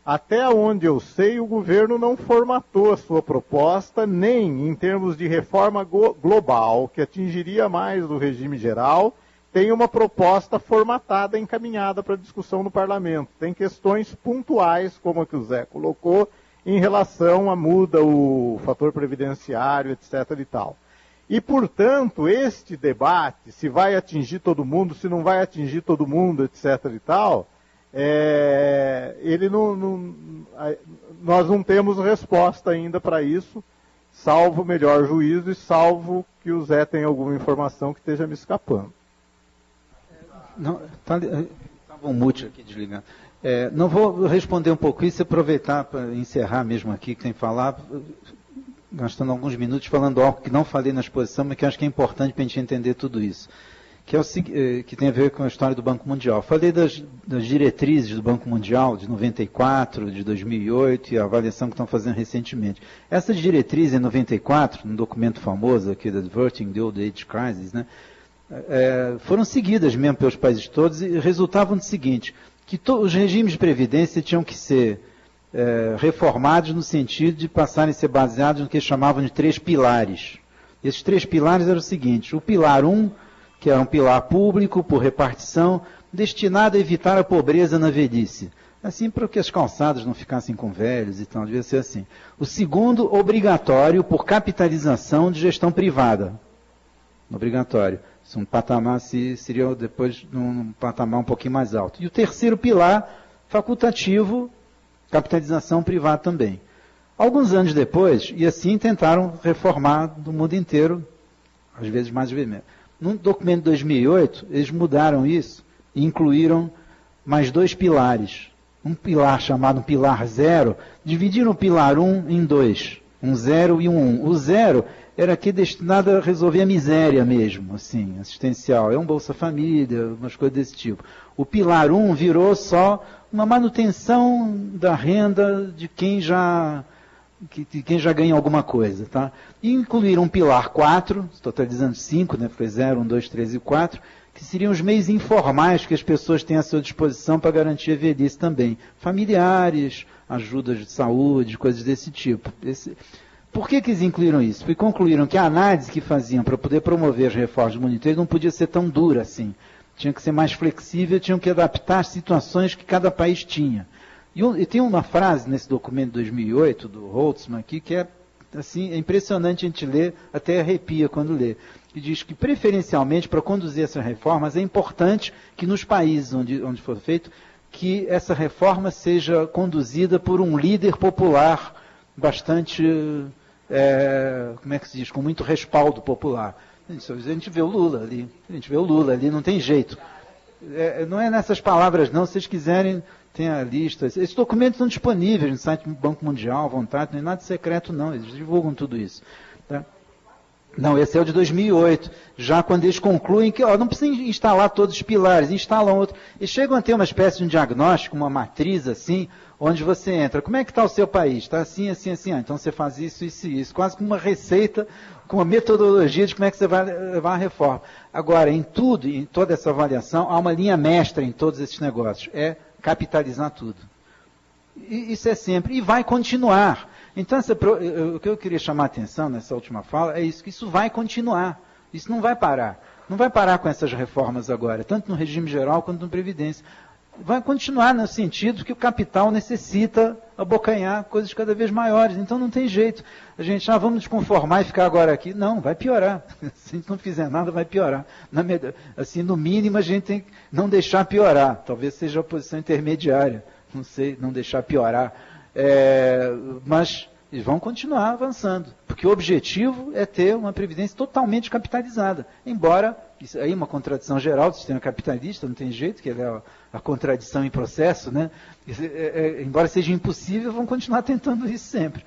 Até onde eu sei, o governo não formatou a sua proposta, nem em termos de reforma global, que atingiria mais do regime geral, tem uma proposta formatada, encaminhada para discussão no parlamento. Tem questões pontuais, como a que o Zé colocou, em relação a muda o fator previdenciário, etc. e tal. E, portanto, este debate, se vai atingir todo mundo, se não vai atingir todo mundo, etc. e tal... nós não temos resposta ainda para isso, salvo o melhor juízo e salvo que o Zé tenha alguma informação que esteja me escapando. Não, estava um mute aqui desligando. Não vou responder um pouco isso e aproveitar para encerrar mesmo aqui, sem falar, gastando alguns minutos falando algo que não falei na exposição, mas que acho que é importante para a gente entender tudo isso. que tem a ver com a história do Banco Mundial. Falei das diretrizes do Banco Mundial de 94, de 2008 e a avaliação que estão fazendo recentemente. Essas diretrizes em 94, num documento famoso aqui, Averting the Old Age Crisis, né, foram seguidas mesmo pelos países todos e resultavam do seguinte, que os regimes de previdência tinham que ser reformados no sentido de passarem a ser baseados no que eles chamavam de 3 pilares. Esses 3 pilares eram os seguintes: o pilar 1, que era um pilar público, por repartição, destinado a evitar a pobreza na velhice. Assim, para que as calçadas não ficassem com velhos e tal, devia ser assim. O segundo, obrigatório, por capitalização de gestão privada. Obrigatório. Isso um patamar seria depois num patamar um pouquinho mais alto. E o terceiro pilar, facultativo, capitalização privada também. Alguns anos depois, e assim tentaram reformar no mundo inteiro, às vezes mais veemente. No documento de 2008, eles mudaram isso e incluíram mais 2 pilares. Um pilar chamado pilar 0, dividiram o pilar 1 em 2. Um 0 e um 1. O 0 era aqui destinado a resolver a miséria mesmo, assim, assistencial. É um Bolsa Família, umas coisas desse tipo. O pilar 1 virou só uma manutenção da renda de quem já ganha alguma coisa. Tá? E incluíram um pilar 4, totalizando 5, né, foi 0, 1, 2, 3 e 4, que seriam os meios informais que as pessoas têm à sua disposição para garantir a velhice também. Familiares, ajudas de saúde, coisas desse tipo. Por que eles incluíram isso? Porque concluíram que a análise que faziam para poder promover as reformas monetárias não podia ser tão dura assim. Tinha que ser mais flexível, tinham que adaptar às situações que cada país tinha. E tem uma frase nesse documento de 2008, do Holtzman aqui, que é impressionante a gente ler, até arrepia quando lê. Que diz que, preferencialmente, para conduzir essas reformas, é importante que nos países onde for feito, que essa reforma seja conduzida por um líder popular bastante, como é que se diz, com muito respaldo popular. A gente vê o Lula ali, não tem jeito. Não é nessas palavras não, se vocês quiserem, tem a lista. Esses documentos estão disponíveis no site do Banco Mundial, à vontade, não é nada secreto não, eles divulgam tudo isso. Tá? Não, esse é o de 2008, já quando eles concluem que não precisa instalar todos os pilares, instalam outro. Eles chegam a ter uma espécie de um diagnóstico, uma matriz assim, onde você entra. Como é que está o seu país? Está assim, assim, assim. Então você faz isso, isso e isso. Quase com uma receita, com uma metodologia de como é que você vai levar a reforma. Agora, em tudo, em toda essa avaliação, há uma linha mestra em todos esses negócios. É capitalizar tudo. E isso é sempre. E vai continuar. Então, o que eu queria chamar a atenção nessa última fala é isso, que isso vai continuar. Isso não vai parar. Não vai parar com essas reformas agora, tanto no regime geral quanto no Previdência. Vai continuar no sentido que o capital necessita abocanhar coisas cada vez maiores. Então não tem jeito. A gente, vamos nos conformar e ficar agora aqui. Não, vai piorar. Se a gente não fizer nada, vai piorar. Assim, no mínimo, a gente tem que não deixar piorar. Talvez seja a posição intermediária. Não sei, não deixar piorar. Mas eles vão continuar avançando. Porque o objetivo é ter uma previdência totalmente capitalizada. Embora, isso aí é uma contradição geral do sistema capitalista, não tem jeito, que ele é a contradição em processo, né? Embora seja impossível, vão continuar tentando isso sempre.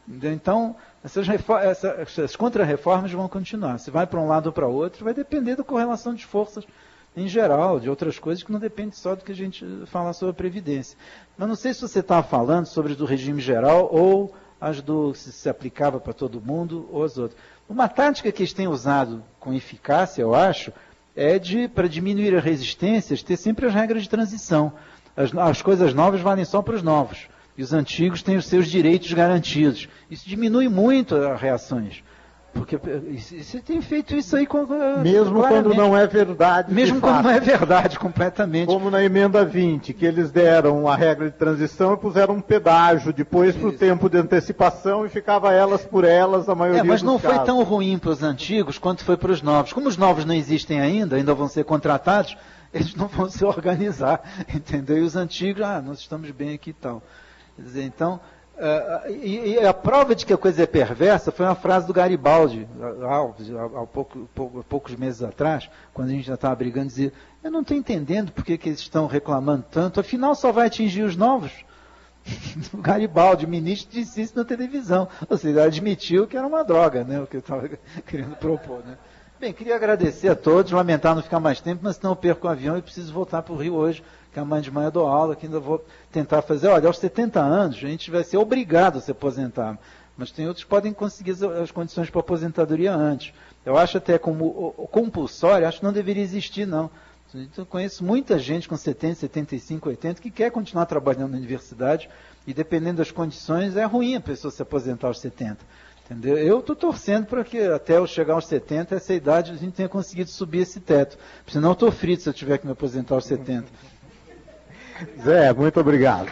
Então, essas contra-reformas vão continuar. Se vai para um lado ou para outro, vai depender da correlação de forças em geral, de outras coisas que não depende só do que a gente fala sobre a Previdência. Mas não sei se você estava falando sobre do regime geral ou as se aplicava para todo mundo ou as outras. Uma tática que eles têm usado com eficácia, eu acho, para diminuir as resistências, ter sempre as regras de transição. As coisas novas valem só para os novos. E os antigos têm os seus direitos garantidos. Isso diminui muito as reações. Porque você tem feito isso aí mesmo quando não é verdade. Mesmo quando não é verdade, completamente. Como na emenda 20, que eles deram a regra de transição e puseram um pedágio depois para o tempo de antecipação e ficava elas por elas a maioria dos casos. Mas não foi tão ruim para os antigos quanto foi para os novos. Como os novos não existem ainda vão ser contratados, eles não vão se organizar, entendeu? E os antigos, nós estamos bem aqui e tal. Quer dizer, então... E a prova de que a coisa é perversa foi uma frase do Garibaldi, há poucos meses atrás, quando a gente já estava brigando, dizia, eu não estou entendendo por que eles estão reclamando tanto, afinal só vai atingir os novos. O Garibaldi, o ministro, disse isso na televisão, ou seja, admitiu que era uma droga, né, o que eu estava querendo propor. Né? Bem, queria agradecer a todos, lamentar não ficar mais tempo, mas senão eu perco o avião e preciso voltar para o Rio hoje, que amanhã de manhã eu dou aula, que ainda vou tentar fazer. Olha, aos 70 anos a gente vai ser obrigado a se aposentar, mas tem outros que podem conseguir as condições para aposentadoria antes. Eu acho até como compulsório, acho que não deveria existir, não. Eu conheço muita gente com 70, 75, 80 que quer continuar trabalhando na universidade e, dependendo das condições, é ruim a pessoa se aposentar aos 70. Entendeu? Eu estou torcendo para que até eu chegar aos 70, essa idade, a gente tenha conseguido subir esse teto. Senão eu estou frito se eu tiver que me aposentar aos 70. Zé, muito obrigado.